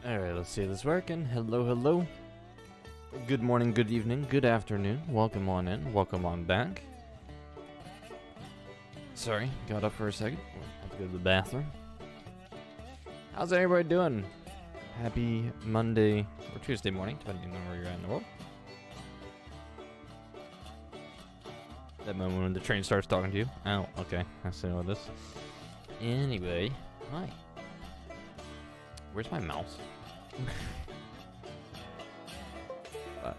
Alright, let's see this working. Hello, hello. Good morning, good evening, good afternoon. Welcome on in, welcome on back. Sorry, got up for a second. Had to go to the bathroom. How's everybody doing? Happy Monday or Tuesday morning, depending on where you're at in the world. That moment when the train starts talking to you. Oh, okay. I see what it is. Anyway, hi. Where's my mouse?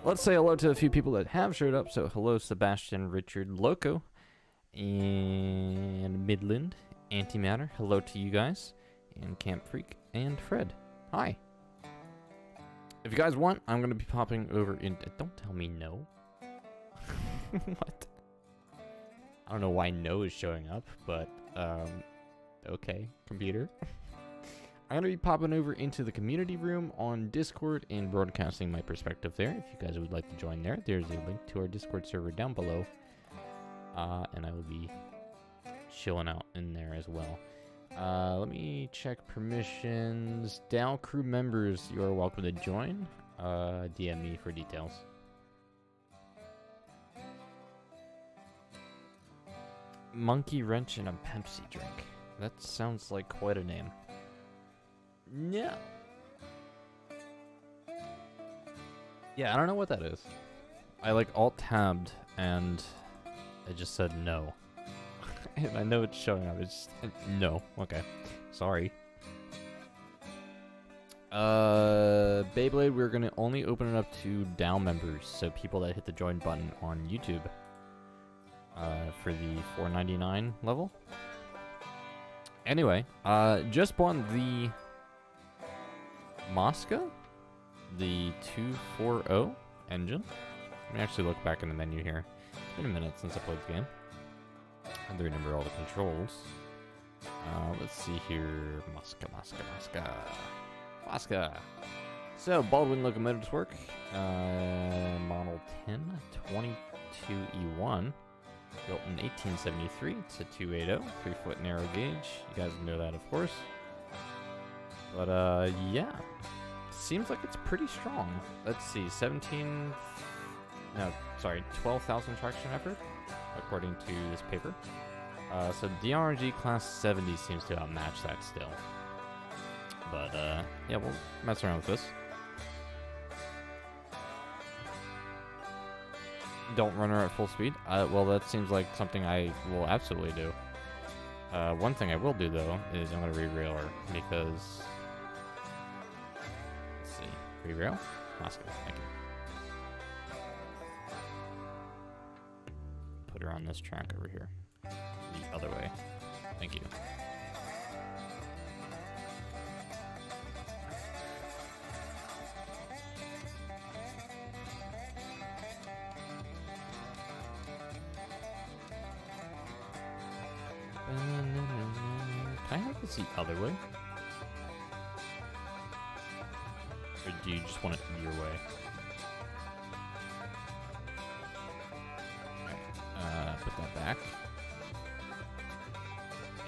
Let's say hello to a few people that have showed up. So hello, Sebastian, Richard, Loco, and Midland, Antimatter. Hello to you guys, and Camp Freak, and Fred. Hi. If you guys want, I'm gonna be popping over in. Don't tell me no. What? I don't know why no is showing up, but okay, computer. I'm going to be popping over into the community room on Discord and broadcasting my perspective there. If you guys would like to join there, there's a link to our Discord server down below. And I will be chilling out in there as well. Let me check permissions. DAO crew members, you are welcome to join. DM me for details. Monkey wrench and a Pepsi drink. That sounds like quite a name. No. Yeah, I don't know what that is. I like alt-tabbed and it just said no. And I know it's showing up. It's just no. Okay. Sorry. Beyblade, we're gonna only open it up to DAO members, so people that hit the join button on YouTube. For the $4.99 level. Anyway, just bought the Mosca, the 240 engine. Let me actually look back in the menu here. It's been a minute since I played the game. I do remember all the controls. Let's see here. Mosca. So, Baldwin Locomotives work. Model 1022E1. Built in 1873. It's a 280, 3-foot narrow gauge. You guys know that, of course. But, yeah. Seems like it's pretty strong. Let's see, 12,000 traction effort, according to this paper. So DRG class 70 seems to outmatch that still. But, yeah, we'll mess around with this. Don't run her at full speed? Well, that seems like something I will absolutely do. One thing I will do, though, is I'm going to re-rail her, because... Let's see. Re-rail? Moscow, thank you. Put her on this track over here. The other way. Thank you. Can I have this the other way? Or do you just want it your way? Alright, put that back.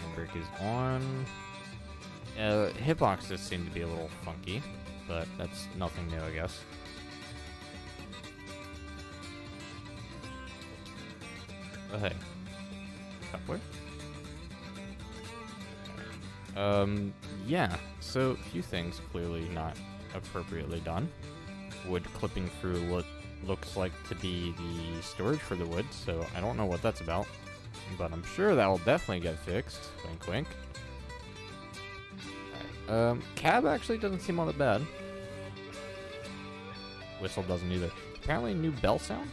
Handbrake is on. Hitboxes seem to be a little funky, but that's nothing new, I guess. Oh, hey. Coupler? Yeah, so a few things clearly not appropriately done. Wood clipping through what looks like to be the storage for the wood, so I don't know what that's about. But I'm sure that'll definitely get fixed. Wink, wink. Right. Cab actually doesn't seem all that bad. Whistle doesn't either. Apparently a new bell sound?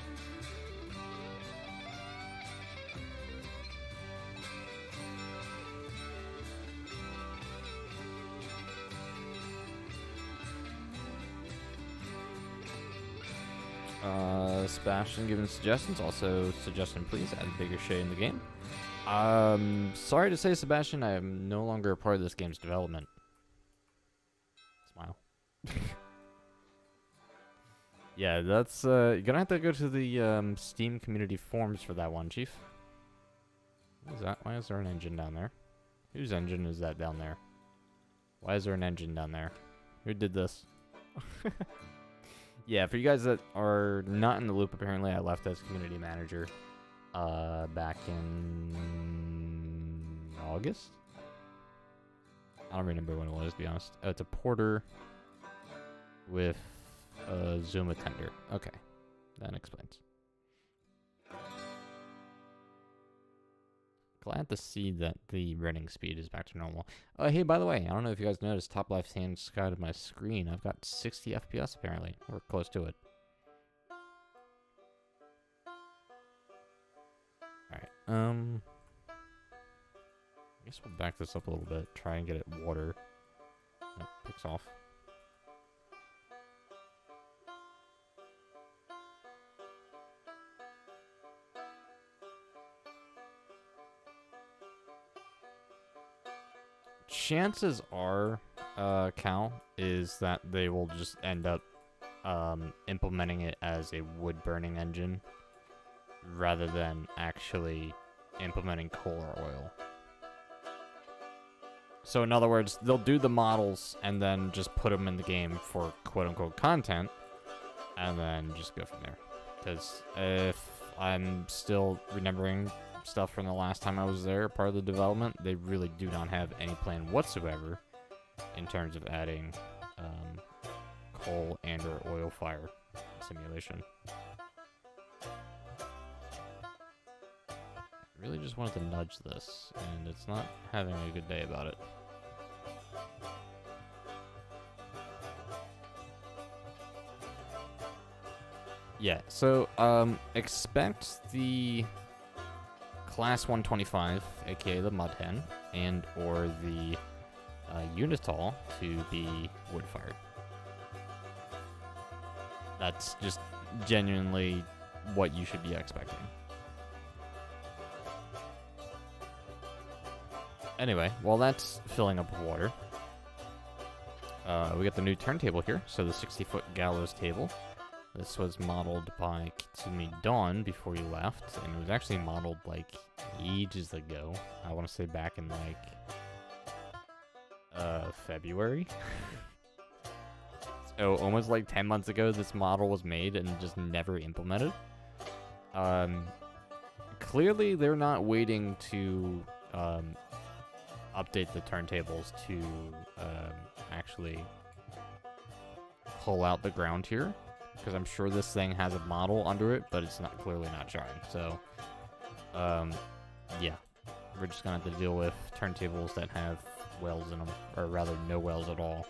Sebastian giving suggestions. Also, suggestion please add bigger shade in the game. Sorry to say, Sebastian, I am no longer a part of this game's development. Smile. Yeah, that's, you're gonna have to go to the, Steam community forums for that one, Chief. What is that? Why is there an engine down there? Whose engine is that down there? Why is there an engine down there? Who did this? Yeah, for you guys that are not in the loop, apparently I left as community manager back in August? I don't remember when it was, to be honest. Oh, it's a porter with a Zoom attender. Okay, that explains. Glad to see that the running speed is back to normal. Hey, by the way, I don't know if you guys noticed, top left-hand side of my screen, I've got 60 FPS apparently. We're close to it. Alright, I guess we'll back this up a little bit, try and get it water. It picks off. Chances are, Cal, is that they will just end up implementing it as a wood-burning engine rather than actually implementing coal or oil. So in other words, they'll do the models and then just put them in the game for quote-unquote content and then just go from there. Because if I'm still remembering stuff from the last time I was there, part of the development, they really do not have any plan whatsoever in terms of adding coal and or oil fire simulation. I really just wanted to nudge this, and it's not having a good day about it. Yeah, so expect the Class 125, aka the Mud Hen, and or the Unitol to be wood-fired. That's just genuinely what you should be expecting. Anyway, while that's filling up with water, we got the new turntable here, so the 60-foot gallows table. This was modeled by Kitsumi Dawn before you left, and it was actually modeled like ages ago. I want to say back in like February. So almost like 10 months ago this model was made and just never implemented. Clearly they're not waiting to update the turntables to actually pull out the ground here, because I'm sure this thing has a model under it, but it's not clearly not showing. So, yeah, we're just gonna have to deal with turntables that have wells in them, or rather, no wells at all.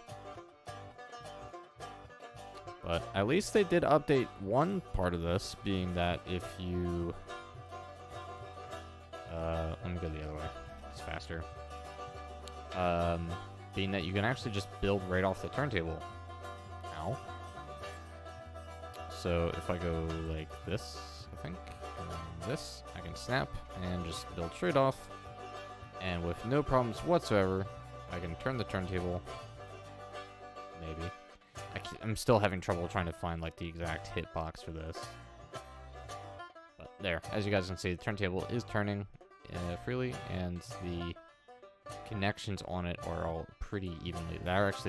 But at least they did update one part of this, being that if you, let me go the other way. It's faster. Being that you can actually just build right off the turntable. Ow. So if I go like this, I think, and this, I can snap and just build straight off. And with no problems whatsoever, I can turn the turntable. Maybe. I'm still having trouble trying to find like the exact hitbox for this. But there, as you guys can see, the turntable is turning freely, and the connections on it are all pretty evenly.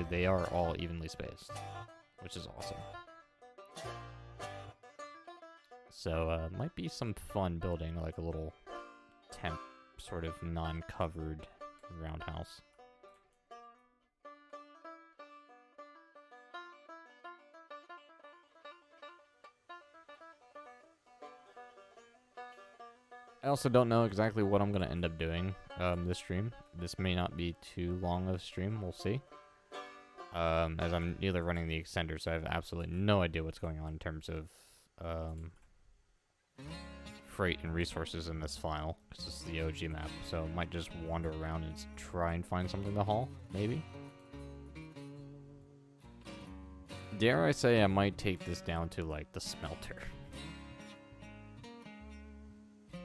They are all evenly spaced, which is awesome. So, might be some fun building like a little temp sort of non-covered roundhouse. I also don't know exactly what I'm going to end up doing this stream. This may not be too long of a stream, we'll see. As I'm neither running the extender, so I have absolutely no idea what's going on in terms of freight and resources in this file, because this is the OG map, so I might just wander around and try and find something to haul, maybe. Dare I say I might take this down to, like, the smelter.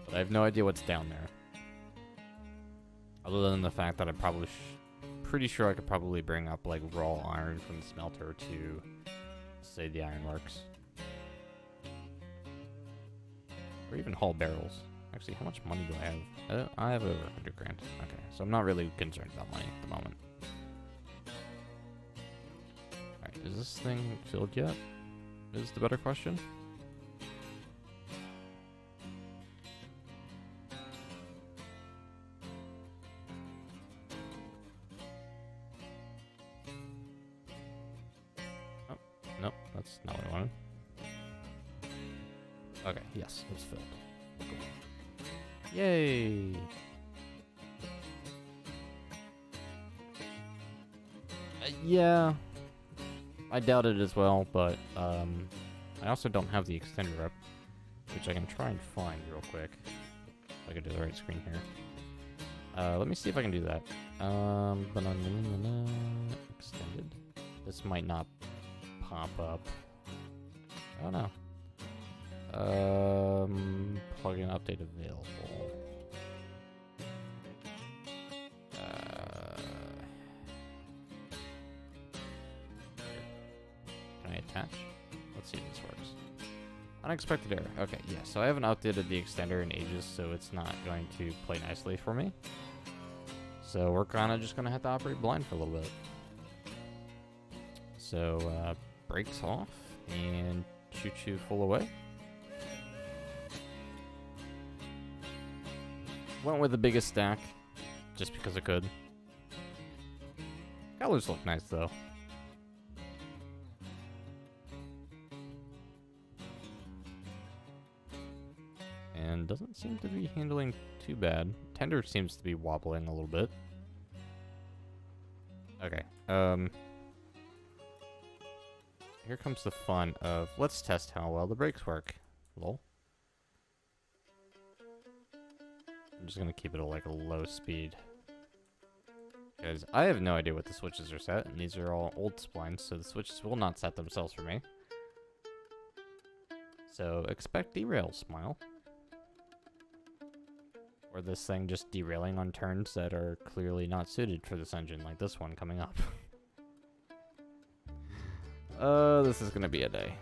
But I have no idea what's down there. Other than the fact that I probably pretty sure I could probably bring up, like, raw iron from the smelter to, say, the ironworks. Or even haul barrels. Actually, how much money do I have? I have over 100 grand. Okay, so I'm not really concerned about money at the moment. this thing filled yet? Is the better question. Oh, nope, that's not what I wanted. Okay, yes, it's filled. Cool. Yay! Yeah, I doubt it as well, but I also don't have the extender up, which I can try and find real quick. If I could do the right screen here. Let me see if I can do that. Extended. This might not pop up. Oh no. Plugin update available. Can I attach? Let's see if this works. Unexpected error. Okay, yeah, so I haven't updated the extender in ages, so it's not going to play nicely for me. So we're kind of just going to have to operate blind for a little bit. So, brakes off, and choo-choo full away. Went with the biggest stack, just because I could. Colors look nice, though. And doesn't seem to be handling too bad. Tender seems to be wobbling a little bit. Okay, here comes the fun of, let's test how well the brakes work. Lol. I'm just gonna keep it at like a low speed. Because I have no idea what the switches are set, and these are all old splines, so the switches will not set themselves for me. So expect derail, smile. Or this thing just derailing on turns that are clearly not suited for this engine, like this one coming up. This is gonna be a day.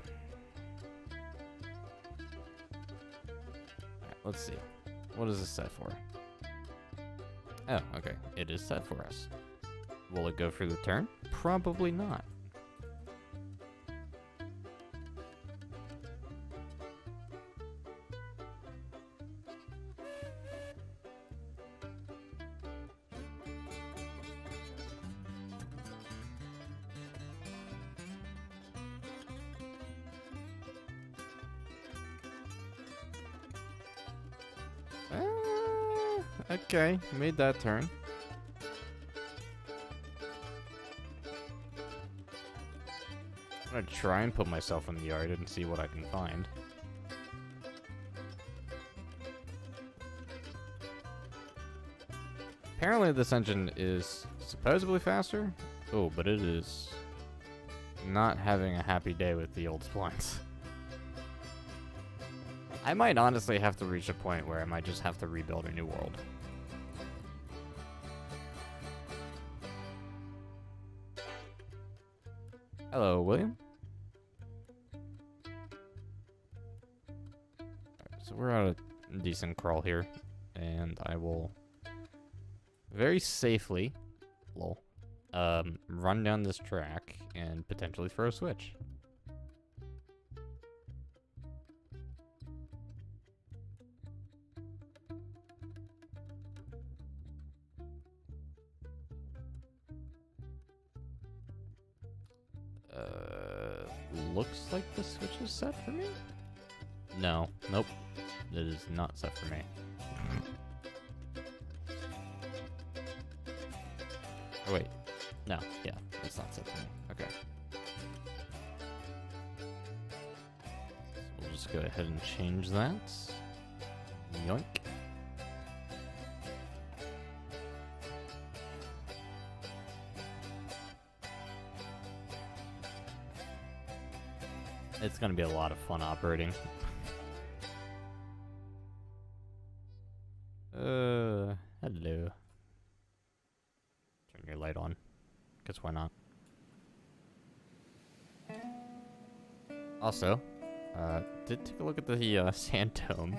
Alright, let's see. What is this set for? Oh, okay. It is set for us. Will it go for the turn? Probably not. Okay, made that turn. I'm gonna try and put myself in the yard and see what I can find. Apparently this engine is supposedly faster. Oh, but it is not having a happy day with the old splines. I might honestly have to reach a point where I might just have to rebuild a new world. Hello, William. Right, so we're at a decent crawl here, and I will very safely, lol, run down this track and potentially throw a switch. Looks like the switch is set for me? No. Nope. It is not set for me. Oh, wait. No. Yeah. It's not set for me. Okay. So we'll just go ahead and change that. Yoink. It's gonna be a lot of fun operating. Hello. Turn your light on. Guess why not? Also, did take a look at the sand dome.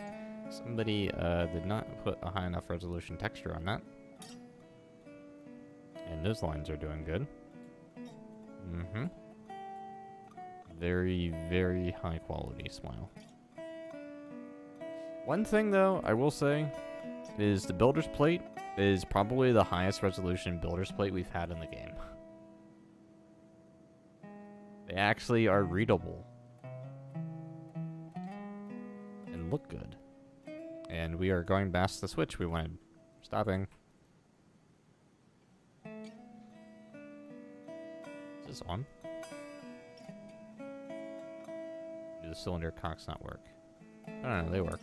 Somebody did not put a high enough resolution texture on that. And those lines are doing good. Mm-hmm. Very, very high quality smile. One thing though, I will say, is the Builder's Plate is probably the highest resolution Builder's Plate we've had in the game. They actually are readable. And look good. And we are going past the switch we wanted. Stopping. Is this on? Do the cylinder cocks not work? No, they work.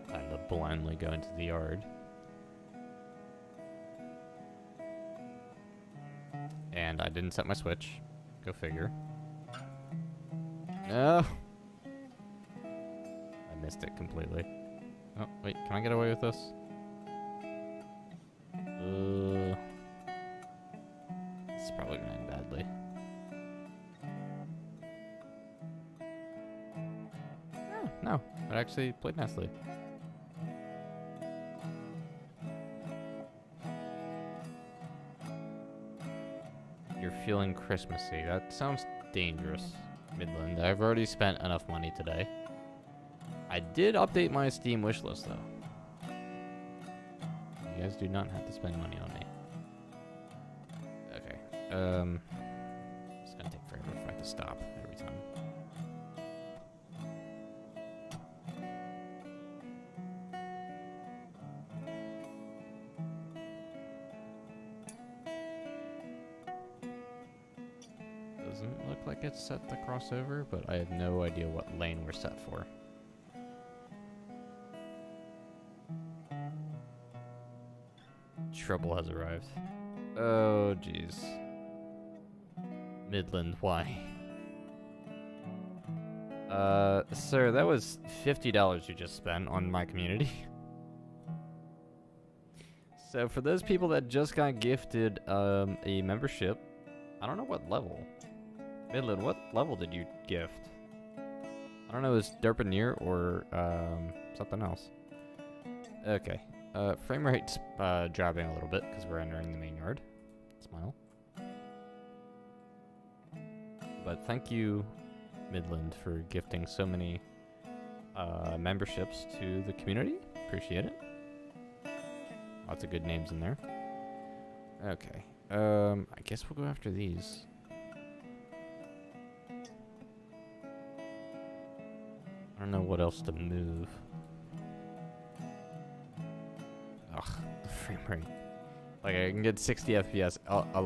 Time to blindly go into the yard. And I didn't set my switch. Go figure. No! I missed it completely. Oh, wait, can I get away with this? This is probably gonna end badly. Oh, no, it actually played nicely. You're feeling Christmassy. That sounds dangerous, Midland. I've already spent enough money today. I did update my Steam wishlist, though. You guys do not have to spend money on me. Okay. It's gonna take forever if I have to stop every time. Doesn't look like it's set to crossover, but I have no idea what lane we're set for. Trouble has arrived. Oh, jeez. Midland, why? Sir, that was $50 you just spent on my community. So for those people that just got gifted a membership, I don't know what level. Midland, what level did you gift? I don't know, is Derpanier or something else? Okay. Frame rate's dropping a little bit because we're entering the main yard. Smile. But thank you, Midland, for gifting so many memberships to the community. Appreciate it. Lots of good names in there. Okay. I guess we'll go after these. I don't know what else to move. Ugh, the frame rate. Like, I can get 60 FPS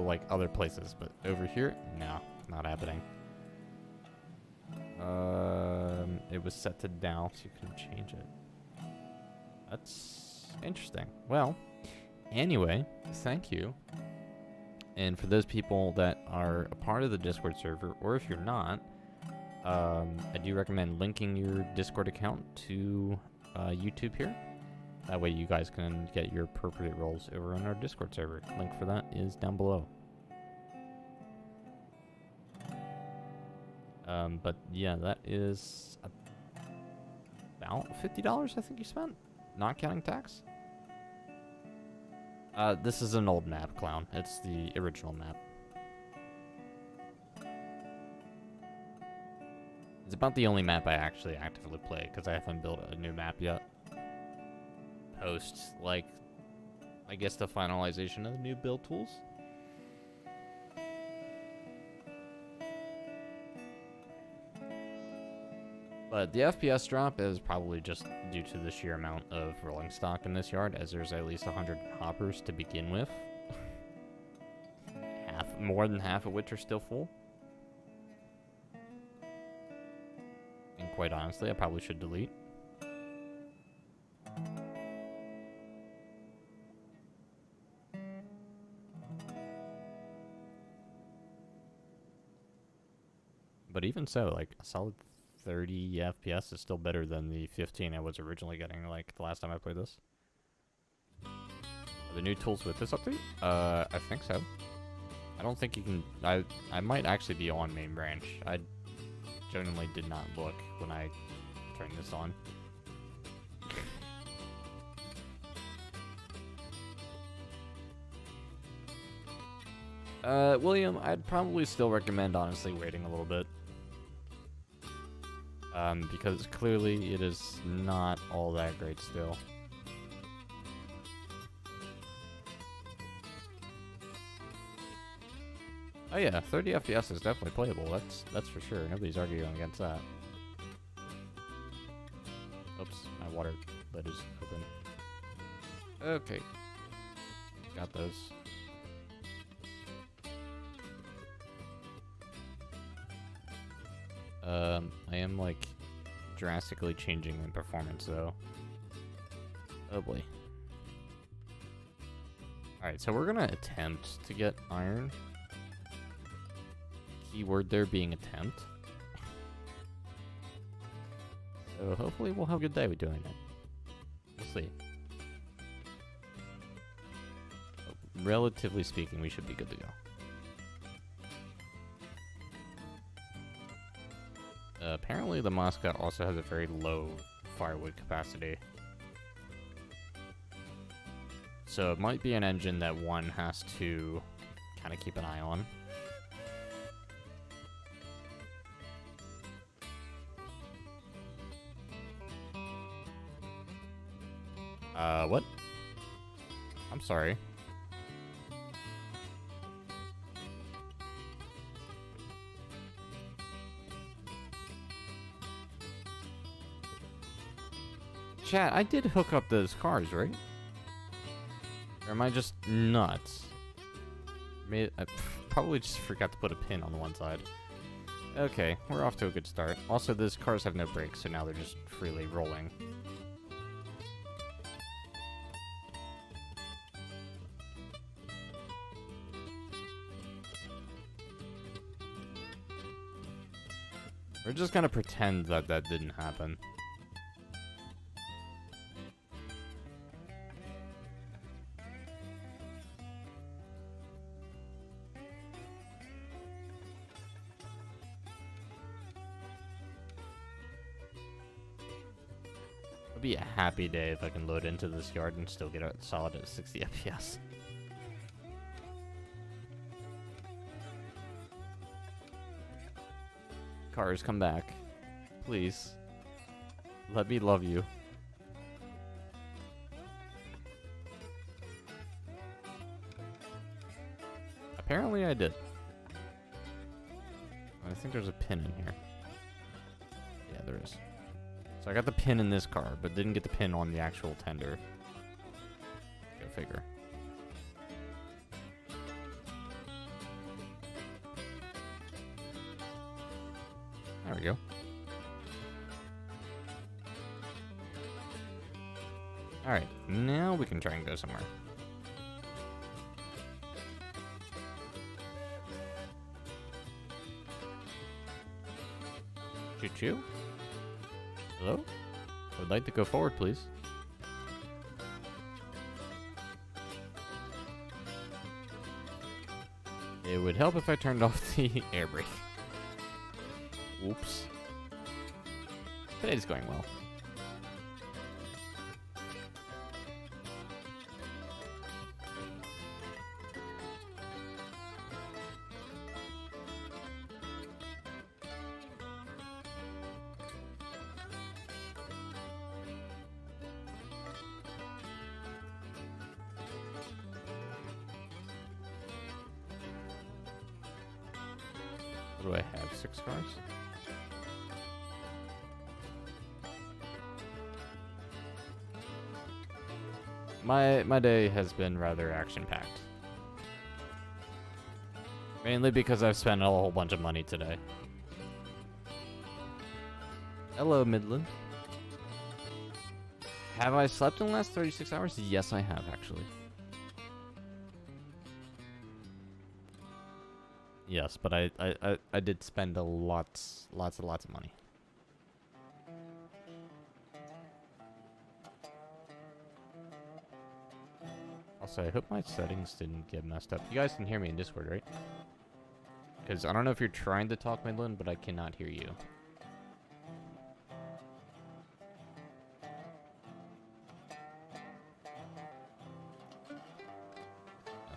like other places, but over here, no, not happening. It was set to down, so you couldn't change it. That's interesting. Well, anyway, thank you. And for those people that are a part of the Discord server, or if you're not, I do recommend linking your Discord account to YouTube here. That way you guys can get your appropriate roles over on our Discord server. Link for that is down below. But yeah, that is about $50 I think you spent, not counting tax. This is an old map, Clown. It's the original map. It's about the only map I actually actively play, because I haven't built a new map yet. Post, like, I guess the finalization of the new build tools. But the FPS drop is probably just due to the sheer amount of rolling stock in this yard, as there's at least 100 hoppers to begin with. More than half of which are still full. And quite honestly, I probably should delete. But even so, like, a solid 30 FPS is still better than the 15 I was originally getting, like, the last time I played this. Are the new tools with this update? I think so. I don't think you can... I might actually be on main branch. I genuinely did not look when I turn this on. William, I'd probably still recommend honestly waiting a little bit. Because clearly it is not all that great still. Oh yeah, 30 FPS is definitely playable. That's for sure. Nobody's arguing against that. Oops, my water lid is open. Okay. Got those. I am like drastically changing in performance though. Oh boy. Alright, so we're gonna attempt to get iron. Keyword there being attempt. So hopefully we'll have a good day with doing it. We'll see. Relatively speaking, we should be good to go. Apparently the Moscow also has a very low firewood capacity. So it might be an engine that one has to kind of keep an eye on. What? I'm sorry. Chat, I did hook up those cars, right? Or am I just nuts? I probably just forgot to put a pin on the one side. Okay, we're off to a good start. Also, those cars have no brakes, so now they're just freely rolling. We're just gonna pretend that that didn't happen. It'll be a happy day if I can load into this yard and still get it solid at 60 FPS. Cars, come back. Please. Let me love you. Apparently I did. I think there's a pin in here. Yeah, there is. So I got the pin in this car, but didn't get the pin on the actual tender. Go figure. There we go. Alright, now we can try and go somewhere. Choo-choo? Hello? I would like to go forward, please. It would help if I turned off the air brake. Oops. Today's going well. What do I have? 6 cars? My day has been rather action-packed. Mainly because I've spent a whole bunch of money today. Hello, Midland. Have I slept in the last 36 hours? Yes, I have, actually. Yes, but I did spend lots of money. Also, I hope my settings didn't get messed up. You guys can hear me in Discord, right? Because I don't know if you're trying to talk, Midland, but I cannot hear you.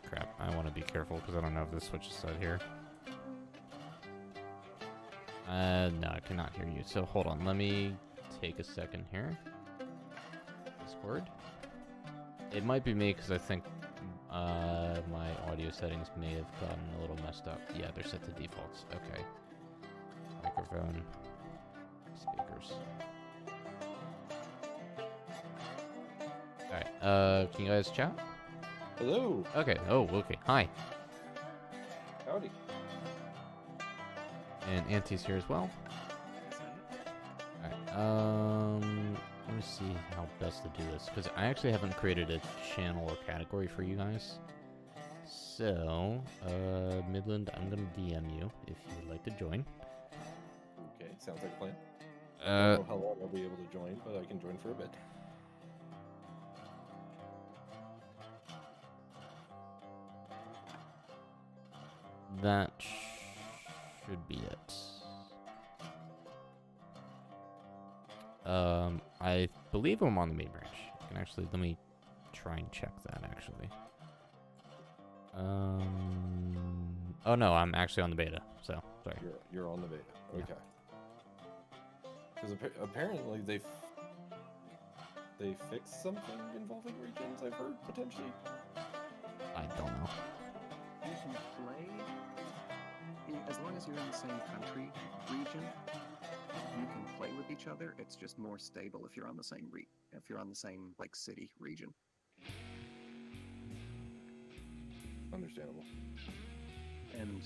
crap. I want to be careful because I don't know if this switch is out here. No, I cannot hear you. So hold on. Let me take a second here. Discord. It might be me because I think my audio settings may have gotten a little messed up. Yeah, they're set to defaults. Okay. Microphone. Speakers. Alright, can you guys chat? Hello. Okay, oh, okay. Hi. Howdy. And Auntie's here as well. Alright, let me see how best to do this, because I actually haven't created a channel or category for you guys. So, Midland, I'm gonna DM you if you'd like to join. Okay, sounds like a plan. I don't know how long I'll be able to join, but I can join for a bit. That should be it. I believe I'm on the main branch. I can actually, let me try and check that actually. Oh no, I'm actually on the beta, so sorry. You're on the beta. Yeah. Okay. Because apparently they fixed something involving regions. I've heard potentially. I don't know. You can play as long as you're in the same country region. You can play with each other. It's just more stable if you're on the same if you're on the same like city region. Understandable. And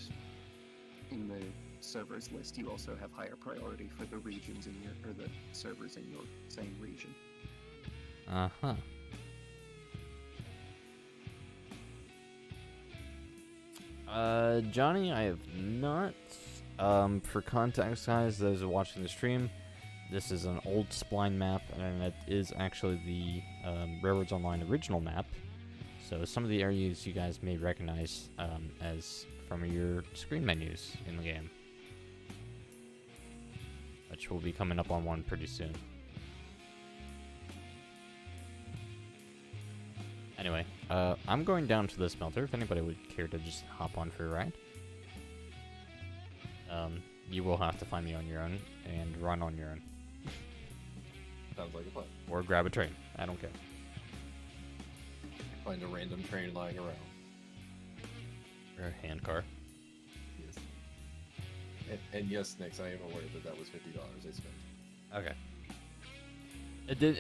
in the servers list, you also have higher priority for the regions in your or the servers in your same region. Uh-huh. Johnny, I have not. For context, guys, those watching the stream, this is an old Spline map, and it is actually the Railroads Online original map. So some of the areas you guys may recognize as from your screen menus in the game, which will be coming up on one pretty soon. Anyway, I'm going down to the smelter if anybody would care to just hop on for a ride. You will have to find me on your own and run on your own. Sounds like a plan. Or grab a train. I don't care. Find a random train lying around. Or a hand car. Yes. And yes, Nix, I am aware that was $50 I spent. Okay.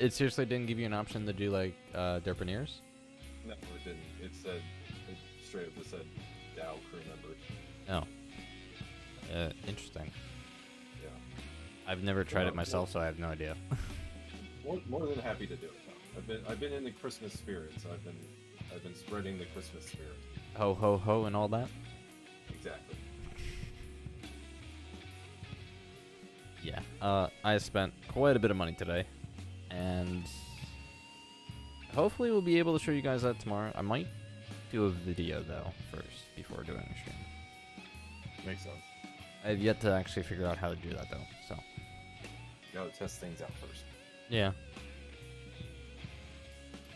It seriously didn't give you an option to do like Derpineers? No, it didn't. It straight up just said Dow crew members. Oh. Interesting. Yeah. I've never tried it myself, so I have no idea. more than happy to do it. No. I've been in the Christmas spirit, so I've been spreading the Christmas spirit. Ho ho ho and all that? Exactly. Yeah. I spent quite a bit of money today, and hopefully we'll be able to show you guys that tomorrow. I might do a video though first before doing a stream. Makes sense. I've yet to actually figure out how to do that though, so. You gotta test things out first. Yeah.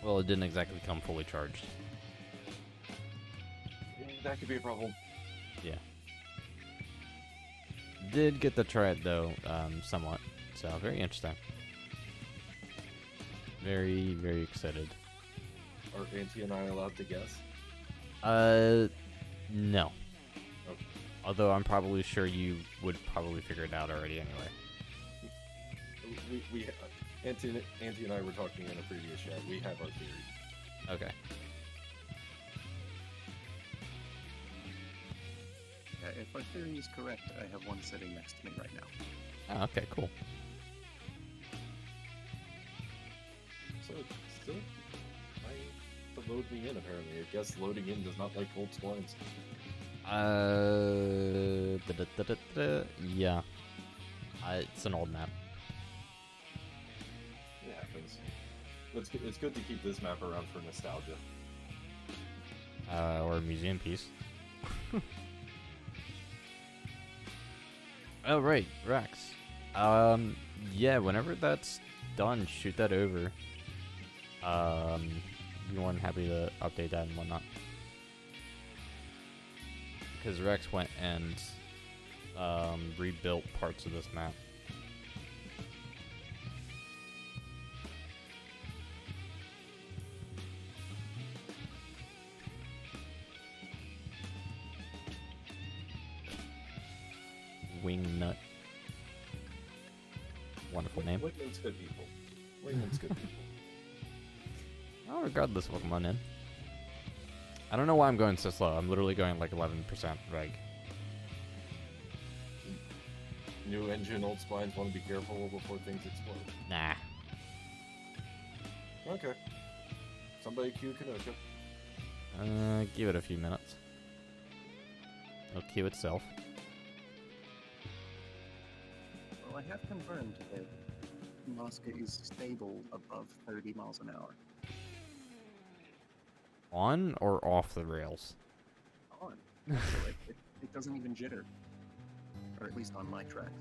Well, it didn't exactly come fully charged. Yeah, that could be a problem. Yeah. Did get to try it though, somewhat. So very interesting. Very, very excited. Are Auntie and I allowed to guess? No. Okay. Although I'm probably sure you would probably figure it out already anyway. Auntie and I were talking in a previous chat. We have our theories. Okay. If our theory is correct, I have one sitting next to me right now. Oh, okay, cool. So it's still trying to load me in, apparently. I guess loading in does not like old splines. Yeah. It's an old map. It happens. It's good to keep this map around for nostalgia. Or a museum piece. Oh, right, Rex. Yeah, whenever that's done, shoot that over. Be more than happy to update that and whatnot. because Rex went and rebuilt parts of this map. Wingnut. Wonderful name. Wingman's good people. Wingman's good people. I'll regard this Pokemon in. I don't know why I'm going so slow. I'm literally going like 11% reg. New engine, old splines, want to be careful before things explode. Nah. Okay. Somebody cue Kenosha. Give it a few minutes. It'll queue itself. Well, I have confirmed that Mosca is stable above 30 miles an hour. On or off the rails? On. Actually, it doesn't even jitter. Or at least on my tracks.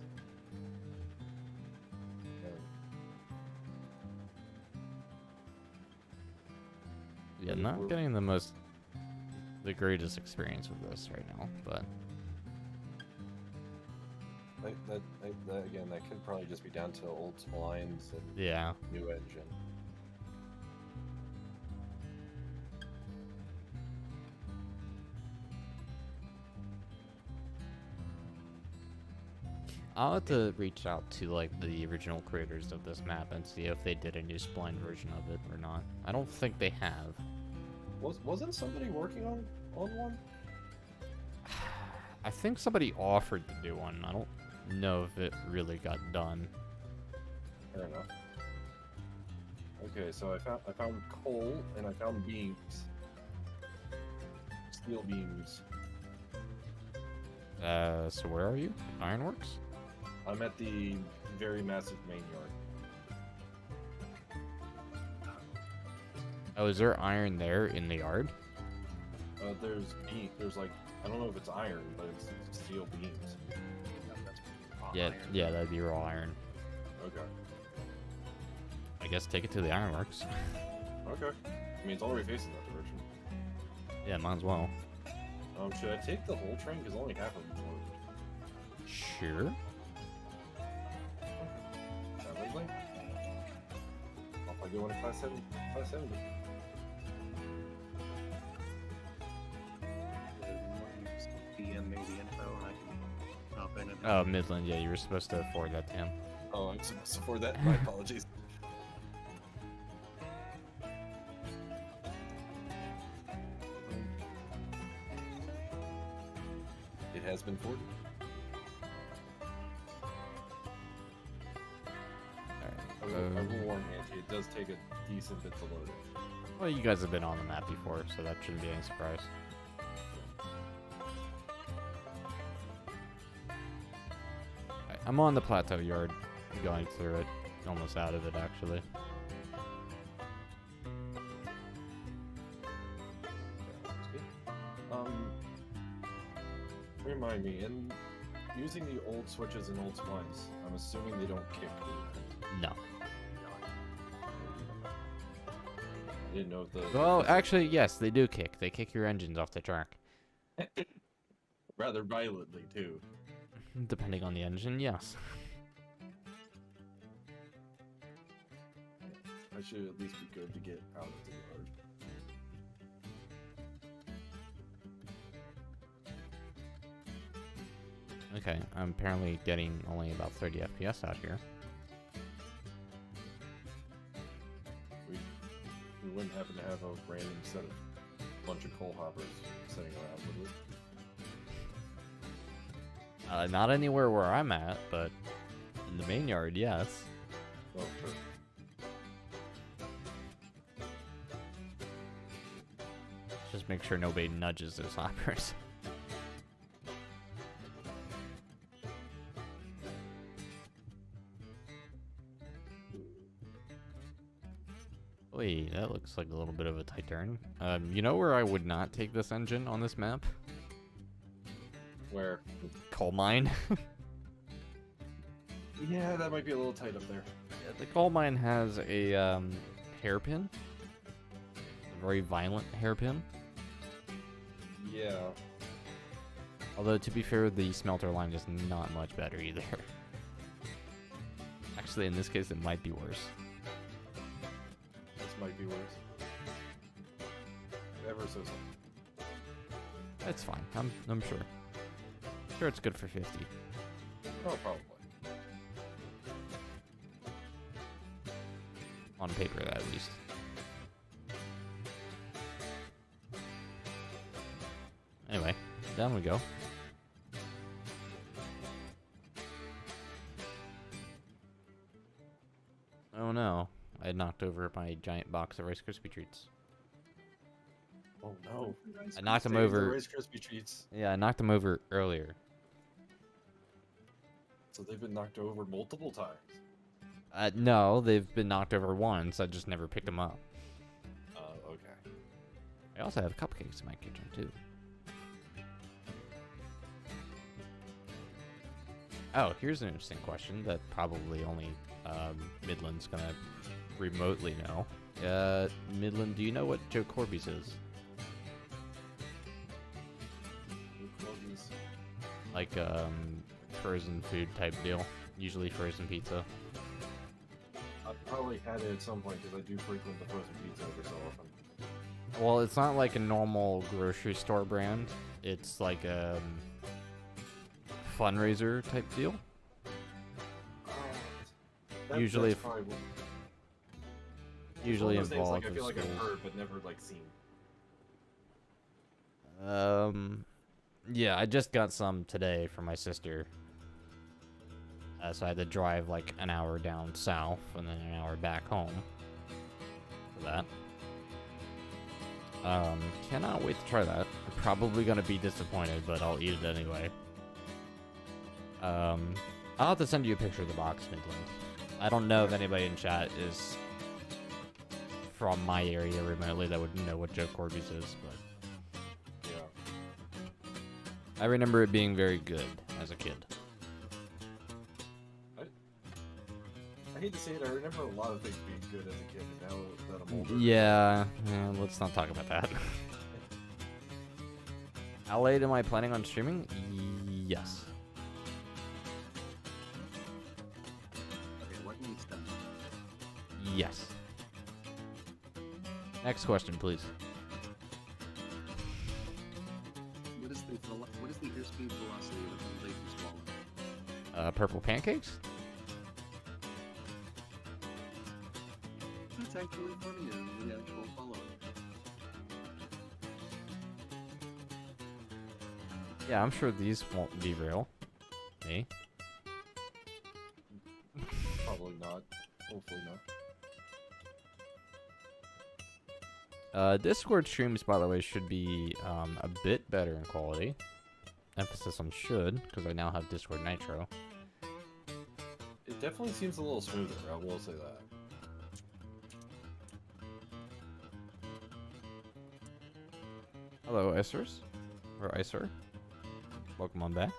Yeah, not getting the greatest experience with this right now, but Again, that could probably just be down to old splines and yeah. new engine. I'll have to reach out to like the original creators of this map and see if they did a new spline version of it or not. I don't think they have. Wasn't somebody working on one? I think somebody offered to do one. I don't know if it really got done. Fair enough. Okay, so I found coal and I found beams. Steel beams. So where are you? Ironworks? I'm at the very massive main yard. Oh, is there iron there in the yard? There's like, I don't know if it's iron, but it's steel beams. That's raw Yeah, iron. yeah, that'd be raw iron. Okay. I guess take it to the ironworks. Okay. I mean, it's already facing that direction. Yeah, might as well. Should I take the whole train? Because only half of it's loaded. Sure. Traveling lane. Off I go in a 570. Just DM me the info and I can hop in and Oh, Midland, yeah, you were supposed to forward that to him. Oh, I'm supposed to forward that. My apologies. It has been forwarded. I will warn Auntie, it does take a decent bit to load it. Well, you guys have been on the map before, so that shouldn't be any surprise. Alright, I'm on the plateau yard, going through it, almost out of it actually. That's good. Remind me, in using the old switches and old splines, I'm assuming they don't kick. No. I didn't know if the. Well, actually, yes, they do kick. They kick your engines off the track. Rather violently, too. Depending on the engine, yes. I should at least be good to get out of the yard. Okay, I'm apparently getting only about 30 FPS out here. We wouldn't happen to have a random set of bunch of coal hoppers sitting around, would we? Not anywhere where I'm at, but in the main yard, yes. Oh, sure. Just make sure nobody nudges those hoppers. Wait, that looks like a little bit of a tight turn. You know where I would not take this engine on this map? Where? Coal mine. Yeah, that might be a little tight up there. Yeah, the coal mine has a hairpin. A very violent hairpin. Yeah. Although, to be fair, the smelter line is not much better either. Actually, in this case, it might be worse. This might be worse. Ever so slightly. That's fine. I'm sure. Sure, it's good for 50. Oh, probably. On paper, at least. Anyway, down we go. Oh no, I knocked over my giant box of Rice Krispie treats. Oh no. I knocked them Save the over. Rice Krispie treats. Yeah, I knocked them over earlier. So they've been knocked over multiple times. No, they've been knocked over once. I just never picked them up. Okay. I also have cupcakes in my kitchen too. Oh, here's an interesting question that probably only Midland's gonna remotely know. Midland, do you know what Joe Corby's is? Like frozen food type deal. Usually frozen pizza. I've probably had it at some point because I do frequent the frozen pizza every so often. Well, it's not like a normal grocery store brand. It's like a fundraiser type deal. Usually that's probably what- Usually It's one of those involved things, like, I feel with like I've schools. heard but never like seen. Yeah, I just got some today for my sister. So I had to drive like an hour down south and then an hour back home for that. Cannot wait to try that. I'm probably gonna be disappointed, but I'll eat it anyway. I'll have to send you a picture of the box, Midland. I don't know if anybody in chat is from my area remotely that would know what Joe Corby's is, but Yeah. I remember it being very good as a kid. I hate to say it, I remember a lot of things being good as a kid, and now that I'm older. Yeah, let's not talk about that. How late am I planning on streaming? Yes. Okay, what needs done? Yes. Next question, please. What is the airspeed velocity of a lazy swallow? Purple pancakes? That's actually funnier than the actual follow. Yeah, I'm sure these won't be real. Me? Probably not. Hopefully not. Discord streams, by the way, should be a bit better in quality. Emphasis on should, because I now have Discord Nitro. It definitely seems a little smoother, I will say that. Hello, Isers. Or Iser. Welcome on back.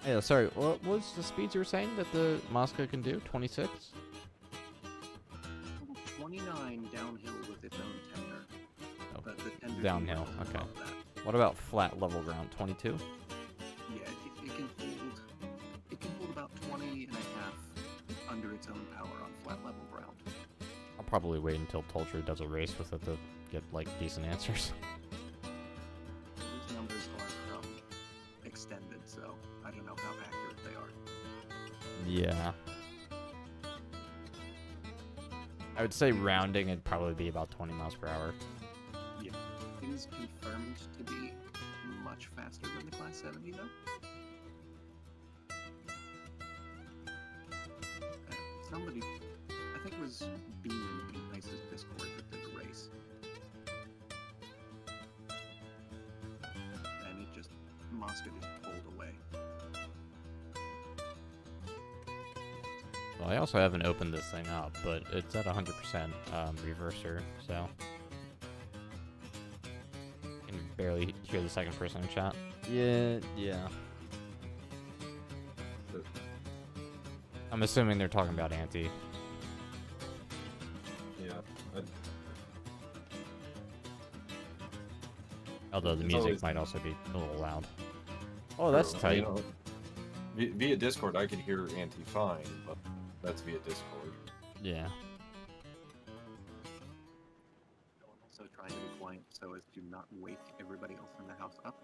Yeah, sorry, what was the speeds you were saying that the Mosca can do? 26? 29 downhill with its own tender. Oh, But the tender downhill, can okay. above that. What about flat level ground? 22? Yeah, it can hold about 20 and a half under its own power on flat level ground. I'll probably wait until Tolcher does a race with it to get, like, decent answers. These numbers are extended, so I don't know how accurate they are. Yeah. I would say rounding, it'd probably be about 20 miles per hour. Yeah. It is confirmed to be much faster than the Class 70, though. Somebody, I think it was Bean in Ice's Discord that did the race. And it just, Mosca just pulled away. Well, I also haven't opened this thing up, but it's at 100% reverser, so... Can barely hear the second person in chat. Yeah. I'm assuming they're talking about Anti. Yeah. Although the It's music always might the- also be a little loud. Oh, that's True. tight. You know, via Discord, I could hear Auntie fine, but that's via Discord. Yeah. Also trying to be quiet so as to not wake everybody else in the house up.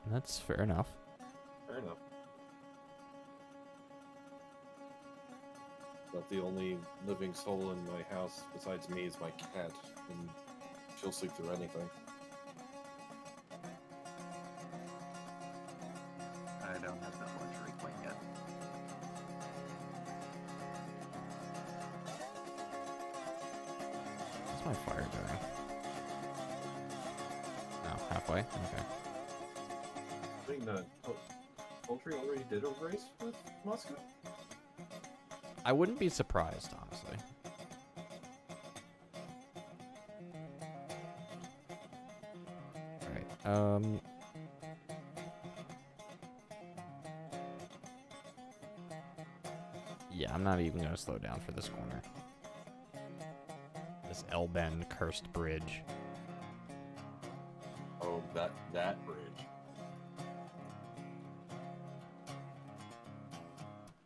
That's fair enough. Fair enough. But the only living soul in my house besides me is my cat, and she'll sleep through anything. I don't have that luxury quite yet. What's my fire doing? No, halfway? Okay. I think the poultry already did a race with Moscow? I wouldn't be surprised, honestly. Alright, yeah, I'm not even gonna slow down for this corner. This Elben cursed bridge. Oh, that bridge.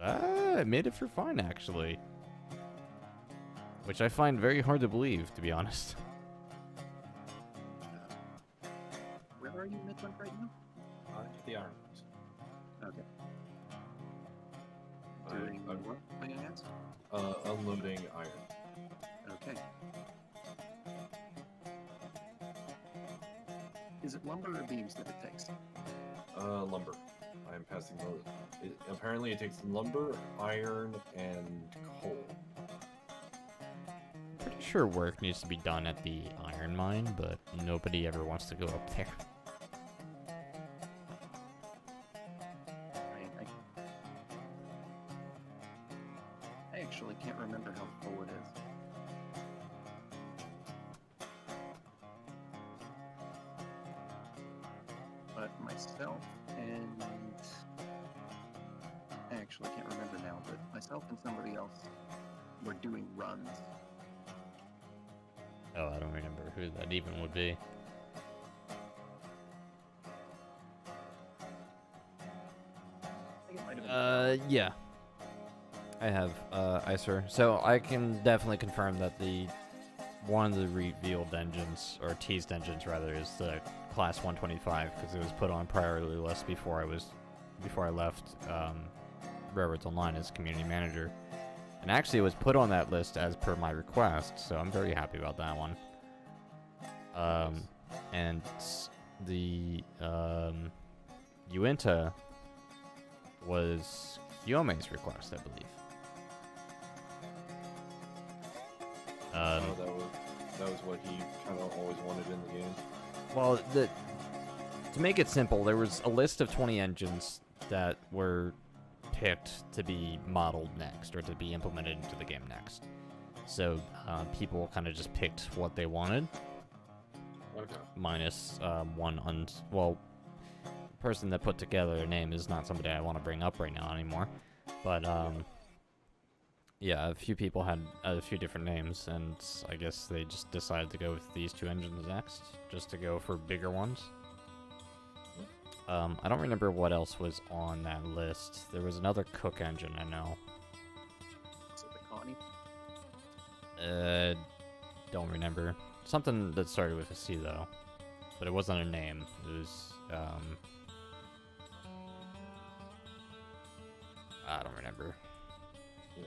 I made it for fine, actually. Which I find very hard to believe, to be honest. Where are you, Midland, right now? The Irons. Okay. Doing what, may I ask? Unloading iron. Okay. Is it lumber or beams that it takes? Lumber. I'm passing the. Apparently, it takes lumber, iron, and coal. Pretty sure work needs to be done at the iron mine, but nobody ever wants to go up there. I actually can't remember how full it is. But myself and I actually can't remember now, but myself and somebody else were doing runs. Oh, I don't remember who that even would be. I think it might have been Yeah. I have, ICER. So I can definitely confirm that one of the revealed engines, or teased engines rather, is the Class 125, because it was put on priority list before I left, Railroads Online as community manager. And actually it was put on that list as per my request, so I'm very happy about that one. And the, Uinta was Kyome's request, I believe. That was what he kind of always wanted in the game. Well, to make it simple, there was a list of 20 engines that were picked to be modeled next, or to be implemented into the game next. So people kind of just picked what they wanted, Okay. minus one person that put together their name is not somebody I want to bring up right now anymore. But yeah, a few people had a few different names, and I guess they just decided to go with these two engines next, just to go for bigger ones. I don't remember what else was on that list. There was another Cook engine, I know. is it the Connie? Don't remember. Something that started with a C, though. But it wasn't a name. It was, I don't remember. Yeah.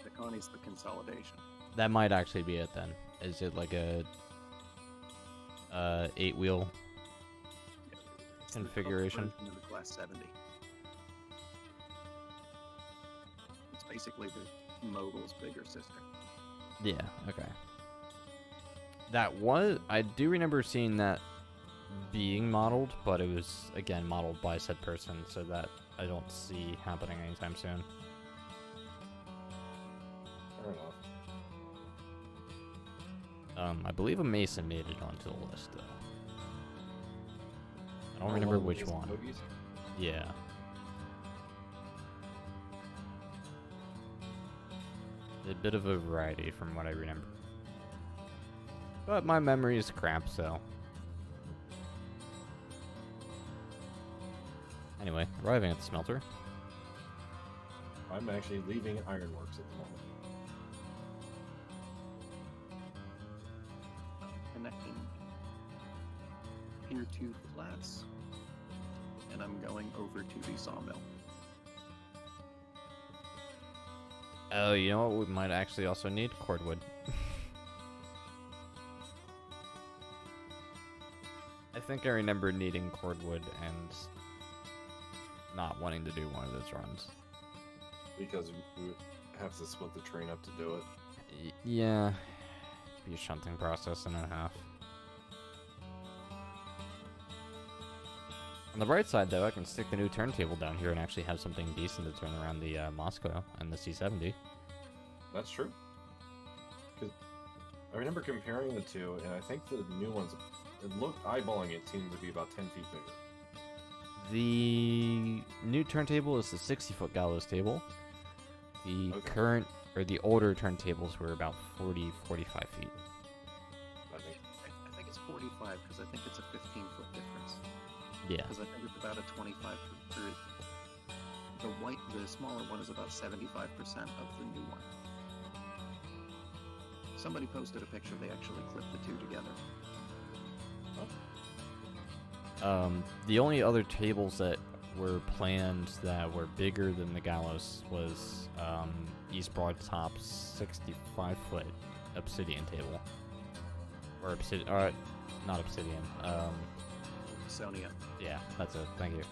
The Connie's the consolidation. That might actually be it, then. Is it like a 8-wheel It's the configuration? version of the Class 70. It's basically the Mogul's bigger sister. Yeah, okay. I do remember seeing that being modeled, but it was, again, modeled by said person, so that I don't see happening anytime soon. Fair enough. I believe a Mason made it onto the list, though. I don't Oh, remember one of which these one. bogies? Yeah. A bit of a variety from what I remember. But my memory is crap, so Anyway, arriving at the smelter. I'm actually leaving Ironworks at the moment. Connecting here to Flats, and I'm going over to the sawmill. Oh, you know what? We might actually also need cordwood. I think I remember needing cordwood and not wanting to do one of those runs. Because we would have to split the train up to do it. Yeah. Be a shunting process and a half. On the bright side, though, I can stick the new turntable down here and actually have something decent to turn around the Moscow and the C70. That's true. Because I remember comparing the two, and I think the new ones, eyeballing it seemed to be about 10 feet bigger. The new turntable is the 60-foot gallows table. The the older turntables were about 40, 45 feet. I think it's 45 because I think it's a 15-foot difference. Yeah. Because I think it's about a 25. The smaller one is about 75% of the new one. Somebody posted a picture. They actually clipped the two together. The only other tables that were planned that were bigger than the gallows was East Broad Top's 65-foot obsidian table. Or not obsidian. Sonia. Yeah, that's it. Thank you.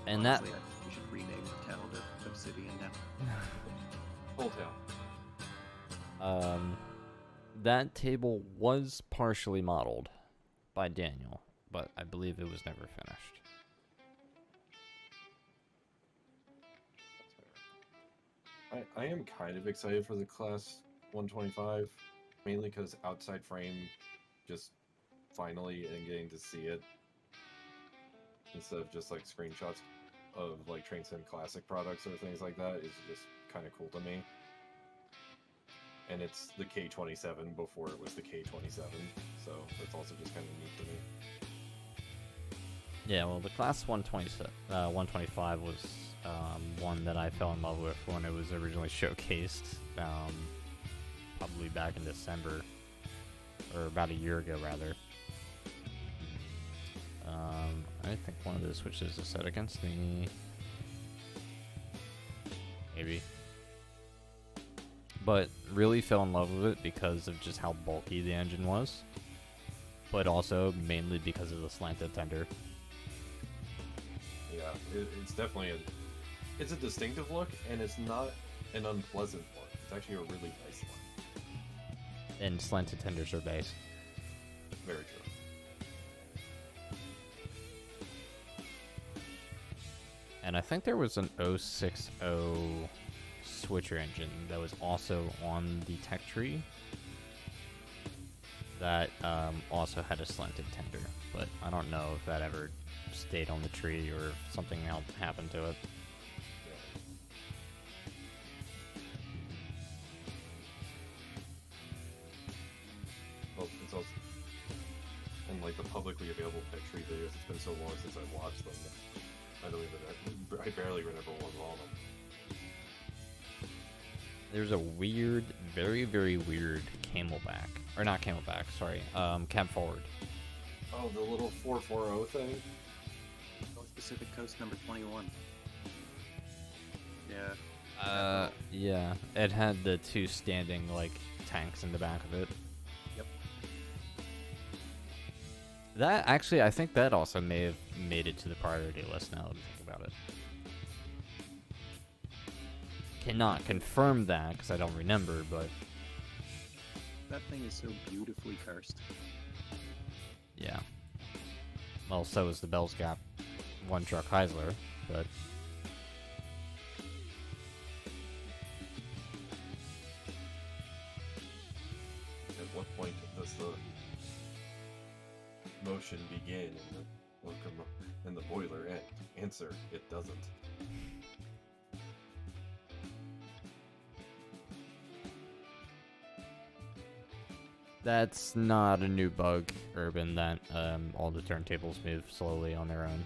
And Honestly, I think we should rename the town to Obsidian now. Whole town. That table was partially modeled by Daniel, but I believe it was never finished. I am kind of excited for the Class 125, mainly because outside frame, just finally and getting to see it instead of just like screenshots of like Train Sim Classic products or things like that is just kind of cool to me. And it's the K27 before it was the K27, so that's also just kind of neat to me. Yeah, well, the Class 125 was one that I fell in love with when it was originally showcased, probably back in December, or about a year ago, rather. I think one of the switches is set against me. Maybe. But really fell in love with it because of just how bulky the engine was. But also mainly because of the slanted tender. Yeah, it's definitely it's a distinctive look, and it's not an unpleasant look. It's actually a really nice look. And slanted tenders are base. Very true. And I think there was an 060 switcher engine that was also on the tech tree that also had a slanted tender, but I don't know if that ever stayed on the tree or if something else happened to it. Well, it's also in like the publicly available tech tree videos. It's been so long since I watched them. I barely remember what was on them. There's a weird, very, very weird camelback. Or not camelback, sorry. Cab forward. Oh, the little 440 thing? North Pacific Coast number 21. Yeah. Yeah. It had the two standing, like, tanks in the back of it. Yep. That, actually, I think that also may have made it to the priority list now that I think about it. Cannot confirm that because I don't remember, but That thing is so beautifully cursed. yeah. Well, so is the Bell's Gap one truck Heisler, but At what point does the motion begin in the boiler end? Answer, it doesn't. That's not a new bug, Urban, that all the turntables move slowly on their own.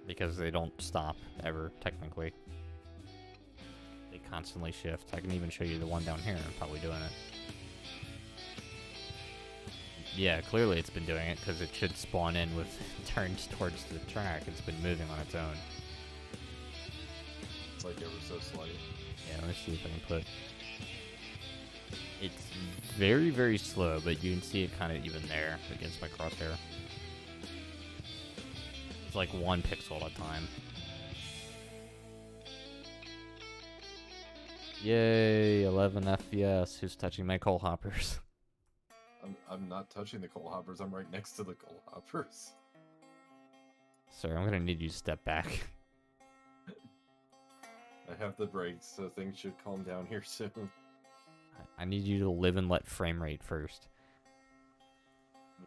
Because they don't stop, ever, technically. They constantly shift. I can even show you the one down here, I'm probably doing it. Yeah, clearly it's been doing it, because it should spawn in with turns towards the track. It's been moving on its own. It's like ever so slight. Yeah, let me see if I can put... It's very, very slow, but you can see it kind of even there against my crosshair. It's like 1 pixel at a time. Yay, 11 FPS. Who's touching my coal hoppers? I'm not touching the coal hoppers. I'm right next to the coal hoppers. Sir, I'm gonna need you to step back. I have the brakes, so things should calm down here soon. I need you to live and let frame rate first.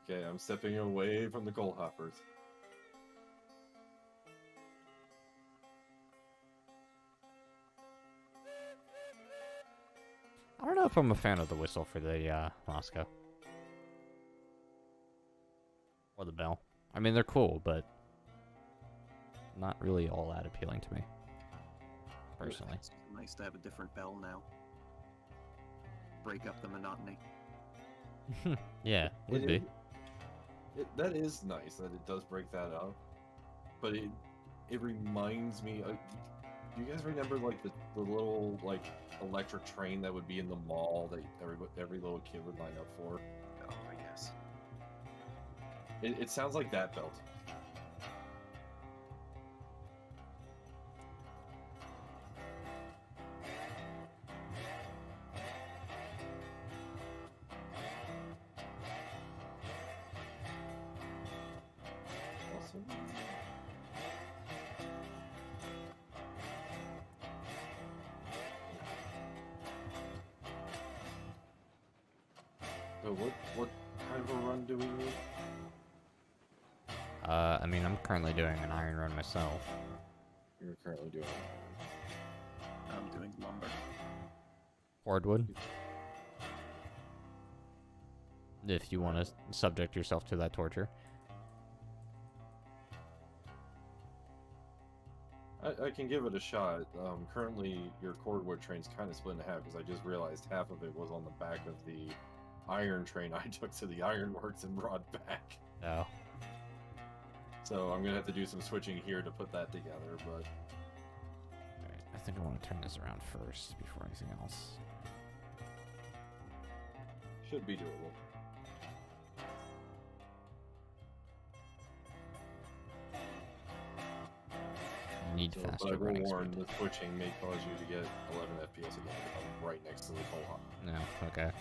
Okay, I'm stepping away from the coal hoppers. I don't know if I'm a fan of the whistle for the Moscow. Or the bell. I mean, they're cool, but not really all that appealing to me. Personally. It's nice to have a different bell now. Break up the monotony. Yeah, would be. That is nice that it does break that up, but it reminds me. Do you guys remember like the little like electric train that would be in the mall that every little kid would line up for? Oh, yes. It sounds like that belt. Awesome. So what kind of a run do we need? I mean, I'm currently doing an iron run myself. You're currently doing. I'm doing lumber. Hardwood. If you want to subject yourself to that torture. I can give it a shot. Currently, your cordwood train's kind of split in half because I just realized half of it was on the back of the iron train I took to the ironworks and brought back. Oh. So I'm gonna have to do some switching here to put that together, but Alright, I think I want to turn this around first before anything else. should be doable. Need So, faster but I will running warn, speed. the switching may cause you to get 11 FPS again. I'm right next to the coal hopper. No, okay.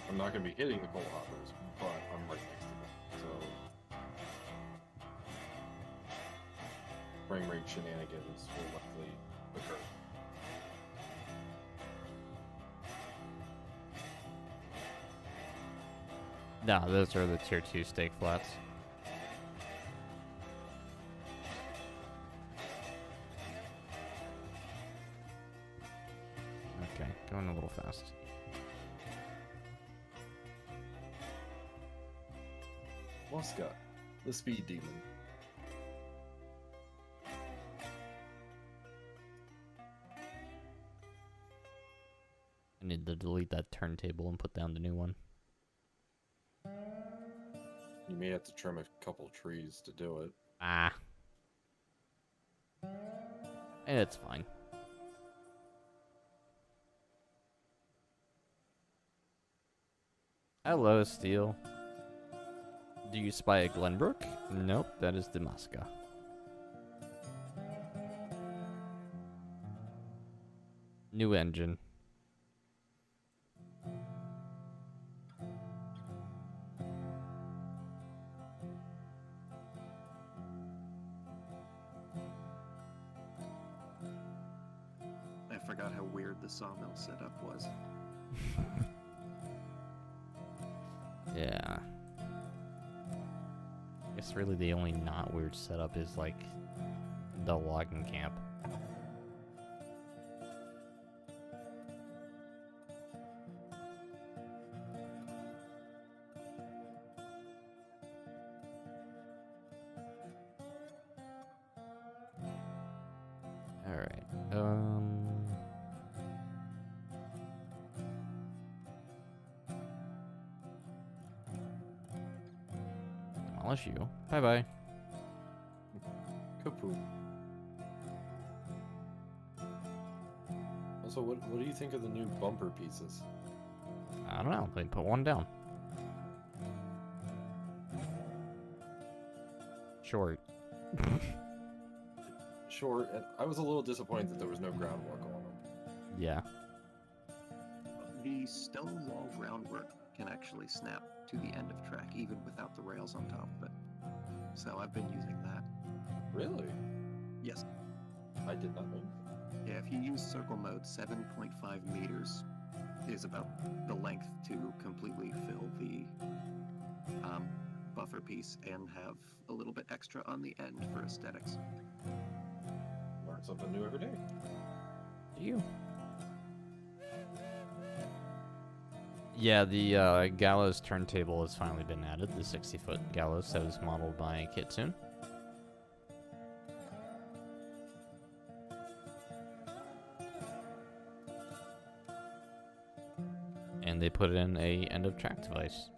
I'm not gonna be hitting the coal hoppers, but I'm right next to them. So frame rate shenanigans will likely occur. No, those are the tier 2 stake flats. Okay, going a little fast. Mosca, the speed demon. I need to delete that turntable and put down the new one. You may have to trim a couple trees to do it. Ah. It's fine. Hello, Steel. Do you spy a Glenbrook? Nope, that is the Mosca. New engine. I forgot how weird the sawmill setup was. Yeah. I guess really the only not weird setup is like the logging camp. demolish you. Bye bye. Kapoom. Also, what do you think of the new bumper pieces? I don't know. They put one down. Short. Sure, and I was a little disappointed that there was no groundwork on them. Yeah. The stone wall groundwork can actually snap to the end of track even without the rails on top of it. So I've been using that. Really? Yes. I did not know. Yeah, if you use circle mode, 7.5 meters is about the length to completely fill the buffer piece and have a little bit extra on the end for aesthetics. Learn something new every day. Do you? Yeah, the gallows turntable has finally been added. The 60-foot gallows that was modeled by Kitsune. And they put in a end of track device.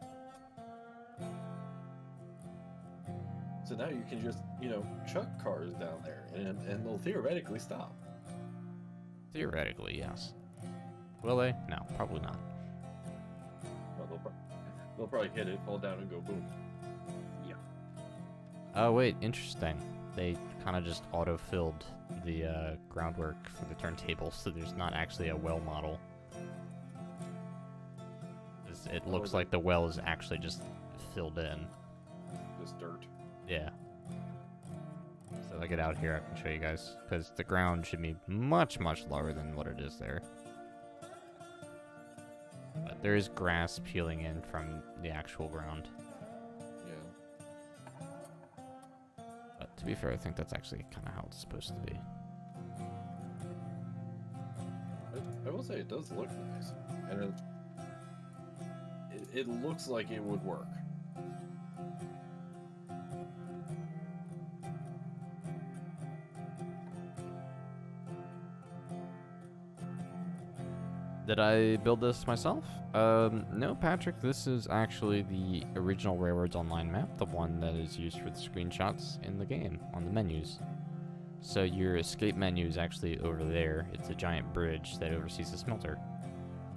So now you can just, chuck cars down there and they'll theoretically stop. Theoretically, yes. Will they? No, probably not. Well, they'll probably hit it, fall down, and go boom. Yeah. Oh, wait, interesting. They kind of just auto-filled the groundwork for the turntable, so there's not actually a well model. It looks like the well is actually just filled in. Just dirt. Yeah. So if I get out here, I can show you guys, because the ground should be much, much lower than what it is there. But there is grass peeling in from the actual ground. Yeah. But to be fair, I think that's actually kind of how it's supposed to be. I will say it does look nice. And it looks like it would work. Did I build this myself? No, Patrick, this is actually the original Railroads Online map, the one that is used for the screenshots in the game, on the menus. So your escape menu is actually over there. It's a giant bridge that oversees the smelter.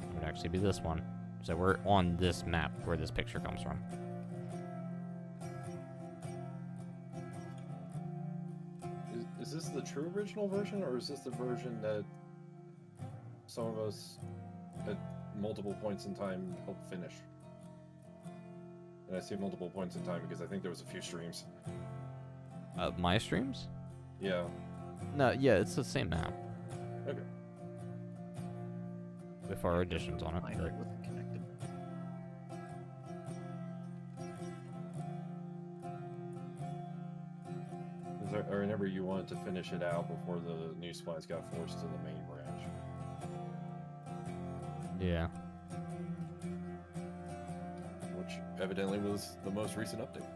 It would actually be this one. So we're on this map where this picture comes from. Is this the true original version, or is this the version that some of us at multiple points in time helped finish? And I say multiple points in time because I think there was a few streams. My streams? Yeah. No, yeah, it's the same map. Okay. With our additions on it. Mine but- wasn't connected. I remember you wanted to finish it out before the new splines got forced to the main branch. Yeah. Which evidently was the most recent update.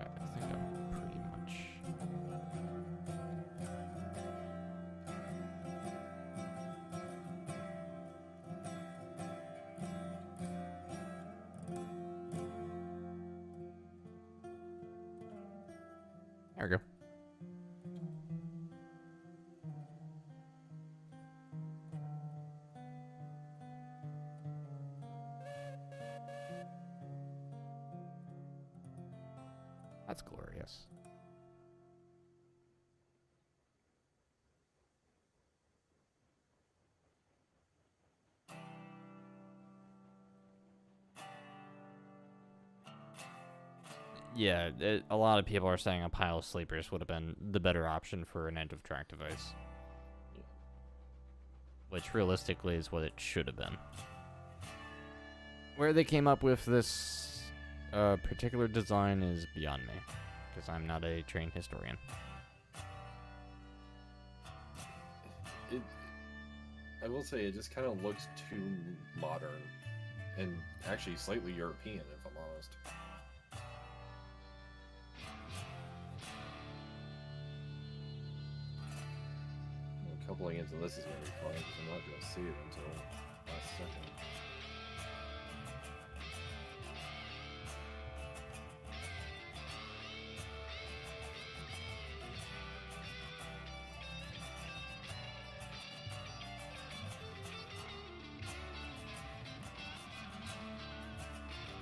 I think I'm pretty much... There we go. That's glorious. Yeah, a lot of people are saying a pile of sleepers would have been the better option for an end of track device. Yeah. Which realistically is what it should have been. Where they came up with this particular design is beyond me, because I'm not a trained historian. I will say it just kind of looks too modern and actually slightly European, if I'm honest. Coupling into this is going to be fun because I'm not going to see it until last second.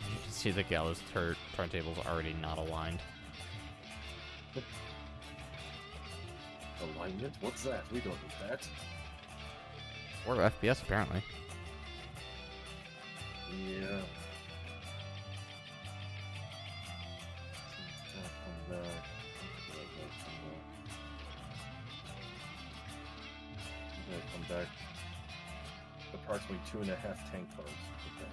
You can see the gallows turntable's already not aligned. Alignment? What's that? We don't need that. Or FPS, apparently. Yeah. Come back. Come back. Approximately 2.5 tank cars. Okay.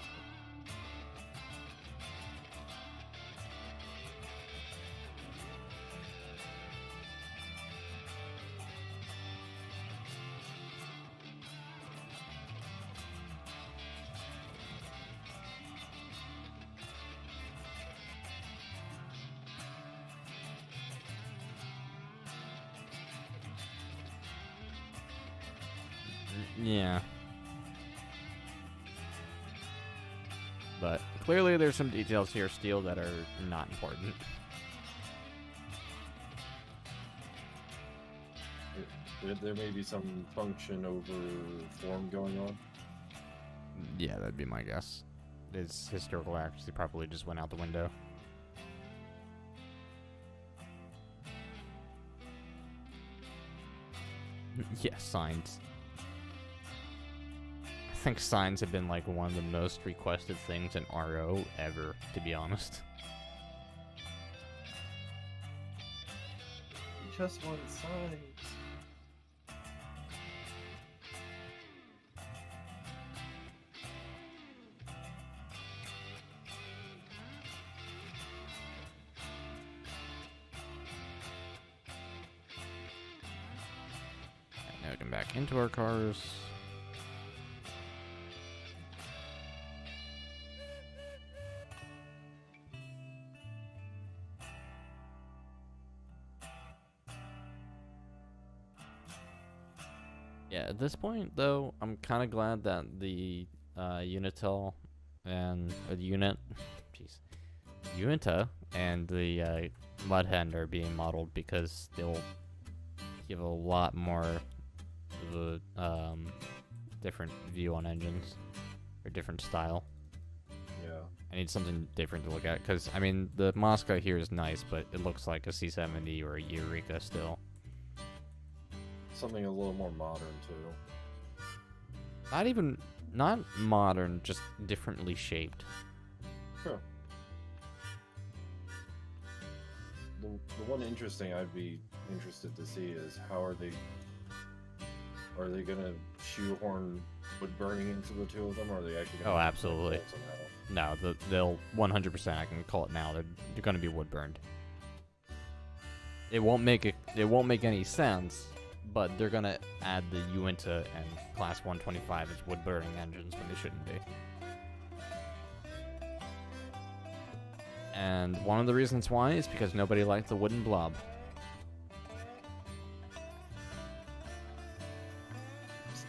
Yeah. But clearly there's some details here still that are not important. There may be some function over form going on. Yeah, that'd be my guess. His historical accuracy probably just went out the window. Yeah, signs. I think signs have been like one of the most requested things in RO ever, to be honest. We just want signs. Now we can back into our cars. Yeah, at this point, though, I'm kind of glad that the Unitel and the Unita and the Mudhend are being modeled because they'll give a lot more of a different view on engines or different style. Yeah. I need something different to look at because I mean the Moscow here is nice, but it looks like a C70 or a Eureka still. Something a little more modern too. Not modern, just differently shaped. Sure. The one interesting I'd be interested to see is how are they gonna shoehorn wood burning into the two of them, or are they actually gonna Oh, absolutely. somehow? No, they'll 100%. I can call it now. They're going to be wood burned. It won't make any sense, but they're gonna add the Uinta and Class 125 as wood burning engines when they shouldn't be. And one of the reasons why is because nobody liked the wooden blob.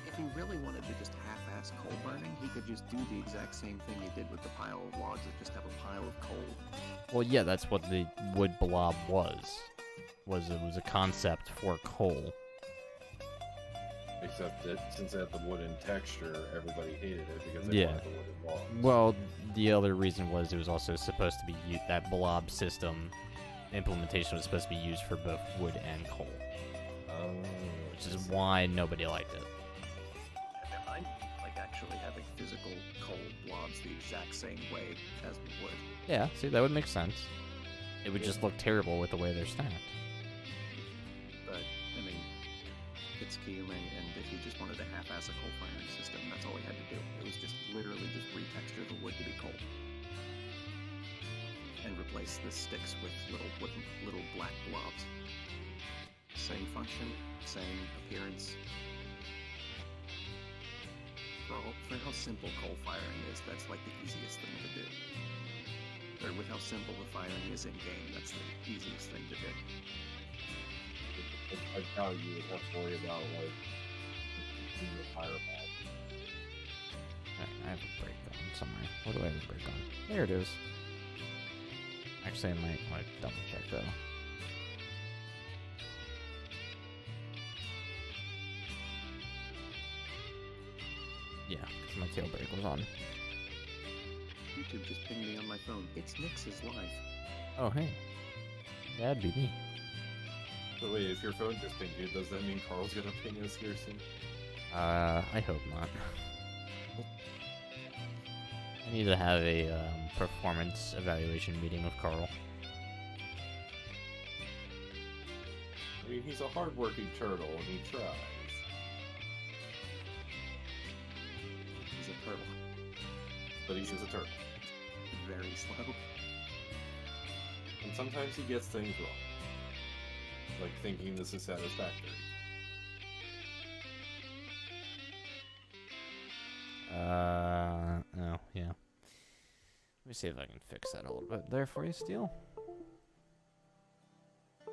If he really wanted to just half-ass coal burning, he could just do the exact same thing he did with the pile of logs, and just have a pile of coal. Well, yeah, that's what the wood blob was. It was a concept for coal. Except that since it had the wooden texture, everybody hated it because they Yeah. wanted the wooden logs. Well, the other reason was it was also supposed to be that blob system implementation was supposed to be used for both wood and coal, which is why nobody liked it. I like actually having physical coal blobs the exact same way as wood. Yeah, see, that would make sense. It would just look terrible with the way they're stacked. But, I mean, it's Kiyume, and if he just wanted to half-ass a coal firing system, that's all he had to do. It was just literally just retexture the wood to be coal. And replace the sticks with little black blobs. Same function, same appearance. For how simple coal firing is, that's like the easiest thing to do. Or with how simple the firing is in-game, that's the easiest thing to do. I doubt you would have to worry about like the fire pad. I have a break on somewhere. What do I have a break on? There it is. Actually, I might want to double check though. Yeah, because my tail break was on. YouTube just pinged me on my phone. It's Nix's live. Oh, hey. That'd be me. So wait, if your phone just pinged you, does that mean Carl's gonna ping us here soon? I hope not. I need to have a performance evaluation meeting with Carl. I mean, he's a hardworking turtle and he tries. He's a turtle. But he's just a turtle. Very slow. And sometimes he gets things wrong. Like thinking this is satisfactory. Oh, yeah. Let me see if I can fix that a little bit there for you, Steel. If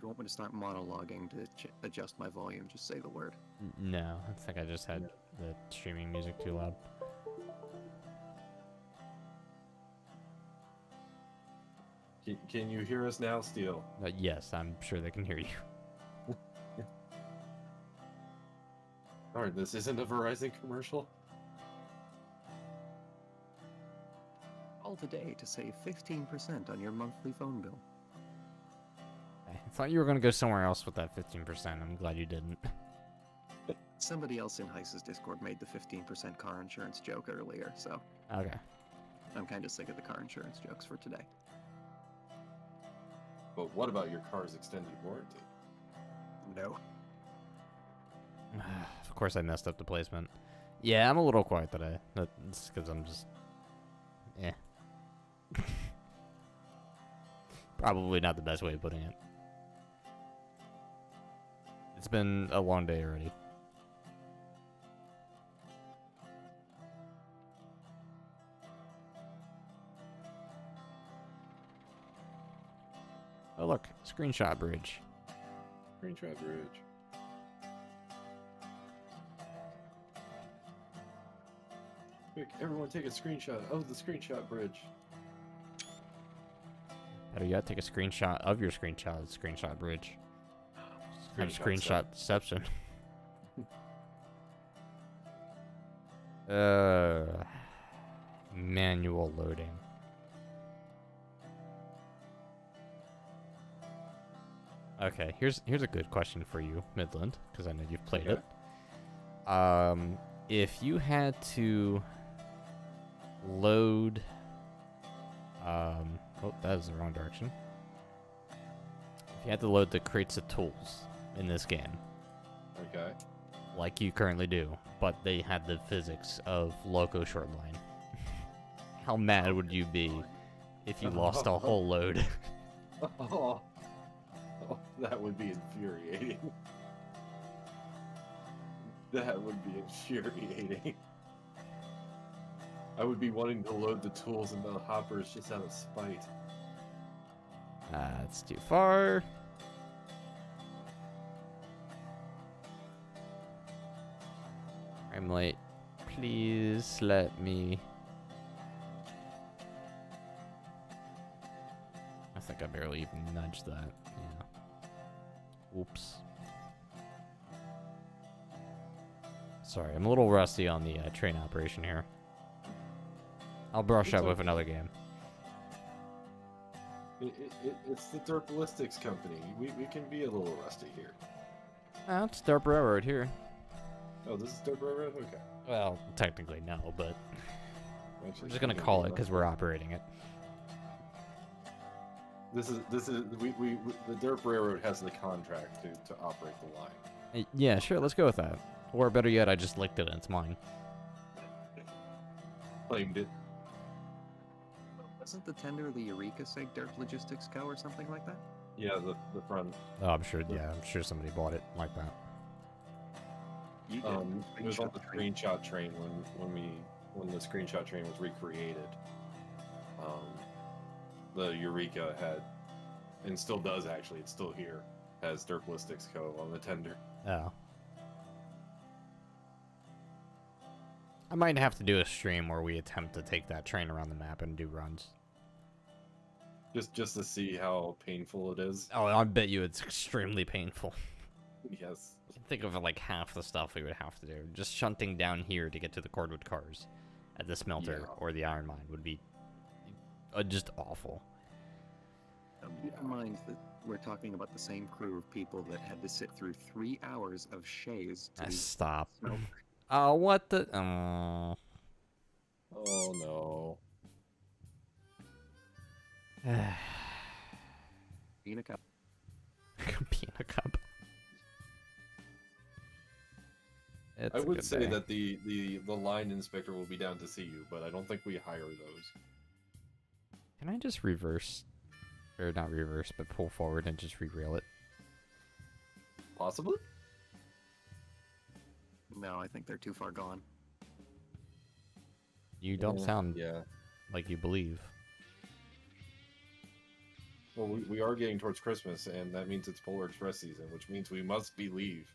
you want me to start monologuing to adjust my volume, just say the word. No, I think I just had the streaming music too loud. Can you hear us now, Steel? Yes, I'm sure they can hear you. Alright, this isn't a Verizon commercial? Call today to save 15% on your monthly phone bill. I thought you were going to go somewhere else with that 15%. I'm glad you didn't. Somebody else in Heiss's Discord made the 15% car insurance joke earlier, so Okay. I'm kind of sick of the car insurance jokes for today. But what about your car's extended warranty? No. Of course I messed up the placement. Yeah, I'm a little quiet today. That's because I'm just... Eh. Probably not the best way of putting it. It's been a long day already. Oh look, screenshot bridge. Screenshot bridge. Quick, everyone take a screenshot of the screenshot bridge. Better yet, take a screenshot of your screenshot bridge. Screenshot deception. Manual loading. Okay, here's a good question for you, Midland, because I know you've played Okay. it. If you had to load, oh, that is the wrong direction. If you had to load the crates of tools in this game, Okay. like you currently do, but they had the physics of Loco Shortline, how mad would you be if you lost a whole load? Oh, that would be infuriating. That would be infuriating. I would be wanting to load the tools and the hoppers just out of spite. That's too far. I'm late. Please let me. I think I barely even nudged that. Yeah. Oops. Sorry, I'm a little rusty on the train operation here. I'll brush It's up with okay. another game. It's the Derp Ballistics company. We can be a little rusty here. It's Derp Railroad here. Oh, this is Derp Railroad? Okay. Well, technically no, but Actually, we're just gonna yeah, call it yeah. because we're operating it. This is we the Derp Railroad has the contract to operate the line. Yeah, sure, let's go with that. Or better yet, I just licked it and it's mine. Claimed it. Wasn't the tender the Eureka say Derp Logistics Co. or something like that? Yeah, the front. Oh, I'm sure. Yeah, I'm sure somebody bought it like that. You did. It was on the Screenshot train. screenshot train when the screenshot train was recreated. The Eureka had, and still does actually. It's still here. Has Derp Ballistics Co. on the tender. Oh. I might have to do a stream where we attempt to take that train around the map and do runs. Just to see how painful it is. Oh, I bet you it's extremely painful. Yes. Think of like half the stuff we would have to do. Just shunting down here to get to the cordwood cars at the smelter Yeah. or the iron mine would be just awful. Keep in mind that we're talking about the same crew of people that had to sit through 3 hours of shays to Stop. smoke. Oh, what the? Oh. Oh no. Being a cup. Be in a cup. It's I a would good say day. that the line inspector will be down to see you, but I don't think we hire those. Can I just reverse, or not reverse, but pull forward and just re-rail it? Possibly? No, I think they're too far gone. You don't sound Yeah. like you believe. Well, we are getting towards Christmas, and that means it's Polar Express season, which means we must be leave.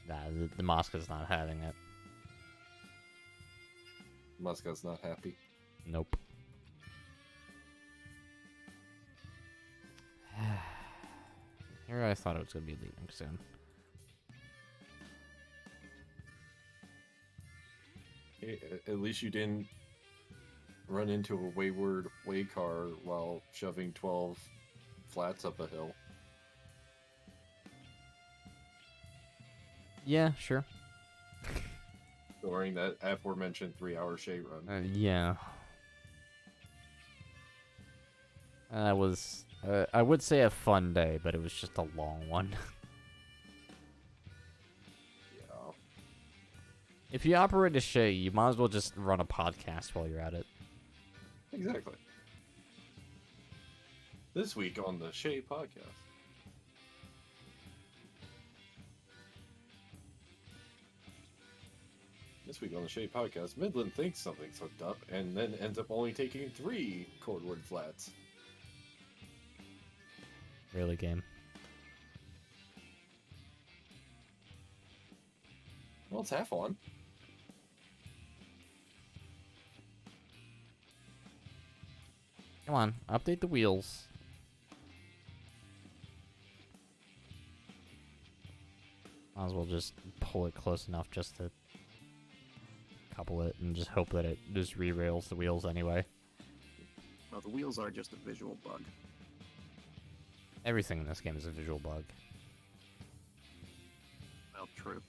Nah, the Moscow's not having it. Muska's not happy. Nope. Here I thought it was gonna be leaving soon. At least you didn't run into a wayward way car while shoving 12 flats up a hill. Yeah, sure. During that aforementioned 3-hour shade run. Yeah. That was, I would say a fun day, but it was just a long one. Yeah. If you operate a Shay, you might as well just run a podcast while you're at it. Exactly. This week on the Shay Podcast. This week on the Shay Podcast, Midland thinks something's hooked up and then ends up only taking 3 cordwood flats. Really, game. Well, it's half on. Come on, update the wheels. Might as well just pull it close enough just to couple it and just hope that it just re-rails the wheels anyway. Well, the wheels are just a visual bug. Everything in this game is a visual bug. Well, true.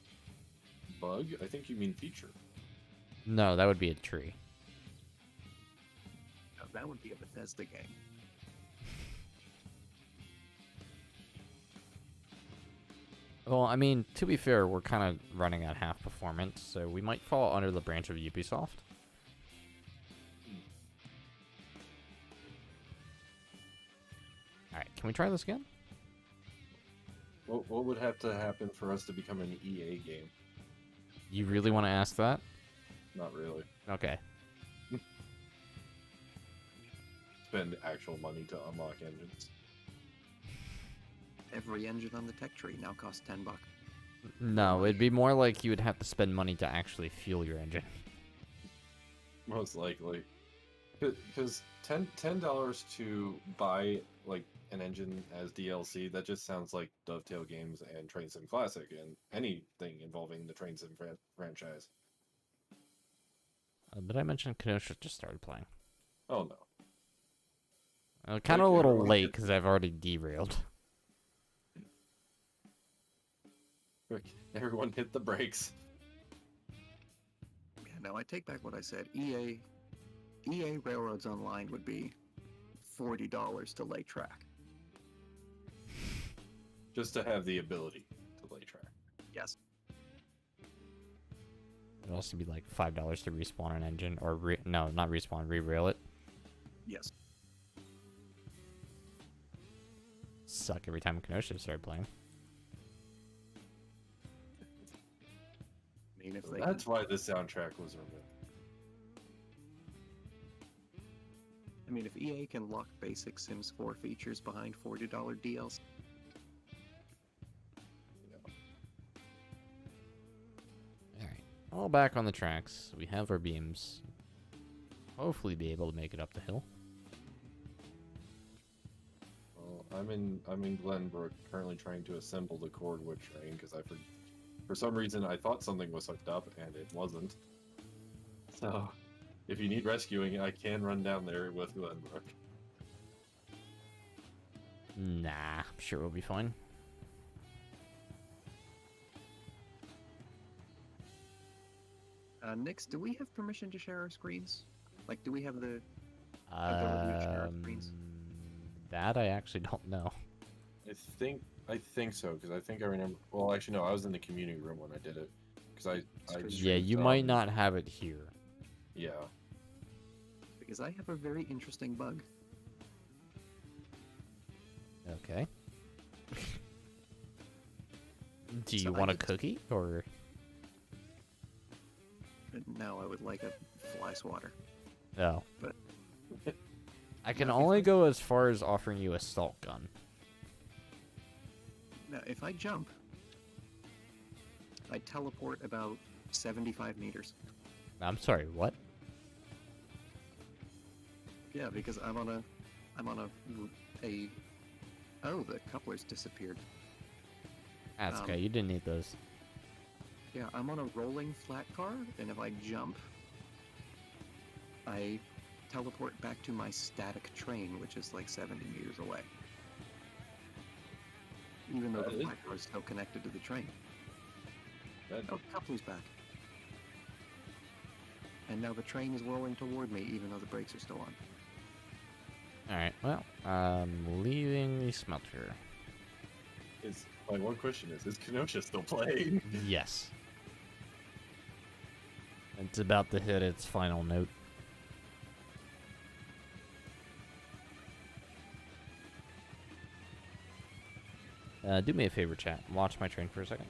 Bug? I think you mean feature. No, that would be a tree. Now, that would be a Bethesda game. Well, I mean, to be fair, we're kind of running at half performance, so we might fall under the branch of Ubisoft. Alright, can we try this again? What would have to happen for us to become an EA game? You really want to ask that? Not really. Okay. Spend actual money to unlock engines. Every engine on the tech tree now costs $10. No, it'd be more like you would have to spend money to actually fuel your engine. Most likely. Because $10 to buy like an engine as DLC, that just sounds like Dovetail Games and Train Sim Classic and anything involving the Train Sim franchise. Did I mention Kenosha just started playing? Oh no. Kind of a Okay, little everyone late get- because I've already derailed. Everyone hit the brakes. Yeah, no, I take back what I said. EA Railroads Online would be $40 to lay track. Just to have the ability to lay track. Yes. It'd also be like $5 to respawn an engine, or no, not respawn, re-rail it. Yes. Suck every time Kenosha started playing. I mean, if they That's why the soundtrack was removed. I mean, if EA can lock basic Sims 4 features behind $40 DLC, Alright. All back on the tracks. We have our beams. Hopefully be able to make it up the hill. Well, I'm in Glenbrook currently trying to assemble the Cordwood train because for some reason I thought something was hooked up and it wasn't. So if you need rescuing, I can run down there with Glenbrook. Nah, I'm sure we'll be fine. Nix, do we have permission to share our screens? Like, do we have the ability to share our screens? That I actually don't know. I think so because I think I remember. Well, actually, no, I was in the community room when I did it because I Yeah, you might not have it here. Yeah. Because I have a very interesting bug. Okay. Do So you I want a need- cookie or? No, I would like a fly swatter. No. But- I can Now, if only I- go as far as offering you a salt gun. Now, if I jump, I teleport about 75 meters. I'm sorry, what? Yeah, because I'm on a oh, the couplers disappeared. That's Um, okay, you didn't need those. Yeah, I'm on a rolling flat car, and if I jump, I teleport back to my static train, which is like 70 meters away. Even though That the is flat car is still connected to the train. That, Oh, the coupler's back. And now the train is rolling toward me, even though the brakes are still on. Alright, well, I'm leaving the smelter. my one question is Kenosha still playing? Yes. It's about to hit its final note. Do me a favor, chat. Watch my train for a second.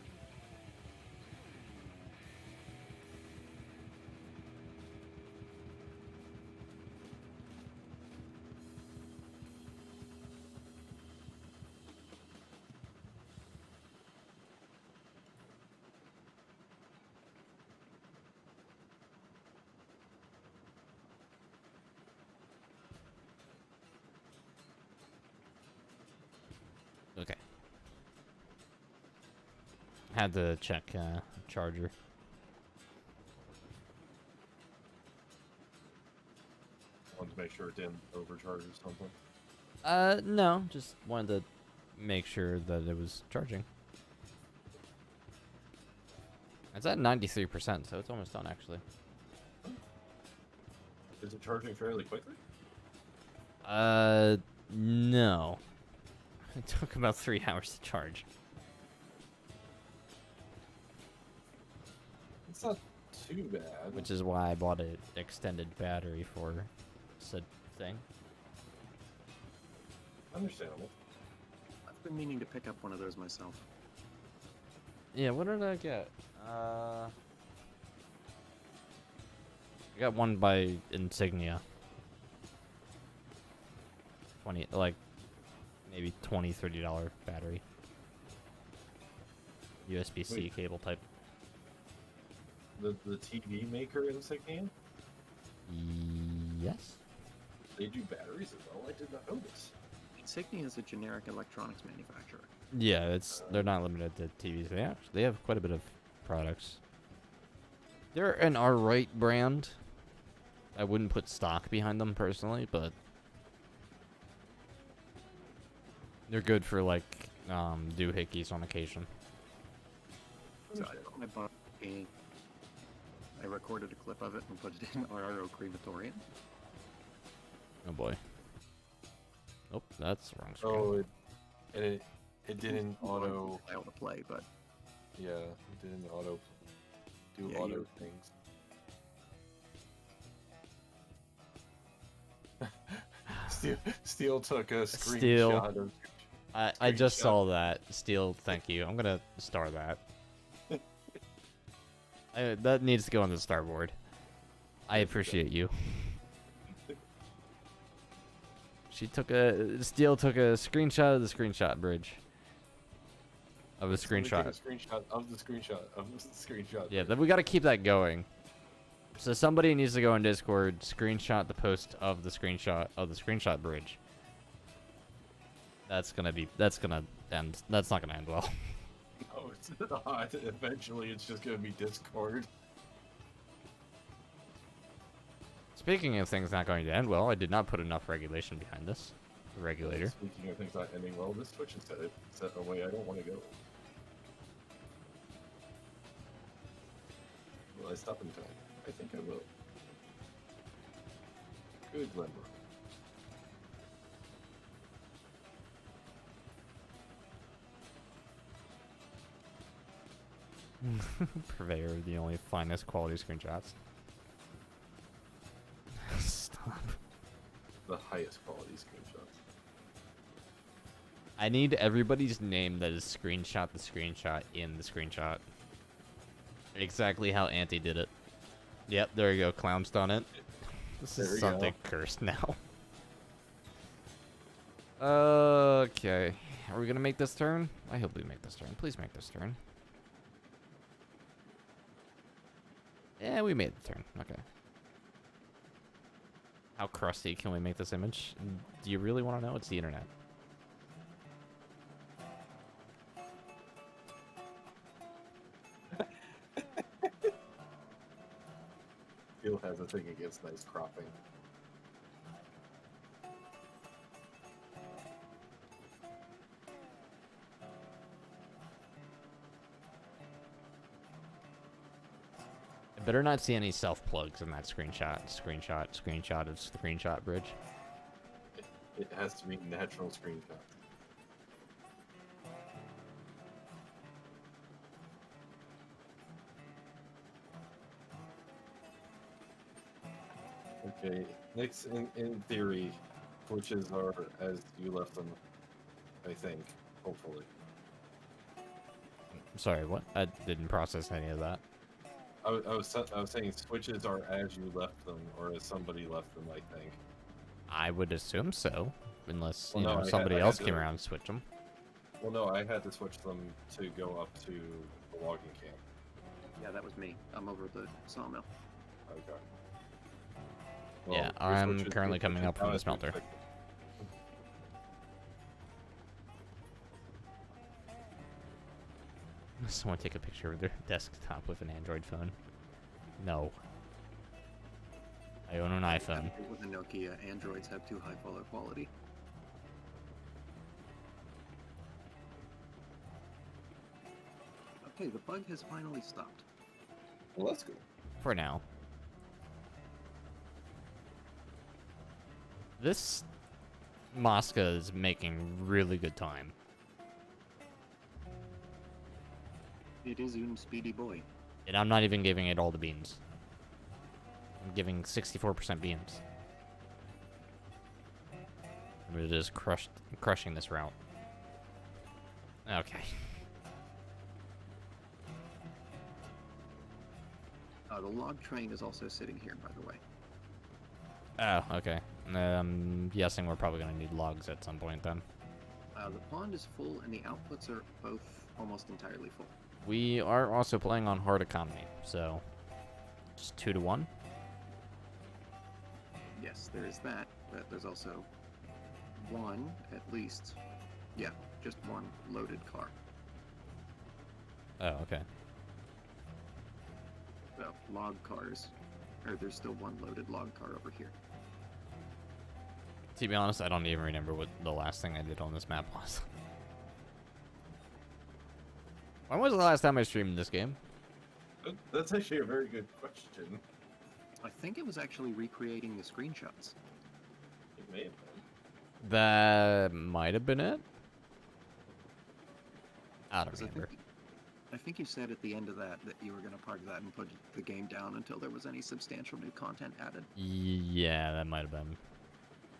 Okay. Had to check charger. Wanted to make sure it didn't overcharge or something. No, just wanted to make sure that it was charging. It's at 93%, so it's almost done actually. Is it charging fairly quickly? No. It took about 3 hours to charge. It's not too bad. Which is why I bought an extended battery for said thing. Understandable. I've been meaning to pick up one of those myself. Yeah, what did I get? I got one by Insignia. 20, like, maybe $20, $30 battery. USB-C Wait. cable type. The TV maker Insignia? Yes? They do batteries as well? I did not know this. Insignia is a generic electronics manufacturer. Yeah, they're not limited to TVs. They have quite a bit of products. They're an alright brand. I wouldn't put stock behind them personally, but they're good for like doohickeys on occasion. So I bought I recorded a clip of it and put it in RRO Crematorium. Oh boy. Oh, that's the wrong screen. Oh, it didn't auto. File to play, but Yeah, it didn't auto do Yeah, auto you- things. Steel took a Steel. screenshot of. I just Screenshot. saw that. Steel, thank you. I'm gonna star that. That needs to go on the starboard. I appreciate you. Steel took a screenshot of the screenshot bridge. of the Somebody screenshot. take a screenshot of the screenshot of the screenshot. Yeah, then we got to keep that going. So somebody needs to go in Discord, screenshot the post of the screenshot bridge. That's gonna end. That's not gonna end well. No, it's not. Eventually, it's just gonna be Discord. Speaking of things not going to end well, I did not put enough regulation behind this. Regulator. Speaking of things not ending well, this Twitch is set in a way I don't want to go. Will I stop in time? I think I will. Good Glenbrook. Purveyor of the only finest quality screenshots. Stop. The highest quality screenshots. I need everybody's name that is screenshot the screenshot in the screenshot. Exactly how Auntie did it. Yep, there you go. Clown's done it. This There is we something go. cursed now. Okay. Are we gonna make this turn? I hope we make this turn. Please make this turn. Yeah, we made the turn. Okay. How crusty can we make this image? Do you really want to know? It's the internet. Phil has a thing against nice cropping. I better not see any self-plugs in that screenshot of screenshot bridge. It has to be natural screenshots. Okay, next, in theory, Twitches are as you left them, I think, hopefully. Sorry, what? I didn't process any of that. I was saying switches are as you left them, or as somebody left them, I think. I would assume so, unless Well, no, somebody I had else to- came around and switched them. Well, no, I had to switch them to go up to the logging camp. Yeah, that was me. I'm over the sawmill. Okay. Yeah, your I'm switches- currently your coming switches up from now the as we smelter. expected. Someone take a picture of their desktop with an Android phone. No. I own an iPhone. With a Nokia, Androids have too high follow quality. Okay, the bug has finally stopped. Well, that's good. For now. This Mosca is making really good time. It is un speedy boy. And I'm not even giving it all the beans. I'm giving 64% beans. I'm just crushing this route. Okay. The log train is also sitting here, by the way. Oh, okay. I'm guessing we're probably gonna need logs at some point then. The pond is full, and the outputs are both almost entirely full. We are also playing on hard economy, so just 2 to 1. Yes, there is that, but there's also one, at least, yeah, just one loaded car. Oh, okay. Well, log cars, or there's still one loaded log car over here. To be honest, I don't even remember what the last thing I did on this map was. When was the last time I streamed this game? That's actually a very good question. I think it was actually recreating the screenshots. It may have been. That might have been it. I don't 'Cause remember. I think you said at the end of that you were going to park that and put the game down until there was any substantial new content added. Yeah, that might have been.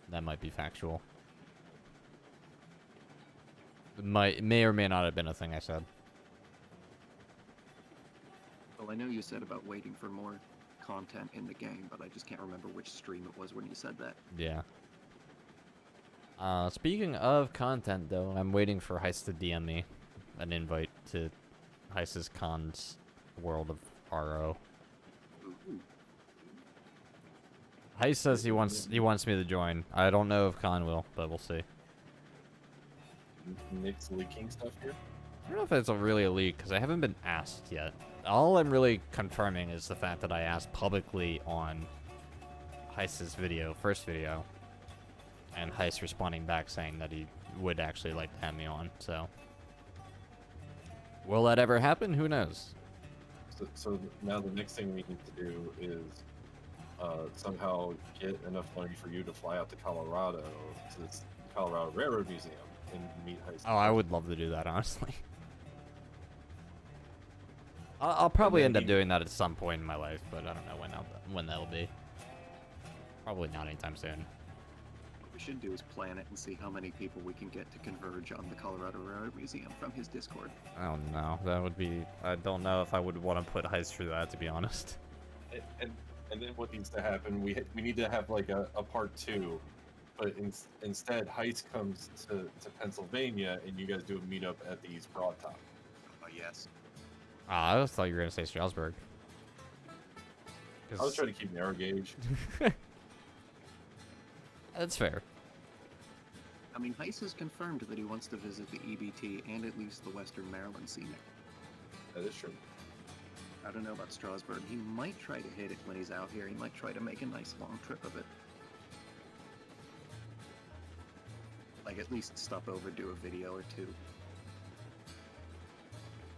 That might be factual. It may or may not have been a thing I said. Well, I know you said about waiting for more content in the game, but I just can't remember which stream it was when you said that. Yeah. Speaking of content, though, I'm waiting for Heist to DM me. an invite to Heis's Con's World of RO. Ooh. Heis says he wants me to join. I don't know if Con will, but we'll see. Nick's leaking stuff here. I don't know if it's really a leak because I haven't been asked yet. All I'm really confirming is the fact that I asked publicly on Heis's first video, and Heis responding back saying that he would actually like to have me on. So, will that ever happen? Who knows? So now the next thing we need to do is somehow get enough money for you to fly out to Colorado to the Colorado Railroad Museum and meet Heis. Oh, I would love to do that, honestly. I'll probably end up doing that at some point in my life, but I don't know when that'll be. Probably not anytime soon. What we should do is plan it and see how many people we can get to converge on the Colorado Railroad Museum from his Discord. Oh no, that would be. I don't know if I would want to put Heis through that, to be honest. And then what needs to happen? We need to have like a part 2, but instead Heis comes to Pennsylvania and you guys do a meetup at the East Broad Top. Oh yes. I just thought you were gonna say Strasbourg. I was trying to keep narrow gauge. That's fair. I mean, Heis has confirmed that he wants to visit the EBT and at least the Western Maryland scenic. That is true. I don't know about Strasbourg. He might try to hit it when he's out here. He might try to make a nice long trip of it. Like, at least stop over, do a video or two.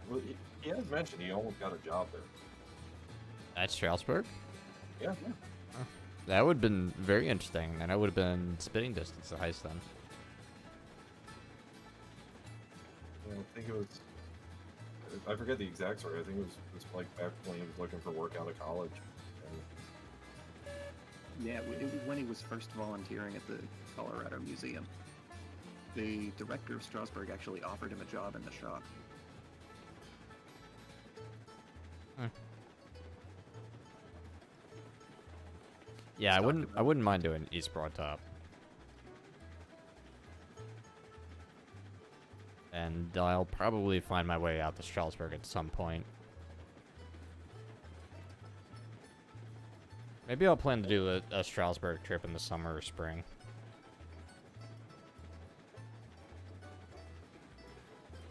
Well, he has mentioned he almost got a job there. At Strasbourg? Yeah. That would have been very interesting, and I would have been spitting distance to Heis then. I think it was. I forget the exact story. I think it was like back when he was looking for work out of college. And Yeah, it was when he was first volunteering at the Colorado Museum. The director of Strasbourg actually offered him a job in the shop. Yeah, I wouldn't mind doing East Broad Top. And I'll probably find my way out to Strasbourg at some point. Maybe I'll plan to do a Strasbourg trip in the summer or spring.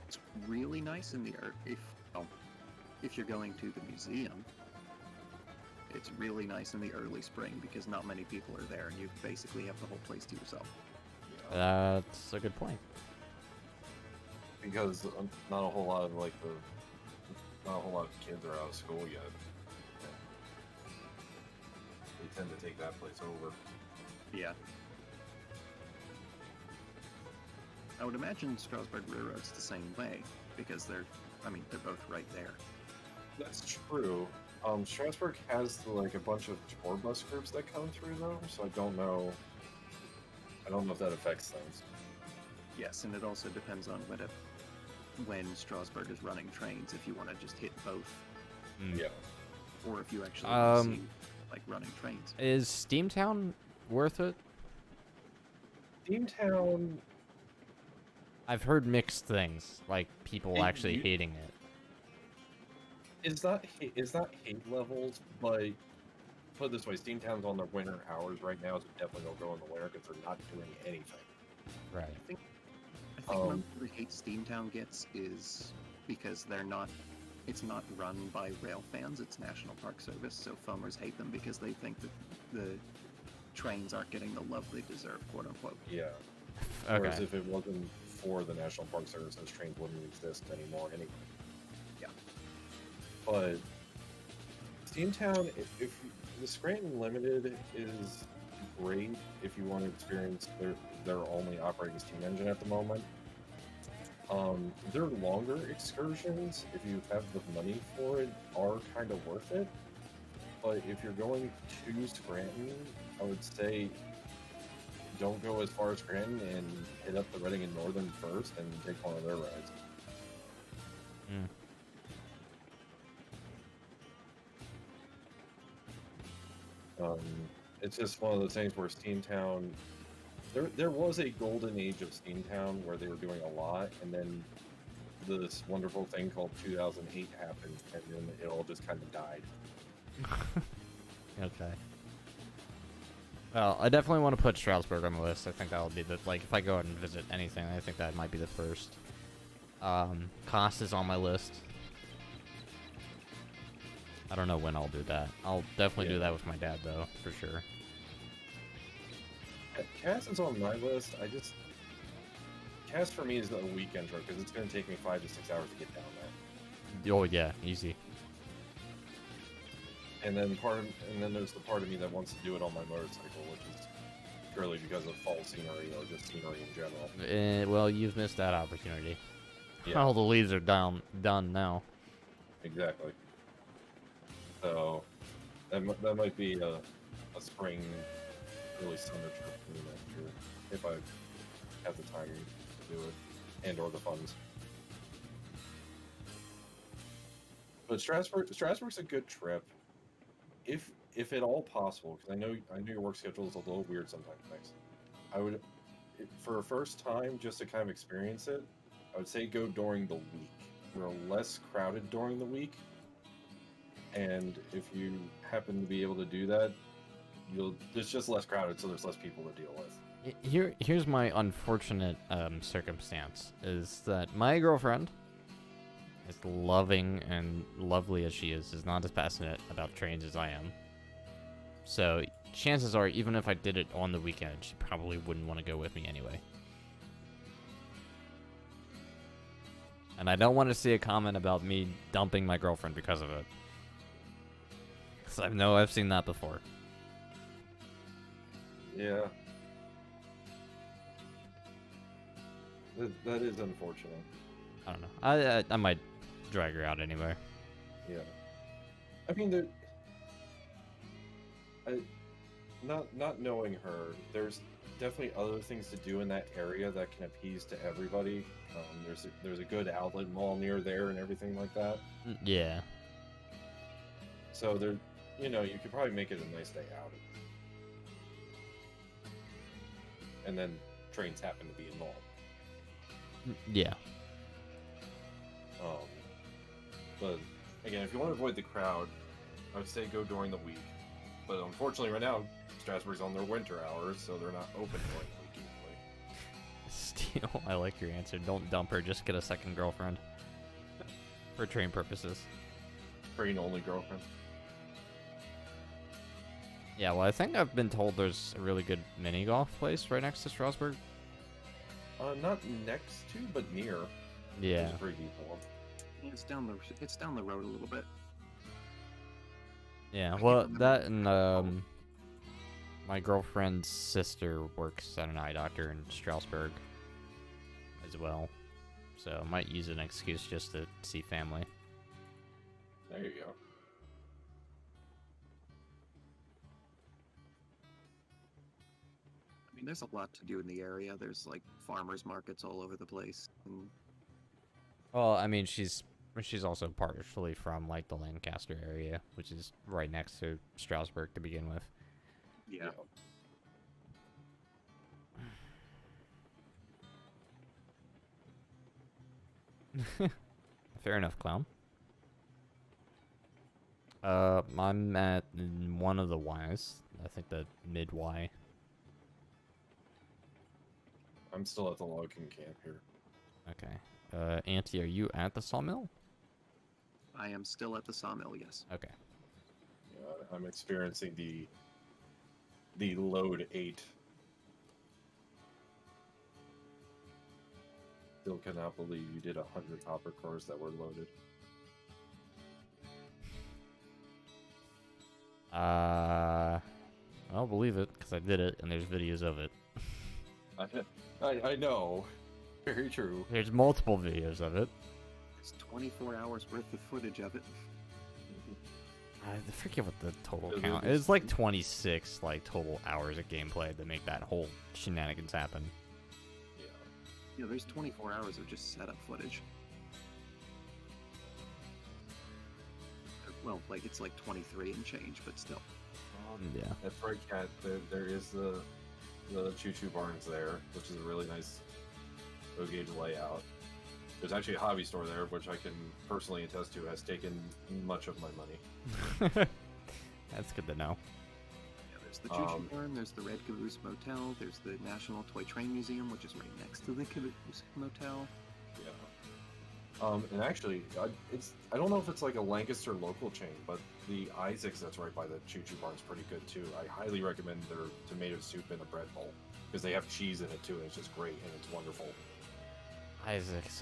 It's really nice in the if you're going to the museum. It's really nice in the early spring because not many people are there and you basically have the whole place to yourself. That's a good point. because not a whole lot of kids are out of school yet. They tend to take that place over. Yeah. I would imagine Strasbourg Railroad's the same way, because they're both right there. That's true. Strasbourg has like a bunch of tour bus groups that come through though, so I don't know if that affects things. Yes, and it also depends on when Strasbourg is running trains, if you want to just hit both, Yeah. or if you actually want to see like running trains. Is Steamtown worth it? Steamtown, I've heard mixed things, like people actually hating it. is not hate levels, but put it this way, Steamtown's on their winter hours right now, so definitely don't go in the winter because they're not doing anything. Right. I think most of the hate Steamtown gets is because it's not run by rail fans, it's National Park Service, so foamers hate them because they think that the trains aren't getting the love they deserve, quote unquote. Yeah. Okay. Whereas if it wasn't for the National Park Service, those trains wouldn't exist anymore anyway. Yeah. But Steamtown, if the Scranton Limited is great if you want to experience their only operating steam engine at the moment. Their longer excursions, if you have the money for it, are kind of worth it. But if you're going to Scranton, I would say don't go as far as Scranton and hit up the Reading and Northern first and take one of their rides. It's just one of those things where Steamtown, there was a golden age of Steamtown where they were doing a lot, and then this wonderful thing called 2008 happened, and then it all just kind of died. Okay. Well, I definitely want to put Stroudsburg on the list. I think that'll be the, like, if I go out and visit anything, I think that might be the first. Cost is on my list. I don't know when I'll do that. I'll definitely do that with my dad, though, for sure. Cass is on my list. Cass for me is a weekend trip because it's going to take me 5 to 6 hours to get down there. Oh yeah, easy. And then there's the part of me that wants to do it on my motorcycle, which is purely because of fall scenery or just scenery in general. Well, you've missed that opportunity. Yeah. All the leaves are done now. Exactly. So that might be a spring, early summer trip for me next year if I have the time to do it and or the funds. But Strasbourg's a good trip, if at all possible, because I know your work schedule is a little weird sometimes. Max. I would, for a first time, just to kind of experience it, I would say go during the week. We're less crowded during the week, and if you happen to be able to do that, there's just less crowded, so there's less people to deal with. Here's my unfortunate circumstance, is that my girlfriend, as loving and lovely as she is not as passionate about trains as I am. So chances are, even if I did it on the weekend, she probably wouldn't want to go with me anyway. And I don't want to see a comment about me dumping my girlfriend because of it. Because I know I've seen that before. Yeah. That is unfortunate. I don't know. I might drag her out anyway. Yeah. I mean, not knowing her, there's definitely other things to do in that area that can appease to everybody. There's a good outlet mall near there and everything like that. Yeah. So you could probably make it a nice day out. And then trains happen to be involved. Yeah. But again, if you want to avoid the crowd, I would say go during the week. But unfortunately, right now, Strasbourg's on their winter hours, so they're not open during the week usually. Steal, I like your answer. Don't dump her, just get a second girlfriend. For train purposes. Train only girlfriend. Yeah, well, I think I've been told there's a really good mini golf place right next to Strasbourg. Not next to, but near. Yeah. Which is pretty decent. It's down the road a little bit. Yeah, I well, can't remember. that and my girlfriend's sister works at an eye doctor in Strasbourg as well. So I might use an excuse just to see family. There you go. I mean, there's a lot to do in the area. There's like farmers markets all over the place. And Well, I mean, she's also partially from like the Lancaster area, which is right next to Strasbourg to begin with. yeah, Fair enough, clown. I'm at one of the Ys. I think the mid Y. I'm still at the logging camp here. Okay. Auntie, are you at the sawmill? I am still at the sawmill. Yes. Okay. Yeah, I'm experiencing the load 8. Still cannot believe you did 100 hopper cars that were loaded. I'll believe it because I did it and there's videos of it. I know. Very true. There's multiple videos of it. There's 24 hours worth of footage of it. I forget what the total It count. is- It's like 26 like total hours of gameplay to make that whole shenanigans happen. Yeah. Yeah, there's 24 hours of just setup footage. Well, like it's like 23 and change, but still. Yeah. That's right, Kat. There is the choo-choo barns there, which is a really nice low gauge layout. There's actually a hobby store there, which I can personally attest to has taken much of my money. That's good to know. Yeah, there's the Choo Choo Barn, there's the Red Caboose Motel, there's the National Toy Train Museum, which is right next to the Caboose Motel. Yeah. And actually, I don't know if it's like a Lancaster local chain, but the Isaac's that's right by the Choo Choo Barn is pretty good too. I highly recommend their tomato soup in a bread bowl because they have cheese in it too, and it's just great and it's wonderful.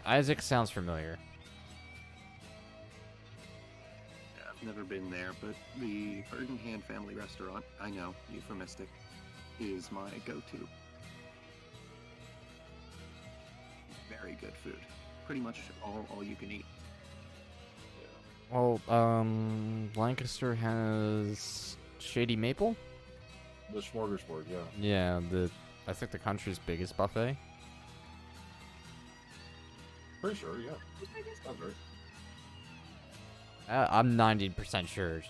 Isaac sounds familiar. Yeah, I've never been there, but the Bird in Hand family restaurant, I know, euphemistic, is my go-to. Very good food. Pretty much all you can eat. Well, Lancaster has Shady Maple. The Smorgasbord, yeah. Yeah, I think the country's biggest buffet. Pretty sure, yeah. Sounds right. I'm 90% sure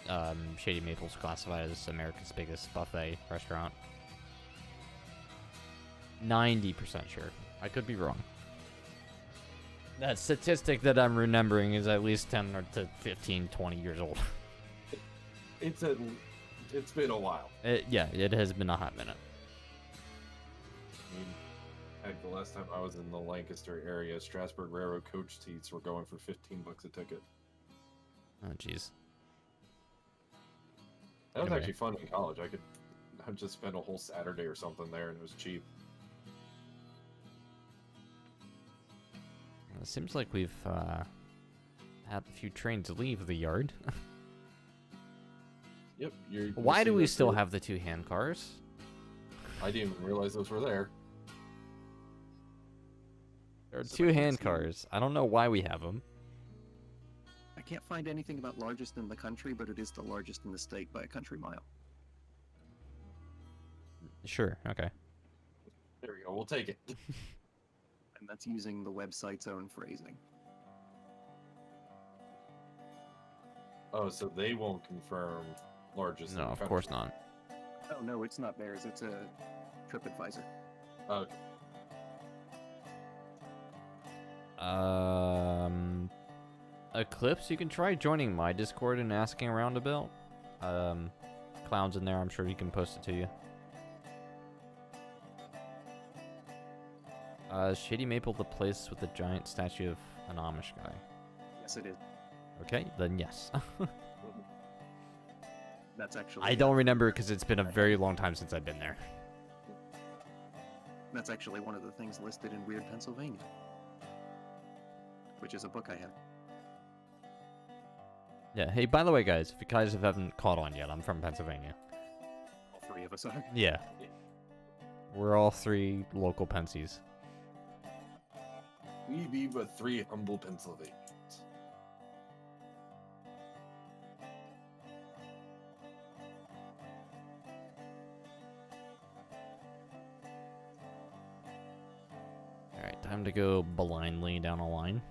Shady Maple's classified as America's biggest buffet restaurant. 90% sure. I could be wrong. That statistic that I'm remembering is at least 10 or to 15, 20 years old. It's been a while. Yeah, it has been a hot minute. I mean, heck, the last time I was in the Lancaster area, Strasburg Railroad coach seats were going for $15 a ticket. Oh, jeez. That was Anyway. actually fun in college. I'd just spend a whole Saturday or something there, and it was cheap. It seems like we've had a few trains leave the yard. Yep. Why do we still have the two hand cars? I didn't even realize those were there. There are So two I hand see. cars. I don't know why we have them. I can't find anything about largest in the country, but it is the largest in the state by a country mile. Sure, okay. There we go. We'll take it. And that's using the website's own phrasing. Oh, so they won't confirm largest. in No, the of country. course not. Oh, no, it's not theirs. It's a TripAdvisor. Okay. Eclipse, you can try joining my Discord and asking around about. Clown's in there, I'm sure he can post it to you. Shady Maple, the place with the giant statue of an Amish guy. Yes, it is. Okay, then yes. That's actually. I don't remember because it's been a very long time since I've been there. That's actually one of the things listed in Weird Pennsylvania, which is a book I have. Yeah, hey, by the way, guys, if you guys haven't caught on yet, I'm from Pennsylvania. All three of us are. Yeah. We're all three local Pensies. We be but three humble Pennsylvanians. Alright, time to go blindly down a line.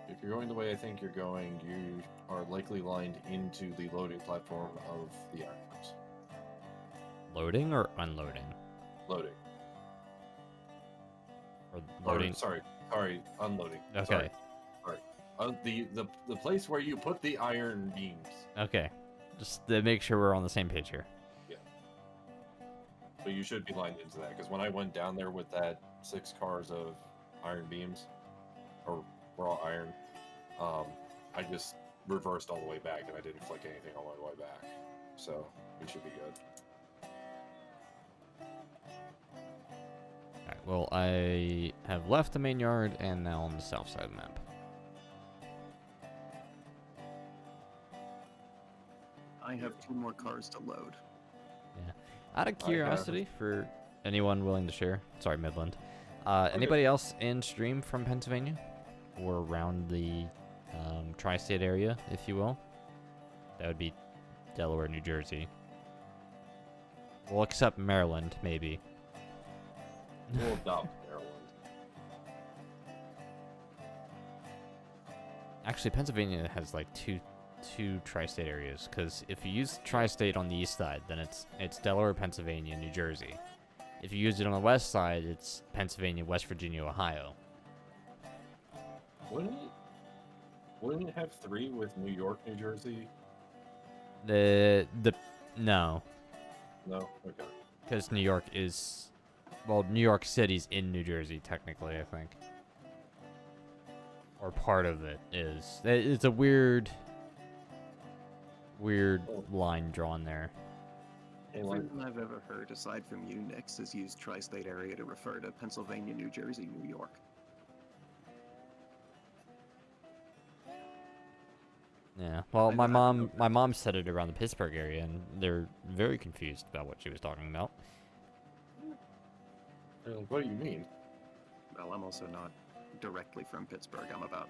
If you're going the way I think you're going, you are likely lined into the loading platform of the Irons. Loading or unloading? Loading. Or Or, loading? sorry, unloading. Okay. Sorry. The place where you put the iron beams. Okay. Just to make sure we're on the same page here. So you should be lined into that, because when I went down there with that 6 cars of iron beams, or raw iron, I just reversed all the way back, and I didn't flick anything on my way back. So we should be good. Alright, well, I have left the main yard and now on the south side of the map. I have 2 more cars to load. Out of I have- curiosity, for anyone willing to share, sorry, Midland, anybody else in stream from Pennsylvania? Or around the tri-state area, if you will? That would be Delaware, New Jersey. Well, except Maryland, maybe. We'll adopt Maryland. Actually, Pennsylvania has like two tri-state areas, because if you use tri-state on the east side, then it's Delaware, Pennsylvania, New Jersey. If you use it on the west side, it's Pennsylvania, West Virginia, Ohio. Wouldn't it? Wouldn't it have 3 with New York, New Jersey? No, No. Okay. because New York is, well, New York City's in New Jersey technically, I think, or part of it is. It's a weird line drawn there. Hey, like, Everyone I've ever heard, aside from Unix, has used tri-state area to refer to Pennsylvania, New Jersey, New York. Yeah. Well, I my don't know. mom said it around the Pittsburgh area, and they're very confused about what she was talking about. what do you mean? Well, I'm also not directly from Pittsburgh. I'm about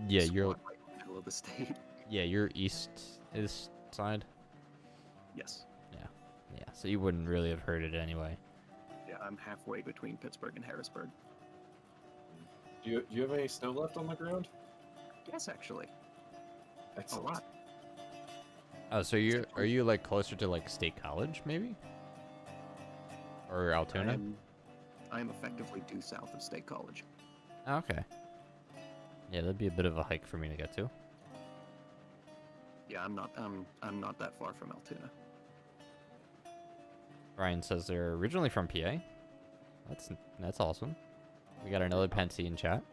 Yeah, you're squat right in the middle of the state. you're east side. Yes. Yeah, so you wouldn't really have heard it anyway. Yeah, I'm halfway between Pittsburgh and Harrisburg. Do you have any snow left on the ground? Yes, actually. A Excellent. lot. Oh, so are you like closer to like State College maybe? Or Altoona? I am effectively due south of State College. Oh, okay. Yeah, that'd be a bit of a hike for me to get to. Yeah, I'm not that far from Altoona. Ryan says they're originally from PA. That's awesome. We got another Pensy in chat.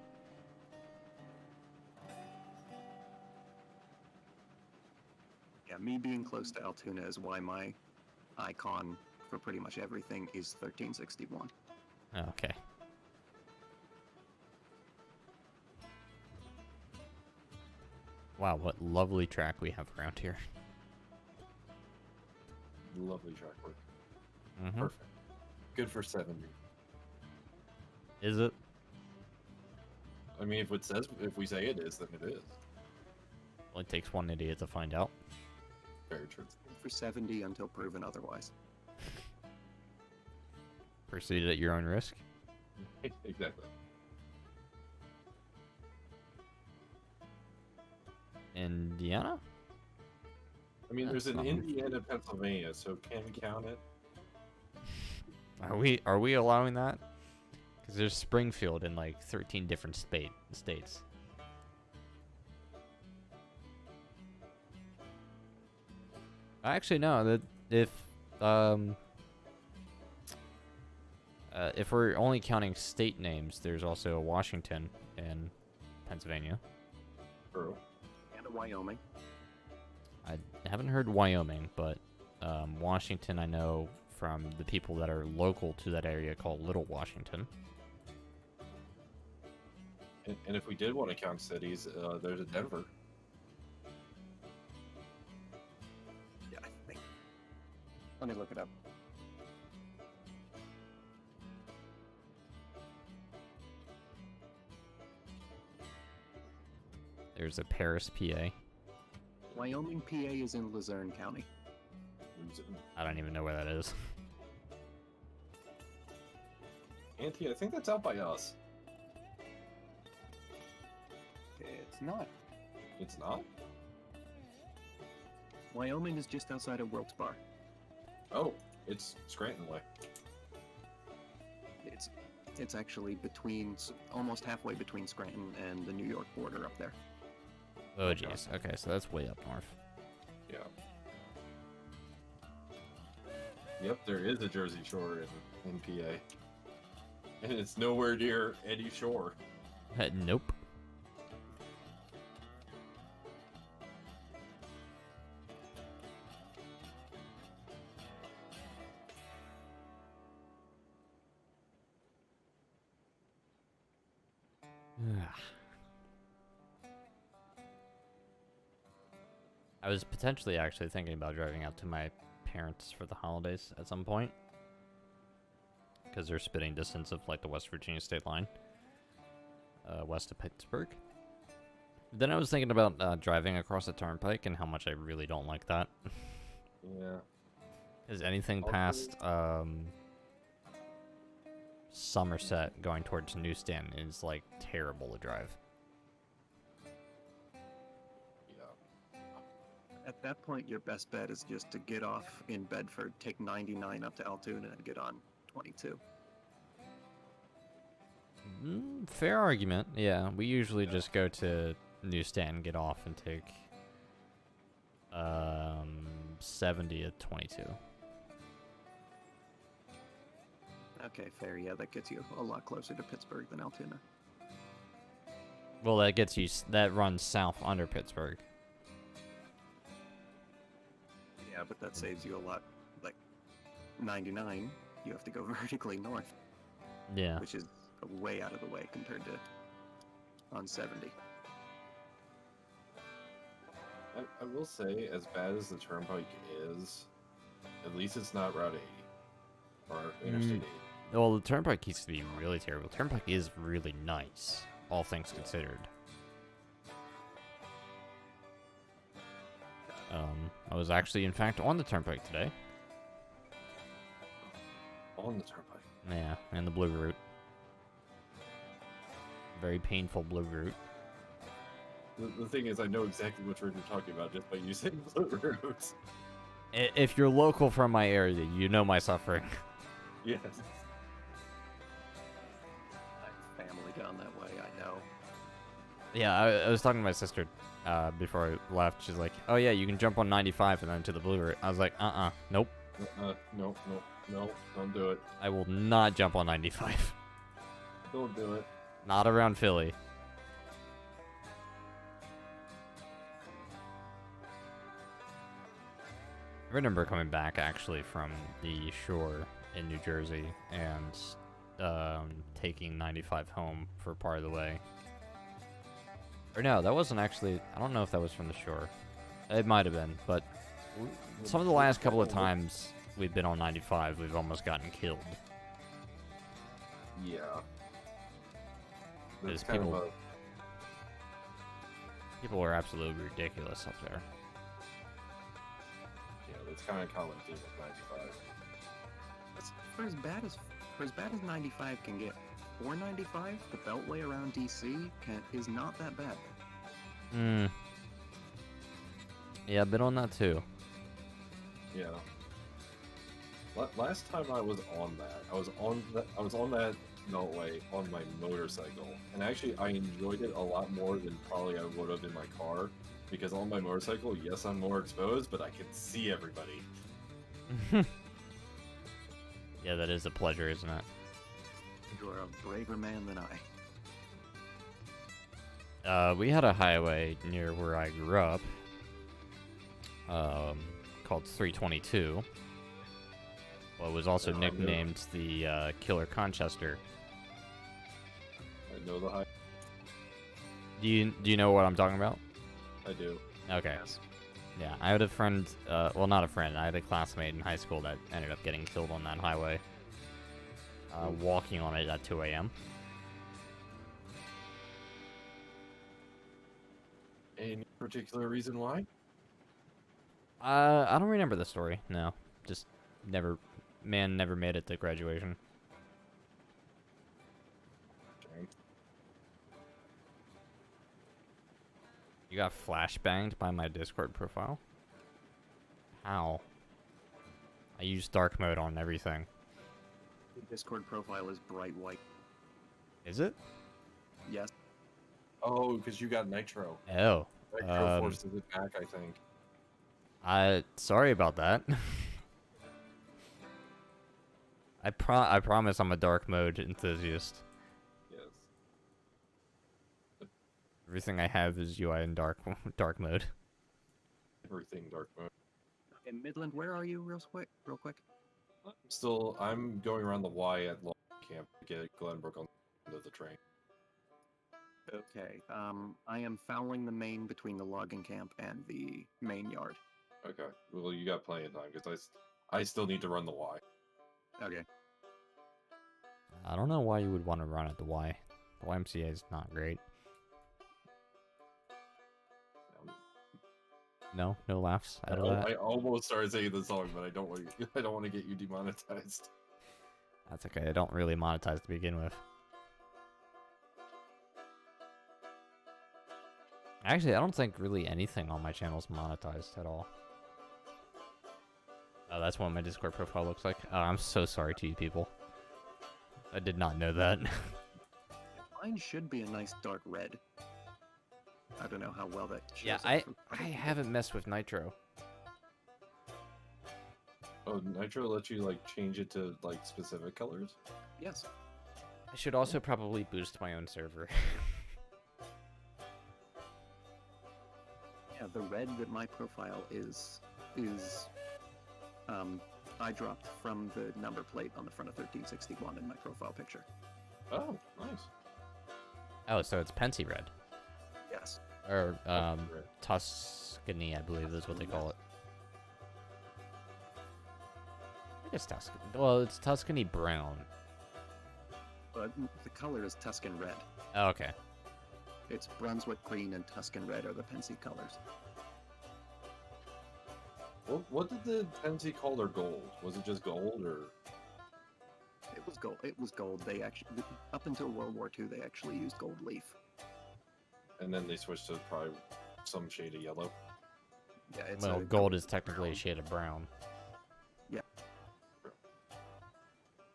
Yeah, me being close to Altoona is why my icon for pretty much everything is 1361. Oh, okay. Wow, what lovely track we have around here. Lovely track work. Mm-hmm. Perfect. Good for 70. Is it? I mean, if we say it is, then it is. Well, it takes one idiot to find out. Very true. For 70 until proven otherwise. Proceed at your own risk. Exactly. Indiana? I mean, there's That's an not- Indiana, Pennsylvania, so can we count it? Are we allowing that? Because there's Springfield in like 13 different states. Actually, no. That if we're only counting state names, there's also Washington in Pennsylvania. True. And Wyoming. I haven't heard Wyoming, but Washington I know from the people that are local to that area called Little Washington. And if we did want to count cities, there's a Denver. Yeah, I think. Let me look it up. There's a Paris, PA. Wyoming, PA is in Luzerne County. I don't even know where that is. Auntie, I think that's out by us. It's not. It's not? Wyoming is just outside of Wilkes-Barre. Oh, it's Scranton way. It's actually almost halfway between Scranton and the New York border up there. Oh, jeez. Okay, so that's way up north. Yeah. Yep, there is a Jersey Shore in PA. And it's nowhere near any shore. Nope. I was potentially actually thinking about driving out to my parents for the holidays at some point. Because they're spitting distance of like the West Virginia state line. West of Pittsburgh. Then I was thinking about driving across the turnpike and how much I really don't like that. Yeah. Is anything Okay. past Somerset going towards Newsstand is like terrible to drive. Yeah. At that point, your best bet is just to get off in Bedford, take 99 up to Altoona, and get on 22. Fair argument. Yeah, we usually just go to newsstand, get off, and take 70 at 22. Okay, fair. Yeah, that gets you a lot closer to Pittsburgh than Altoona. Well, that gets you. That runs south under Pittsburgh. Yeah, but that saves you a lot. Like 99, you have to go vertically north, Yeah. which is way out of the way compared to on 70. I will say, as bad as the turnpike is, at least it's not Route 80 or Interstate 80. Well, the turnpike used to be really terrible. Turnpike is really nice, all things considered. I was actually, in fact, on the turnpike today. On the turnpike. Yeah, and the blue route. Very painful blue route. The thing is, I know exactly which route you're talking about just by using blue routes. If you're local from my area, you know my suffering. Yes. I have family down that way, I know. Yeah, I was talking to my sister before I left. She's like, "Oh yeah, you can jump on 95 and then to the blue route." I was like, nope. No, don't do it. I will not jump on 95. Don't do it. Not around Philly. I remember coming back actually from the shore in New Jersey and taking 95 home for part of the way. Or no, that wasn't actually. I don't know if that was from the shore. It might have been, but some of the last couple of times we've been on 95, we've almost gotten killed. Yeah. There's That's kind of a... People are absolutely ridiculous up there. Yeah, it's kind of common theme with 95. For as bad as 95 can get, 495, the beltway around DC, is not that bad. Yeah, I've been on that too. Yeah. Last time I was on that, I was on that beltway on my motorcycle, and actually I enjoyed it a lot more than probably I would have in my car, because on my motorcycle, yes, I'm more exposed, but I can see everybody. Yeah, that is a pleasure, isn't it? You are a braver man than I. We had a highway near where I grew up, called 322. Well, it was also Yeah, I know. nicknamed the Killer Conchester. I know the high. Do you know what I'm talking about? I do. Okay. Yes. Yeah, I had a friend, well, not a friend, I had a classmate in high school that ended up getting killed on that highway, walking on it at 2 a.m. Any particular reason why? I don't remember the story, no. Just never made it to graduation. Dang. You got flashbanged by my Discord profile? How? I use dark mode on everything. The Discord profile is bright white. Is it? Yes. Oh, because you got Nitro. Oh. Nitro forces it back, I think. Sorry about that. I promise I'm a dark mode enthusiast. Yes. Everything I have is UI in dark mode. Everything dark mode. In Midland, where are you, real quick? I'm going around the Y at Long Camp to get Glenbrook on the train. Okay. I am fouling the main between the logging camp and the main yard. Okay. Well, you got plenty of time because I still need to run the Y. Okay. I don't know why you would want to run at the Y. The YMCA is not great. No laughs out of that. I almost started singing the song, but I don't want to get you demonetized. That's okay. I don't really monetize to begin with. Actually, I don't think really anything on my channel is monetized at all. Oh, that's what my Discord profile looks like. Oh, I'm so sorry to you people. I did not know that. Mine should be a nice dark red. I don't know how well that shows Yeah, up I for- haven't messed with Nitro. Oh, Nitro lets you like change it to like specific colors. Yes. I should also probably boost my own server. Yeah, the red that my profile is I dropped from the number plate on the front of 1361 in my profile picture. Oh, nice. Oh, so it's Pensy Red. Yes. Or Right. Tuscany, I believe is what they call it. I think it's Tuscany. Well, it's Tuscany brown. But the color is Tuscan red. Oh, okay. It's Brunswick green and Tuscan red are the Pensy colors. What did the Pensy call their gold? Was it just gold or? It was gold. It was gold. They actually, up until World War II, they actually used gold leaf. And then they switched to probably some shade of yellow. Yeah, it's Well, a gold is technically a brown. shade of brown.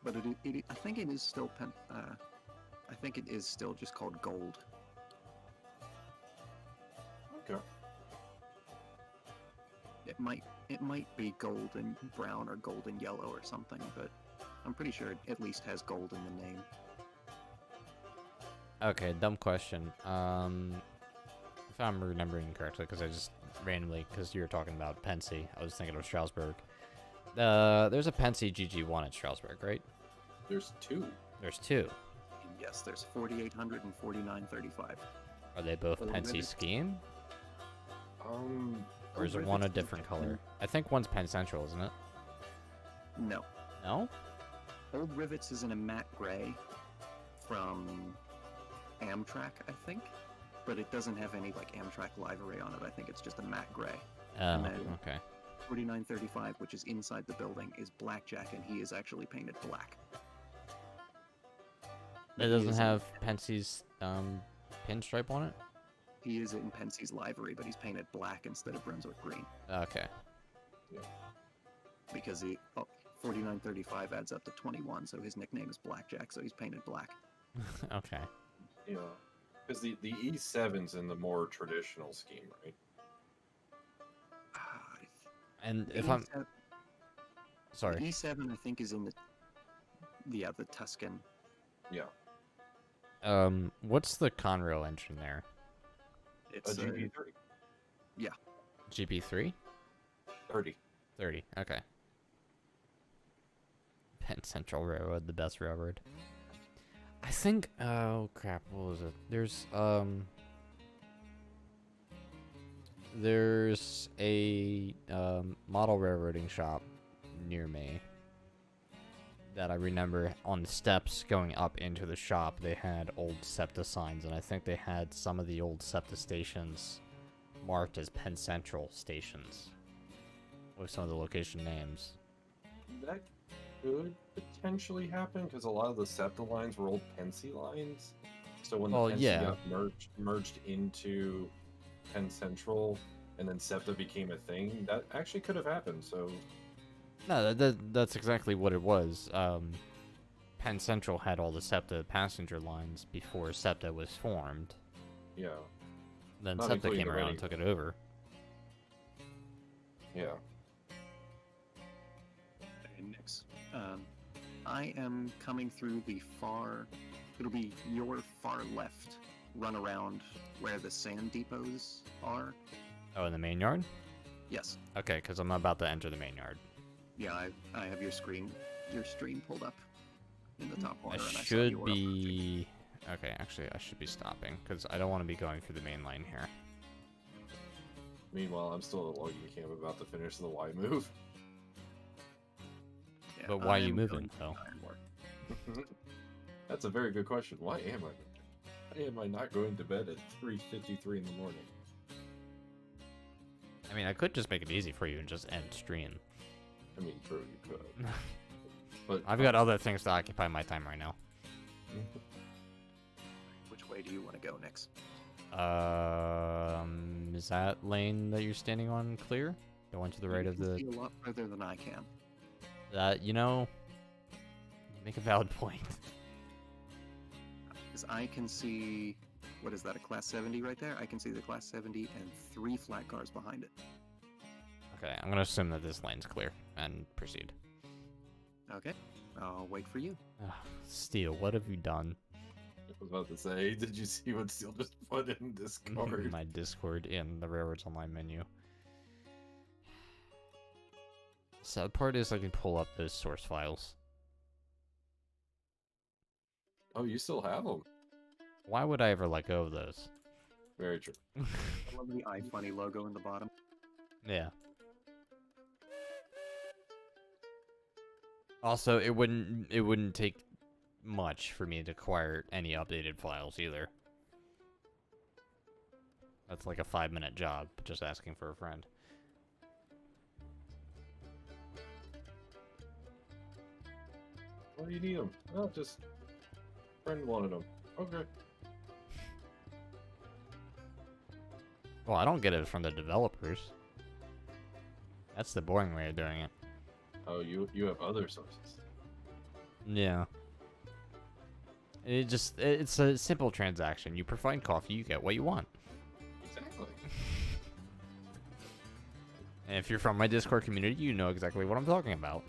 But I think it is still I think it is still just called gold. Okay. It might be gold and brown or gold and yellow or something, but I'm pretty sure it at least has gold in the name. Okay, dumb question. If I'm remembering correctly, because I just randomly, because you were talking about Pensy, I was thinking of Strasbourg. There's a Pensy GG1 at Strasbourg, right? There's two. There's two. Yes, there's 4800 and 4935. Are they both Well, Pensy maybe- scheme? Or is Gold one a Rivet's different color? different. I think one's Penn Central, isn't it? No. No? Old Rivets is in a matte gray from Amtrak, I think. But it doesn't have any like Amtrak livery on it. I think it's just a matte gray. Oh, then- okay. 4935, which is inside the building, is Blackjack, and he is actually painted black. It He doesn't is have Pensy's pinstripe on it? He is in Pensy's livery, but he's painted black instead of Brunswick green. Okay. Because 4935 adds up to 21, so his nickname is Blackjack, so he's painted black. Okay. Yeah. Because the E7's in the more traditional scheme, right? Ah, And the if I'm E7 sorry, the E7, I think, is in the Tuscan. Yeah. what's the Conrail engine there? A It's GP3. GP3? 30. 30. Okay. Penn Central Railroad, the best railroad. I think. Oh crap! What was it? There's a model railroading shop near me that I remember on the steps going up into the shop. They had old SEPTA signs, and I think they had some of the old SEPTA stations marked as Penn Central stations with some of the location names. That could potentially happen because a lot of the SEPTA lines were old Pensy lines. So when the Well, Pensy yeah. got merged into Penn Central and then SEPTA became a thing, that actually could have happened. So No, that's exactly what it was. Penn Central had all the SEPTA passenger lines before SEPTA was formed. yeah, Then Not SEPTA including came the around and Reading. took it over. yeah. And next, I am coming through the far. It'll be your far left run around where the sand depots are. Oh, in the main yard? Yes. Okay, because I'm about to enter the main yard. Yeah, I have your stream pulled up in the top I corner. and I saw should you were up there. be... Okay, actually, I should be stopping, because I don't want to be going through the main line here. Meanwhile, I'm still at logging camp about to finish the Y move. Yeah, But why are I you am moving, going to though? Ironwork. That's a very good question. Why am I? Why am I not going to bed at 3:53 in the morning? I mean, I could just make it easy for you and just end stream. I mean, true, you could. But I've got other things to occupy my time right now. Which way do you want to go next? Is that lane that you're standing on clear? The one to the right You of can the... see a lot further than I can. You know... You make a valid point. Because I can see, what is that, a Class 70 right there? I can see the Class 70 and 3 flat cars behind it. Okay, I'm gonna assume that this lane's clear and proceed. Okay, I'll wait for you. Ugh, Steel, what have you done? I was about to say, did you see what Steel just put in Discord? My Discord in the Railroads Online menu. Sad part is I can pull up those source files. Oh, you still have them? Why would I ever let go of those? Very true. I love the iFunny logo in the bottom. Yeah. Also, it wouldn't take much for me to acquire any updated files either. That's like a 5-minute job, just asking for a friend. Why do you need them? Oh, just friend wanted them. Okay. Well, I don't get it from the developers. That's the boring way of doing it. Oh, you have other sources. Yeah. It's a simple transaction. You provide coffee, you get what you want. Exactly. And if you're from my Discord community, you know exactly what I'm talking about.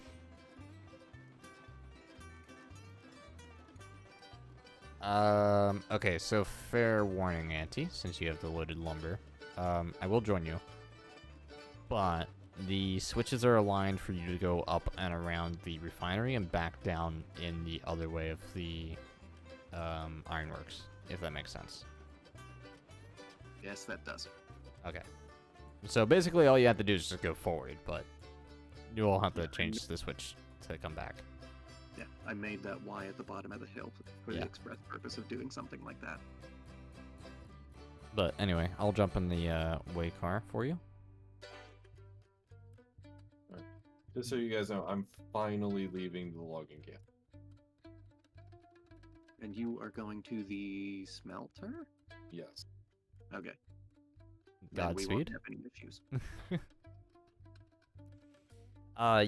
Okay, so fair warning, Auntie, since you have the loaded lumber. I will join you. But the switches are aligned for you to go up and around the refinery and back down in the other way of the ironworks, if that makes sense. Yes, that does. Okay. So basically all you have to do is just go forward, but you will have to change the switch to come back. Yeah, I made that Y at the bottom of the hill for Yeah. the express purpose of doing something like that. But anyway, I'll jump in the way car for you. Just so you guys know, I'm finally leaving the logging camp. And you are going to the smelter? Yes. Okay. Then we won't Godspeed. have any issues.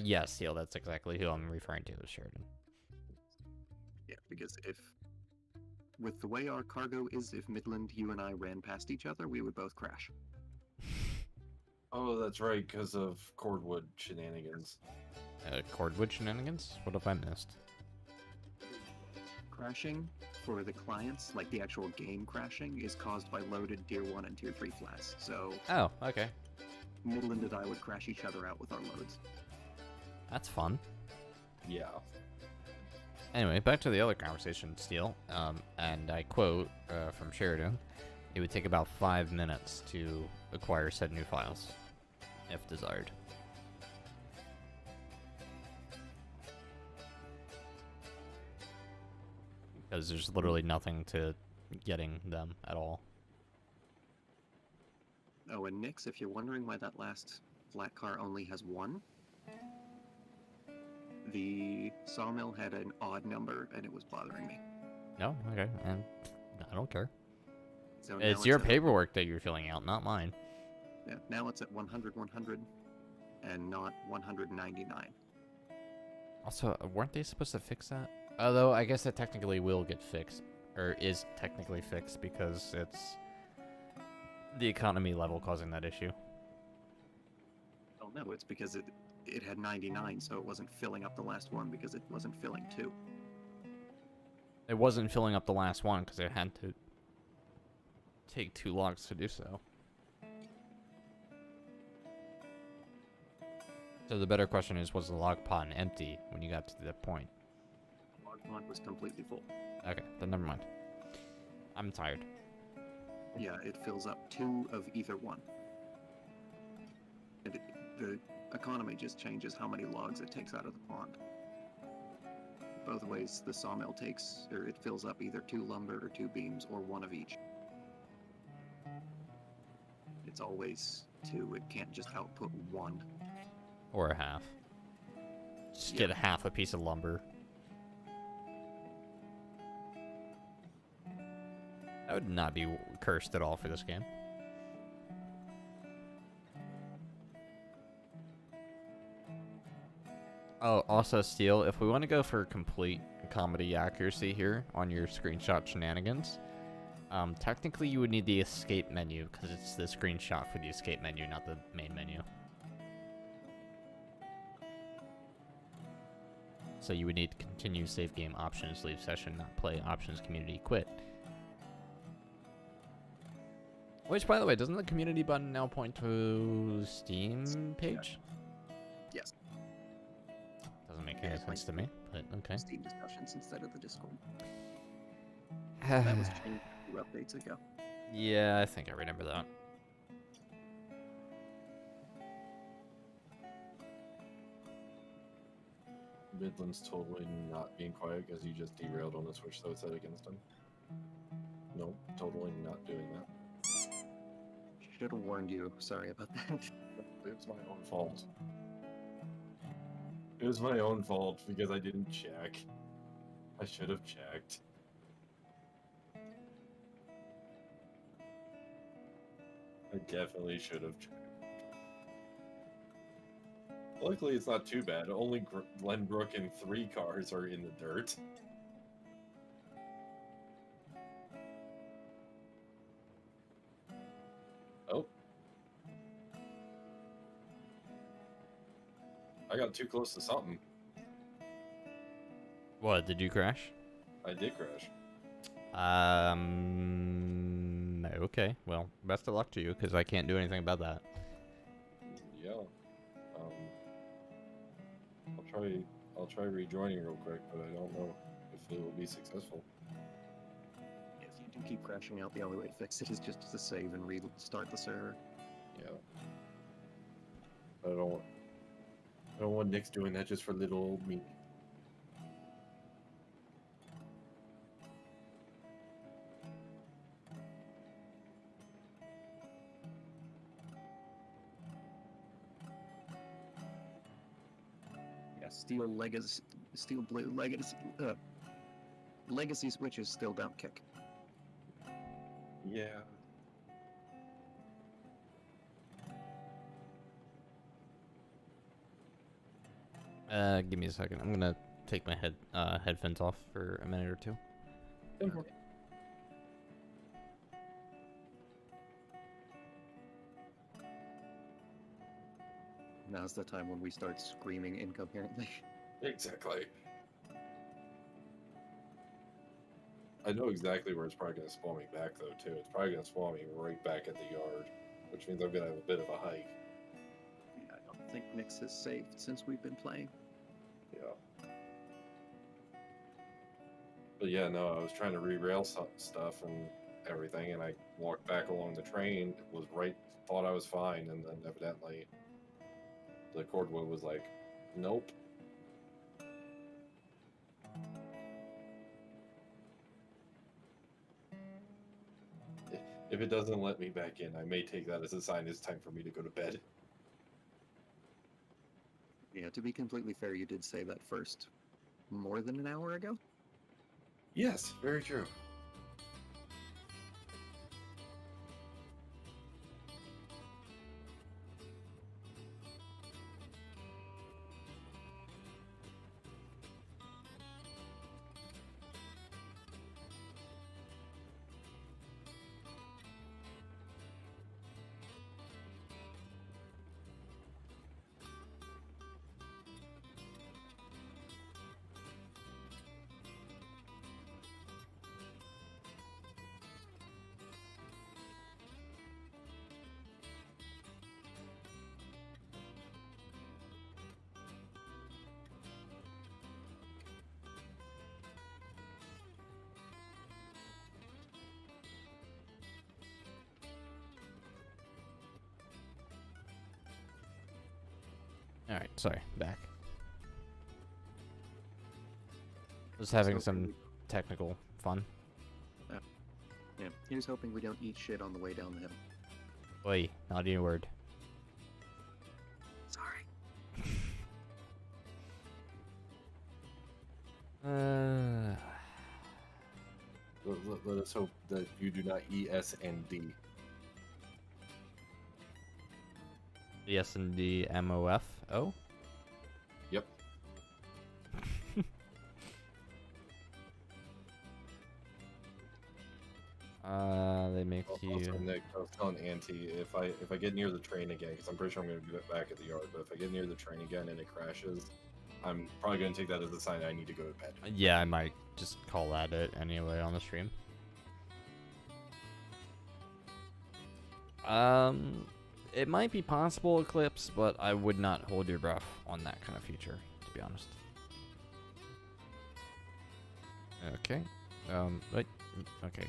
Yes, Seal, that's exactly who I'm referring to as Sheridan. Yeah, because if, with the way our cargo is, if Midland, you and I ran past each other, we would both crash. Oh, that's right, because of cordwood shenanigans. Cordwood shenanigans? What have I missed? Crashing for the clients, like the actual game crashing, is caused by loaded Tier 1 and Tier 3 flats. So Oh, okay. Midland and I would crash each other out with our loads. That's fun. Yeah. Anyway, back to the other conversation, Steel. And I quote from Sheridan, it would take about 5 minutes to acquire said new files, if desired. Because there's literally nothing to getting them at all. Oh, and Nix, if you're wondering why that last flat car only has one, the sawmill had an odd number and it was bothering me. No? Okay. And I don't care. So now It's your at- paperwork that you're filling out, not mine. Yeah, now it's at 100, 100, and not 199. Also, weren't they supposed to fix that? Although, I guess it technically will get fixed. Or is technically fixed because it's the economy level causing that issue. Oh no, it's because it had 99, so it wasn't filling up the last one because it wasn't filling 2. It wasn't filling up the last one because it had to take 2 logs to do so. So the better question is, was the log pod empty when you got to that point? Log pod was completely full. Okay, then never mind. I'm tired. Yeah, it fills up 2 of either one. And the economy just changes how many logs it takes out of the pond. Both ways, the sawmill takes, or it fills up either 2 lumber or 2 beams, or 1 of each. It's always 2, it can't just output 1. Or a half. Just Yeah. get half a piece of lumber. That would not be cursed at all for this game. Oh, also, Steel, if we want to go for complete comedy accuracy here on your screenshot shenanigans. Technically, you would need the escape menu because it's the screenshot for the escape menu, not the main menu. So you would need continue save game options, leave session, not play options, community, quit. Which, by the way, doesn't the community button now point to Steam page? Yes. Doesn't make Yeah, any it sense to me, but okay. Steam discussions instead of the Discord. That was changed a few updates ago. Yeah, I think I remember that. Midland's totally not being quiet because he just derailed on the switch, so it's set against him. Nope, totally not doing that. Should have warned you. Sorry about that. It was my own fault. It was my own fault because I didn't check. I should have checked. I definitely should have checked. Luckily, it's not too bad. Only Glenbrook and 3 cars are in the dirt. Oh. I got too close to something. What, did you crash? I did crash. Okay. Well, best of luck to you, because I can't do anything about that. Yeah. I'll try rejoining real quick, but I don't know if it will be successful. If you do keep crashing out, the only way to fix it is just to save and restart the server. Yeah. I don't want Nick's doing that just for little old me. Yeah, Steel Blue Legacy switches still don't kick. Yeah. Give me a second. I'm gonna take my headphones off for a minute or two. Okay. Now's the time when we start screaming incoherently. Exactly. I know exactly where it's probably going to spawn me back, though, too. It's probably going to spawn me right back at the yard, which means I'm going to have a bit of a hike. Yeah, I don't think Nyx has saved since we've been playing. Yeah. But yeah, no, I was trying to re-rail some stuff and everything, and I walked back along the train, thought I was fine, and then evidently the cordwood was like, nope. If it doesn't let me back in, I may take that as a sign it's time for me to go to bed. Yeah, to be completely fair, you did say that first more than an hour ago? Yes, very true. Alright, sorry, back. Just having So- some technical fun. Yeah, here's hoping we don't eat shit on the way down the hill. Oi, not a word. Sorry. Let us hope that you do not ES and D. The S&D MOF. Oh? Yep. They make Also, you. Nick, I was telling Auntie if I get near the train again, because I'm pretty sure I'm going to do it back at the yard, but if I get near the train again and it crashes, I'm probably going to take that as a sign I need to go to bed. Yeah, I might just call that it anyway on the stream. It might be possible Eclipse, but I would not hold your breath on that kind of feature, to be honest. Okay. Wait. Okay.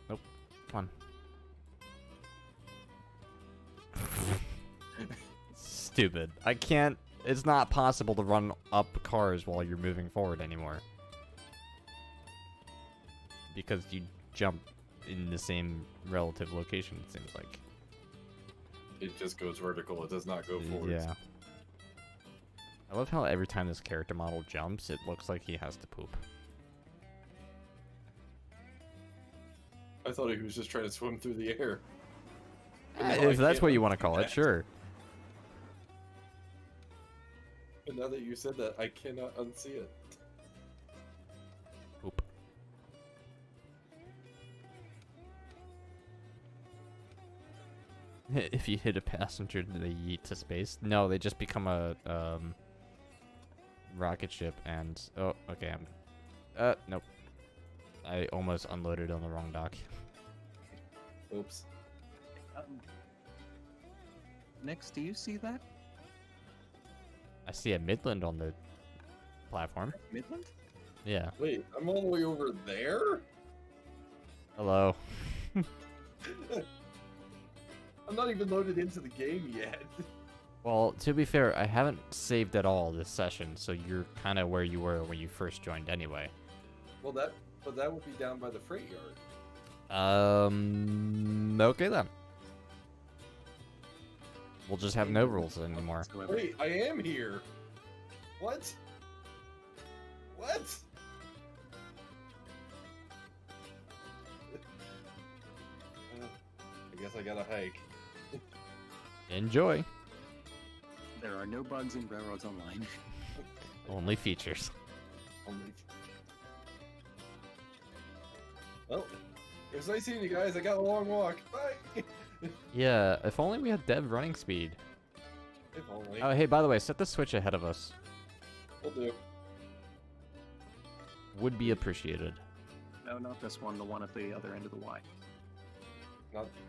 Nope. Come on. Stupid. I can't. It's not possible to run up cars while you're moving forward anymore. Because you jump in the same relative location, it seems like. It just goes vertical. It does not go forward. Yeah. I love how every time this character model jumps, it looks like he has to poop. I thought he was just trying to swim through the air. But now I If that's can't what you want to unsee call it, that. sure. But now that you said that, I cannot unsee it. Poop. If you hit a passenger, do they yeet to space? No, they just become a rocket ship and oh, okay, nope. I almost unloaded on the wrong dock. Oops. Nix, do you see that? I see a Midland on the platform. Midland? Yeah. Wait, I'm all the way over there? Hello. I'm not even loaded into the game yet. Well, to be fair, I haven't saved at all this session, so you're kind of where you were when you first joined anyway. Well, that would be down by the freight yard. Okay then. We'll just have no rules anymore. Whatsoever. Wait, I am here. What? What? I guess I gotta hike. Enjoy. There are no bugs in Railroads Online. Only features. Only- Well, it was nice seeing you guys. I got a long walk. Bye. Yeah, if only we had dev running speed. If only. Oh, hey, by the way, set the switch ahead of us. We'll do. Would be appreciated. No, not this one. The one at the other end of the Y.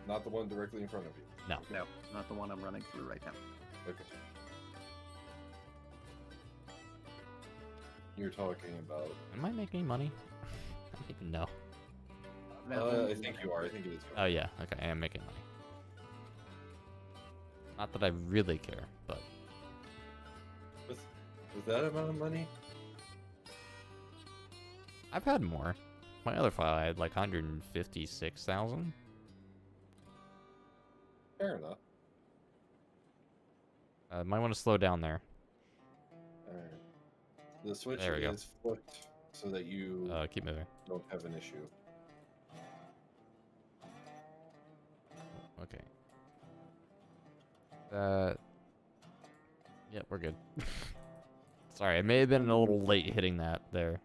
Not the one directly in front of you. No. No, not the one I'm running through right now. Okay. You're talking about. Am I making money? I don't even know. I think you are. I think it is. Oh, yeah. Okay, I am making money. Not that I really care, but... With that amount of money? I've had more. My other file, I had like 156,000. Fair enough. Might want to slow down there. Alright. The switch There we go. is flipped so that you Keep moving. don't have an issue. Okay. Yep, we're good. Sorry, I may have been a little late hitting that there.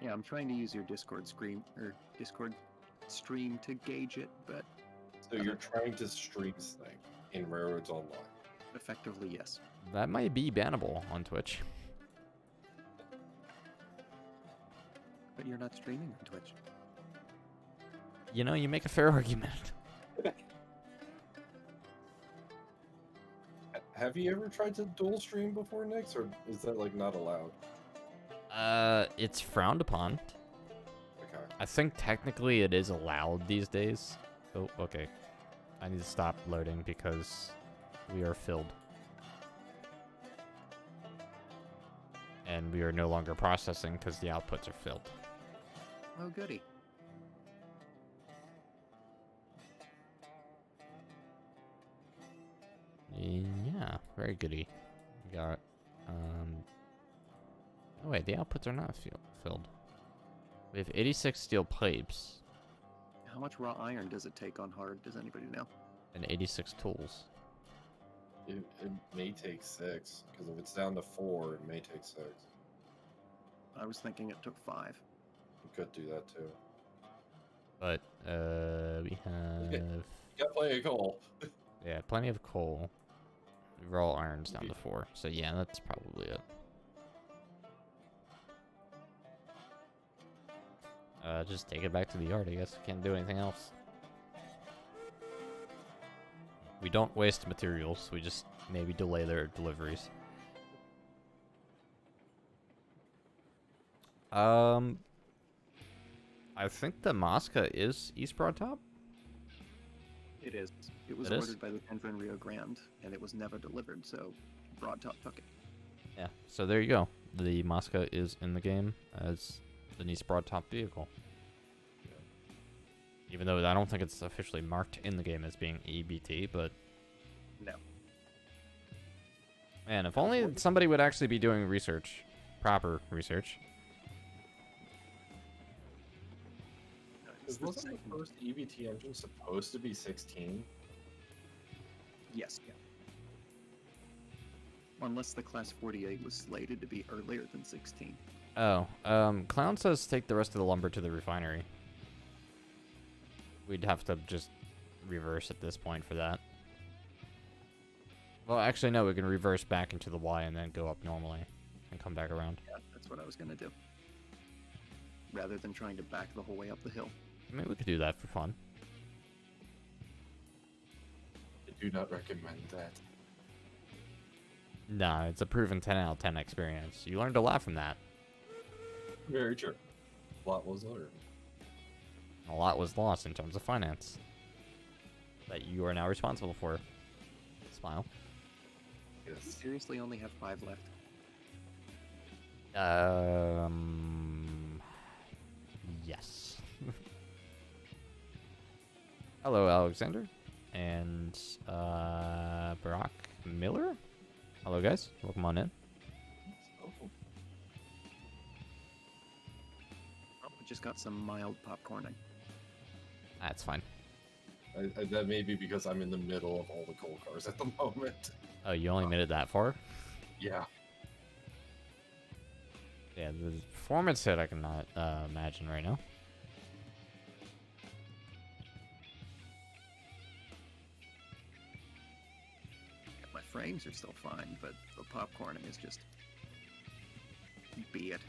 Yeah, I'm trying to use your Discord stream to gauge it, but So you're trying to stream thing in Railroads Online. effectively, yes. That might be bannable on Twitch. But you're not streaming on Twitch. You know, you make a fair argument. Have you ever tried to dual stream before, Nix, or is that like not allowed? It's frowned upon. Okay. I think technically it is allowed these days. Oh, okay. I need to stop loading because we are filled. And we are no longer processing because the outputs are filled. Oh, goody. Yeah, very goody. We got, oh wait, the outputs are not filled. We have 86 steel pipes How much raw iron does it take on hard? Does anybody know? and 86 tools. It may take 6, because if it's down to 4, it may take 6. I was thinking it took 5. You could do that too. But we have Got plenty of coal. yeah, plenty of coal. Raw iron's down to 4, so yeah, that's probably it. Just take it back to the yard, I guess. Can't do anything else. We don't waste materials, we just maybe delay their deliveries. I think the Mosca is East Broad Top. It is. It was It is? ordered by the Denver and Rio Grande, and it was never delivered, so Broad Top took it. Yeah, so there you go. The Mosca is in the game as the East Broad Top vehicle. Even though I don't think it's officially marked in the game as being EBT, but No. man, if only somebody would actually be doing research, proper research. It's the Wasn't same. the first EBT engine supposed to be 16? Yes. Unless the Class 48 was slated to be earlier than 16. Oh, Clown says take the rest of the lumber to the refinery. We'd have to just reverse at this point for that. Well, actually, no, we can reverse back into the Y and then go up normally and come back around. Yeah, that's what I was gonna do. Rather than trying to back the whole way up the hill. I mean, we could do that for fun. I do not recommend that. Nah, it's a proven 10 out of 10 experience. You learned a lot from that. Very true. A lot was learned. A lot was lost in terms of finance that you are now responsible for. Smile. You Yes. seriously only have 5 left. Yes. Hello, Alexander. And, Barack Miller? Hello, guys. Welcome on in. Oh, Oh, we just got some mild popcorning. That's fine. that may be because I'm in the middle of all the coal cars at the moment. Oh, you only made it that far? Yeah. Yeah, the performance hit I cannot imagine right now. Yeah, my frames are still fine, but the popcorning is just... be it.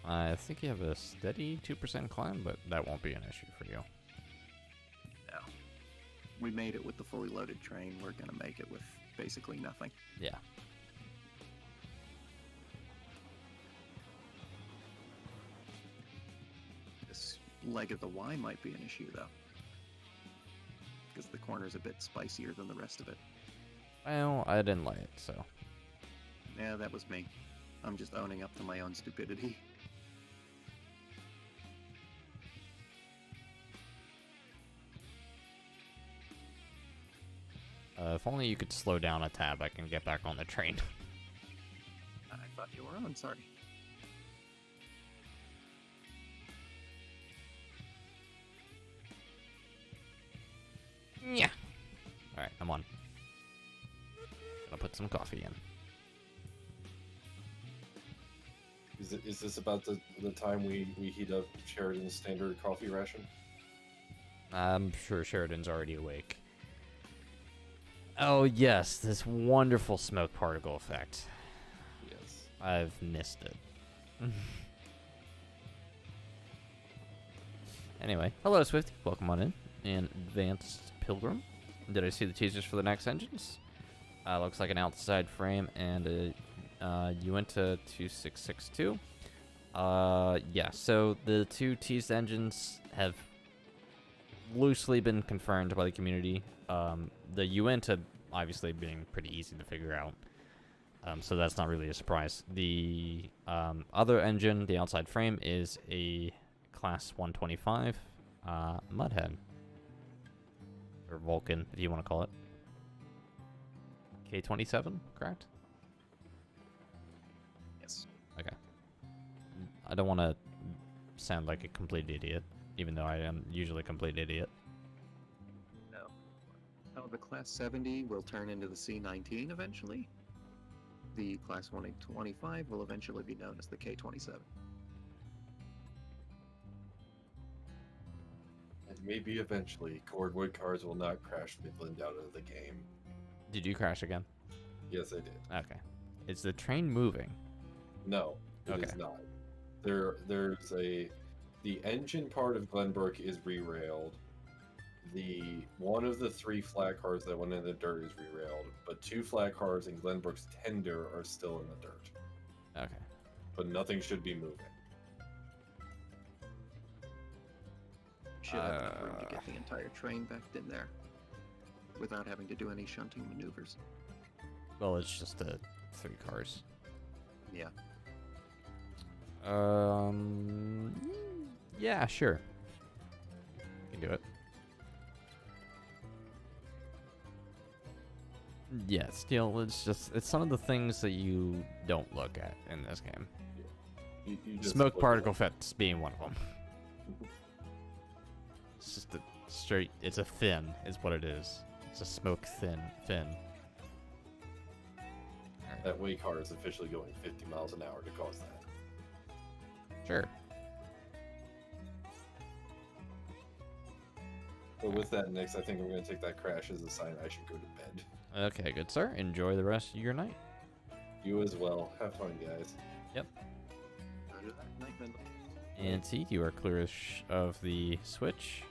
I think you have a steady 2% climb, but that won't be an issue for you. No. We made it with the fully loaded train. We're gonna make it with basically nothing. Yeah. This leg of the Y might be an issue, though. Because the corner's a bit spicier than the rest of it. Well, I didn't like it, so. Yeah, that was me. I'm just owning up to my own stupidity. If only you could slow down a tab, I can get back on the train. I thought you were on, sorry. Yeah. Alright, I'm on. Gonna put some coffee in. Is this about the time we heat up Sheridan's standard coffee ration? I'm sure Sheridan's already awake. Oh, yes, this wonderful smoke particle effect. Yes. I've missed it. Anyway, hello, Swifty. Welcome on in. And Advanced Pilgrim. Did I see the teasers for the next engines? Looks like an outside frame and a Uinta 2662. Yeah, so the two teased engines have loosely been confirmed by the community. The Uinta obviously being pretty easy to figure out. So that's not really a surprise. The other engine, the outside frame, is a Class 125 Mudhead. Or Vulcan, if you want to call it. K27, correct? Yes. Okay. I don't want to sound like a complete idiot, even though I am usually a complete idiot. No. Oh, the Class 70 will turn into the C-19 eventually. The Class 125 will eventually be known as the K-27. And maybe eventually, cordwood cars will not crash Midland out of the game. Did you crash again? Yes, I did. Okay. Is the train moving? No, it is Okay. not. The engine part of Glenbrook is re-railed. One of the 3 flat cars that went in the dirt is re-railed, but 2 flat cars in Glenbrook's tender are still in the dirt. Okay. But nothing should be moving. Should have enough room to get the entire train backed in there without having to do any shunting maneuvers. Well, it's just 3 cars. Yeah. Yeah, sure. You can do it. Yeah, still, it's some of the things that you don't look at in this game. You just Smoke look particle at fits being one of them. It's just a straight, it's a fin, is what it is. It's a smoke fin. that way car is officially going 50 miles an hour to cause that. Sure. But with that, Nix, I think I'm going to take that crash as a sign I should go to bed. Okay, good sir. Enjoy the rest of your night. You as well. Have fun, guys. Roger that. Night, Midland. And Teeth, you are clear of the switch.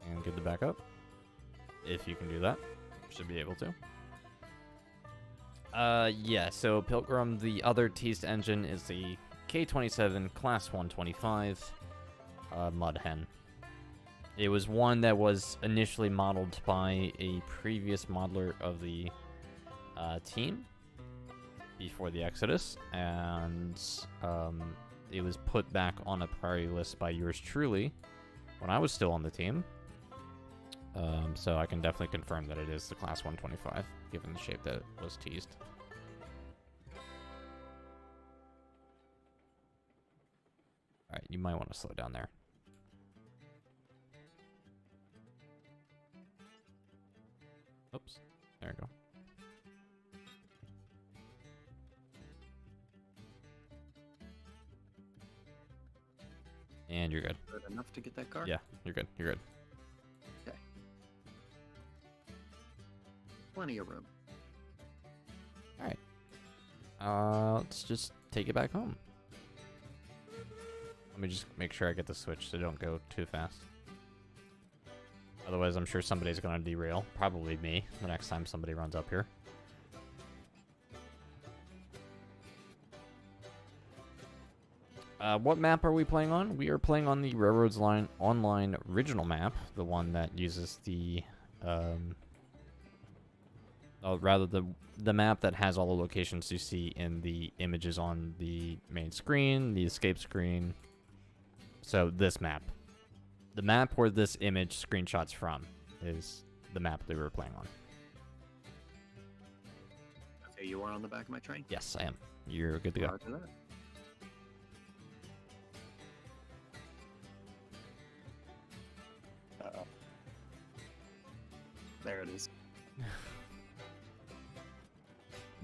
And good to back up. If you can do that. Should be able to. Yeah, so Pilgrim, the other teased engine is the K-27 Class 125 Mudhen. It was one that was initially modeled by a previous modeler of the team before the Exodus, and it was put back on a priority list by yours truly when I was still on the team. So I can definitely confirm that it is the Class 125, given the shape that it was teased. Alright, you might want to slow down there. Oops, there we go. And you're good. Good enough to get that car? Yeah, you're good. You're good. Okay. Plenty of room. Let's just take it back home. Let me just make sure I get the switch so don't go too fast. Otherwise, I'm sure somebody's gonna derail. Probably me, the next time somebody runs up here. What map are we playing on? We are playing on the Railroads Line Online original map, the one that uses the, the map that has all the locations you see in the images on the main screen, the escape screen. So this map. The map where this image screenshots from is the map that we were playing on. Okay, you are on the back of my train? Yes, I am. You're good to go. Roger that. Uh-oh. There it is.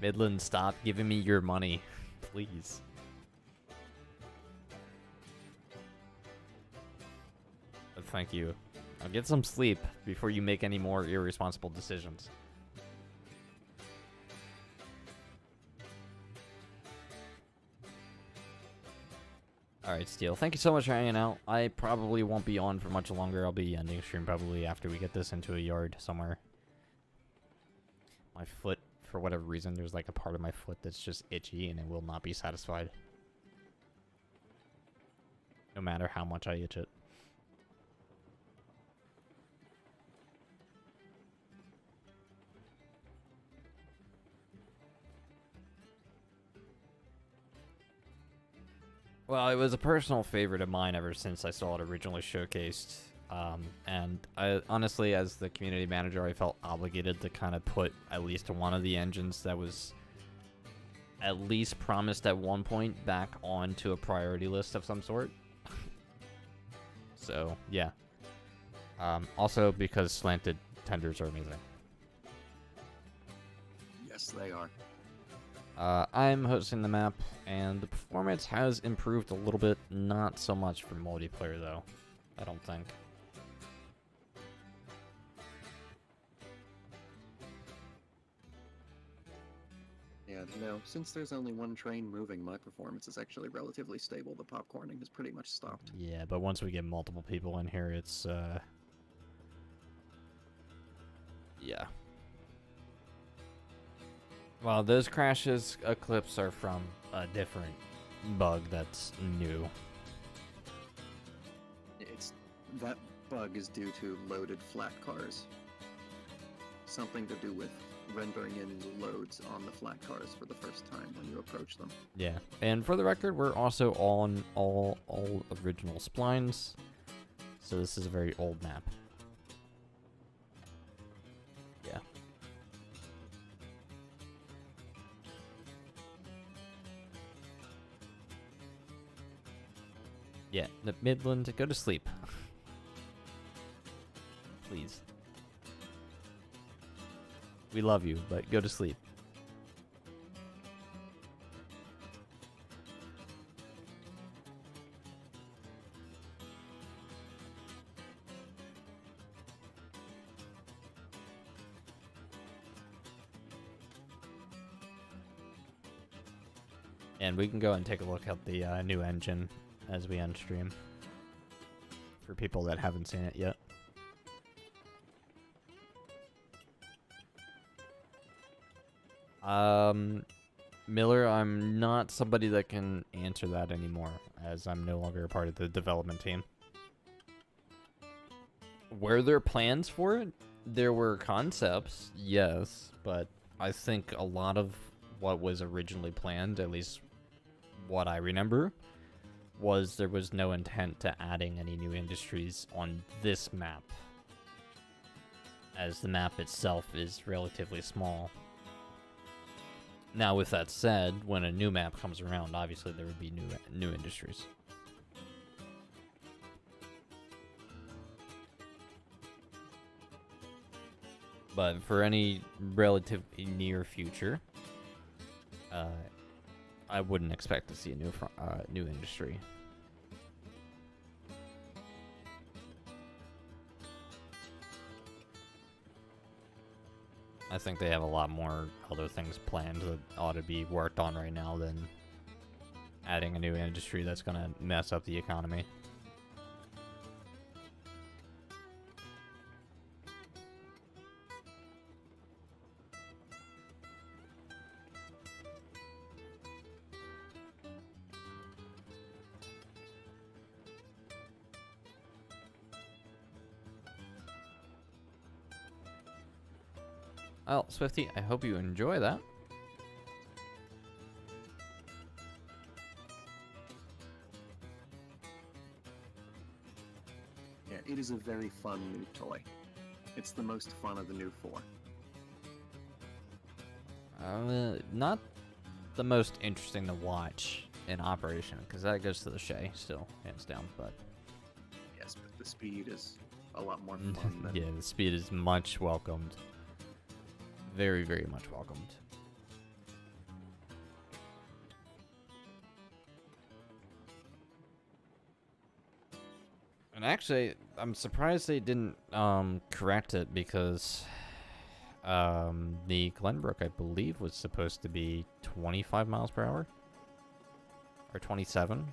Midland, stop giving me your money, please. Thank you. Now get some sleep before you make any more irresponsible decisions. Alright, Steel. Thank you so much for hanging out. I probably won't be on for much longer. I'll be ending stream probably after we get this into a yard somewhere. My foot, for whatever reason, there's like a part of my foot that's just itchy and it will not be satisfied. No matter how much I itch it. Well, it was a personal favorite of mine ever since I saw it originally showcased. And I honestly, as the community manager, I felt obligated to kind of put at least one of the engines that was at least promised at one point back onto a priority list of some sort. So, yeah. Also, because slanted tenders are amazing. Yes, they are. I'm hosting the map, and the performance has improved a little bit. Not so much for multiplayer, though. I don't think. Yeah, no, since there's only one train moving, my performance is actually relatively stable. The popcorning has pretty much stopped. Yeah, but once we get multiple people in here, it's, yeah. Well, those crashes, Eclipse, are from a different bug that's new. That bug is due to loaded flat cars. Something to do with rendering in loads on the flat cars for the first time when you approach them. Yeah, and for the record, we're also on all original splines, so this is a very old map. Yeah. Yeah, the Midland, go to sleep. Please. We love you, but go to sleep. And we can go and take a look at the new engine as we end stream. For people that haven't seen it yet. Miller, I'm not somebody that can answer that anymore, as I'm no longer a part of the development team. Were there plans for it? There were concepts, yes, but I think a lot of what was originally planned, at least what I remember, was there was no intent to adding any new industries on this map, as the map itself is relatively small. Now, with that said, when a new map comes around, obviously there would be new industries. But for any relatively near future, I wouldn't expect to see a new industry. I think they have a lot more other things planned that ought to be worked on right now than adding a new industry that's going to mess up the economy. Well, Swifty, I hope you enjoy that. Yeah, it is a very fun new toy. It's the most fun of the new 4. Not the most interesting to watch in operation, because that goes to the Shay still, hands down, but... Yes, but the speed is a lot more fun than... Yeah, the speed is much welcomed. Very, very much welcomed. And actually, I'm surprised they didn't correct it, because the Glenbrook, I believe, was supposed to be 25 miles per hour? Or 27?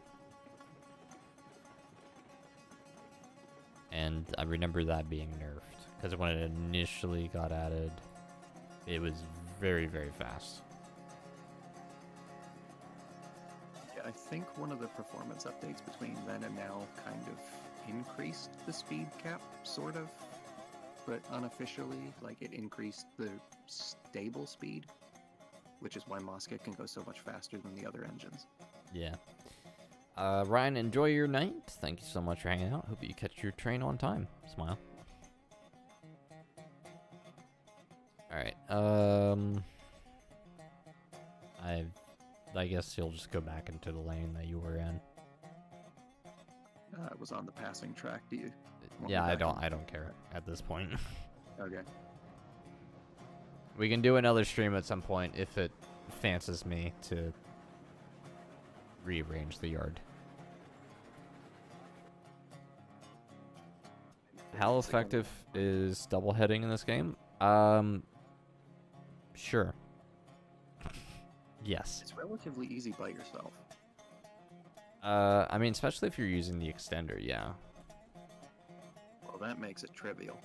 And I remember that being nerfed, because when it initially got added, it was very, very fast. Yeah, I think one of the performance updates between then and now kind of increased the speed cap, sort of. But unofficially, like, it increased the stable speed, which is why Mosca can go so much faster than the other engines. Yeah. Ryan, enjoy your night. Thank you so much for hanging out. Hope you catch your train on time. Smile. Alright, I guess you'll just go back into the lane that you were in. It was on the passing track. Do you? want me Yeah, back in? I don't care at this point. Okay. We can do another stream at some point if it fancies me to rearrange the yard. How effective is double heading in this game? Sure. Yes. It's relatively easy by yourself. I mean, especially if you're using the extender, yeah. Well, that makes it trivial.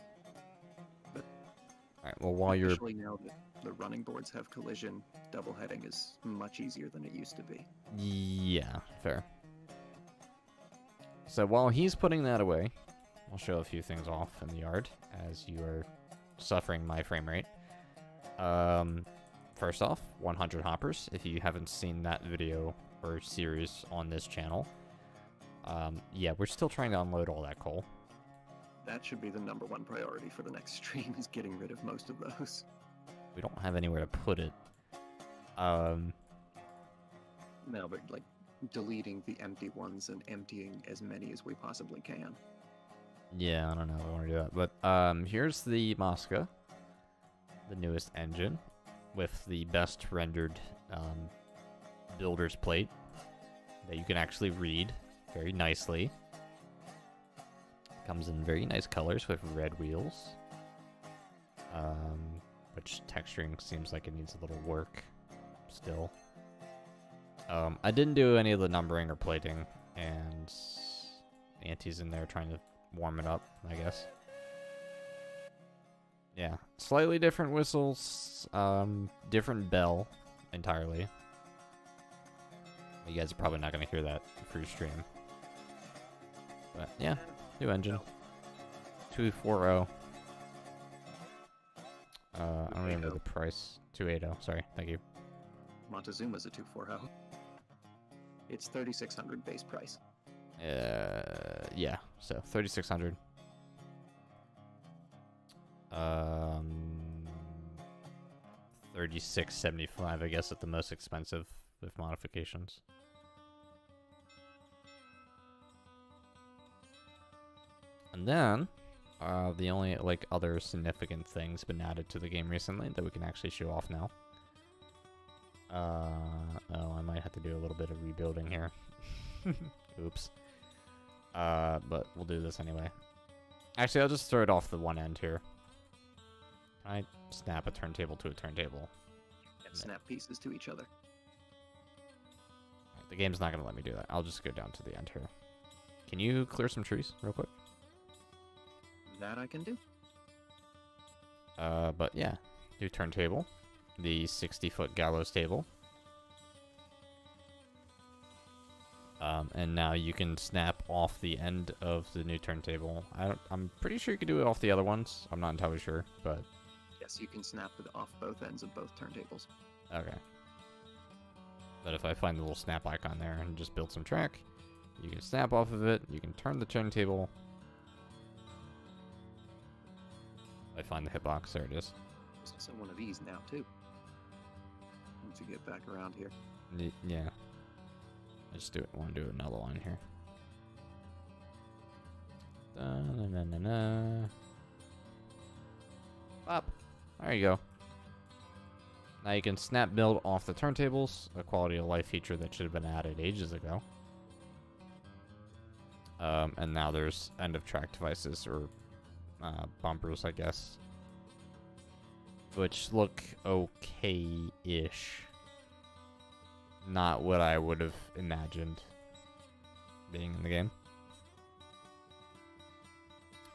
Alright, well, while you're... Especially now that the running boards have collision, double heading is much easier than it used to be. Yeah, fair. So while he's putting that away, I'll show a few things off in the yard as you are suffering my frame rate. First off, 100 hoppers. If you haven't seen that video or series on this channel, yeah, we're still trying to unload all that coal. That should be the #1 priority for the next stream, is getting rid of most of those. We don't have anywhere to put it. No, but like deleting the empty ones and emptying as many as we possibly can. Yeah, I don't know if I want to do that. But here's the Mosca, the newest engine, with the best rendered builder's plate that you can actually read very nicely. Comes in very nice colors with red wheels, which texturing seems like it needs a little work still. I didn't do any of the numbering or plating, and Auntie's in there trying to warm it up, I guess. Yeah, slightly different whistles, different bell entirely. You guys are probably not going to hear that through stream. But yeah, new engine. 240. I don't remember the price. 280, sorry, thank you. Montezuma's a 240. It's 3,600 base price. Yeah, so 3,600. 3675, I guess, at the most expensive with modifications. And then, the only like other significant things been added to the game recently that we can actually show off now. Oh, I might have to do a little bit of rebuilding here. Oops. But we'll do this anyway. Actually, I'll just throw it off the one end here. I snap a turntable to a turntable. And snap pieces to each other. The game's not going to let me do that. I'll just go down to the end here. Can you clear some trees real quick? That I can do. But yeah, new turntable. The 60-foot gallows table. And now you can snap off the end of the new turntable. I'm pretty sure you can do it off the other ones. I'm not entirely sure, but... Yes, you can snap it off both ends of both turntables. Okay. But if I find the little snap icon there and just build some track, you can snap off of it, you can turn the turntable. I find the hitbox, there it is. There's also one of these now, too. Once you get back around here. Yeah. I just want to do another one here. Da-na-na-na-na. Up. There you go. Now you can snap build off the turntables, a quality of life feature that should have been added ages ago. And now there's end of track devices, or bumpers, I guess, which look okay-ish. Not what I would have imagined being in the game.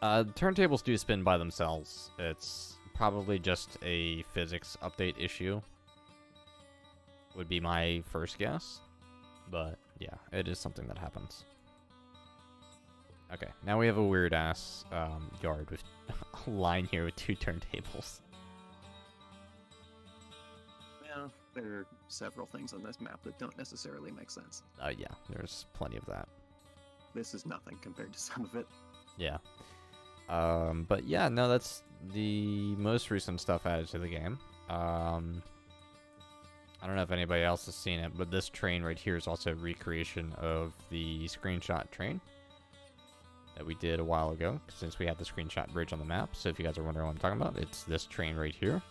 Turntables do spin by themselves. It's probably just a physics update issue, would be my first guess. But yeah, it is something that happens. Okay, now we have a weird-ass yard with a line here with 2 turntables. Well, there are several things on this map that don't necessarily make sense. Yeah, there's plenty of that. This is nothing compared to some of it. Yeah. But yeah, no, that's the most recent stuff added to the game. I I don't know if anybody else has seen it, but this train right here is also a recreation of the screenshot train that we did a while ago, since we had the screenshot bridge on the map. So if you guys are wondering what I'm talking about, it's this train right here.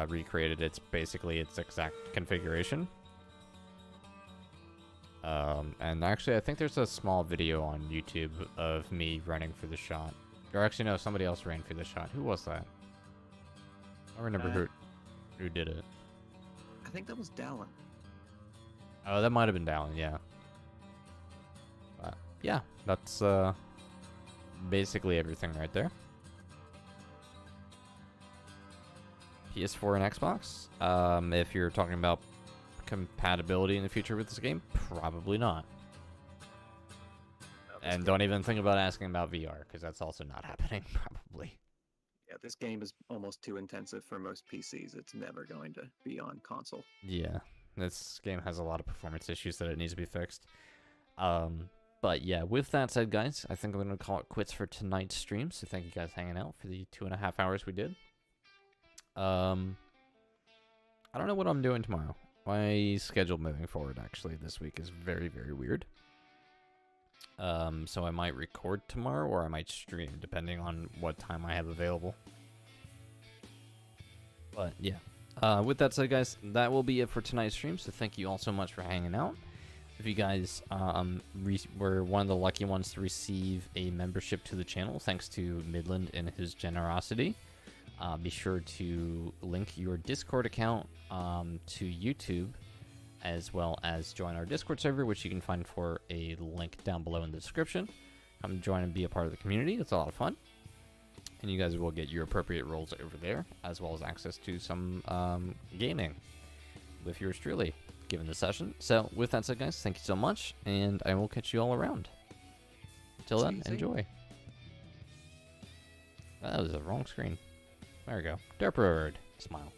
Recreated basically its exact configuration. And actually, I think there's a small video on YouTube of me running for the shot. Or actually, no, somebody else ran for the shot. Who was that? I don't remember who did it. I think that was Dallin. Oh, that might have been Dallin, yeah. But, yeah, that's basically everything right there. PS4 and Xbox. If you're talking about compatibility in the future with this game, probably not. And don't even think about asking about VR, because that's also not happening, probably. Yeah, this game is almost too intensive for most PCs. It's never going to be on console. Yeah, this game has a lot of performance issues that it needs to be fixed. But yeah, with that said, guys, I think I'm going to call it quits for tonight's stream. So thank you guys hanging out for the 2.5 hours we did. I don't know what I'm doing tomorrow. My schedule moving forward, actually, this week is very, very weird. So I might record tomorrow or I might stream, depending on what time I have available. But yeah, with that said, guys, that will be it for tonight's stream. So thank you all so much for hanging out. If you guys were one of the lucky ones to receive a membership to the channel, thanks to Midland and his generosity, be sure to link your Discord account to YouTube, as well as join our Discord server, which you can find for a link down below in the description. Come join and be a part of the community. It's a lot of fun. And you guys will get your appropriate roles over there, as well as access to some gaming with yours truly, given the session. So with that said, guys, thank you so much, and I will catch you all around. Until then, enjoy. That was the wrong screen. There we go. Derperd. Smile.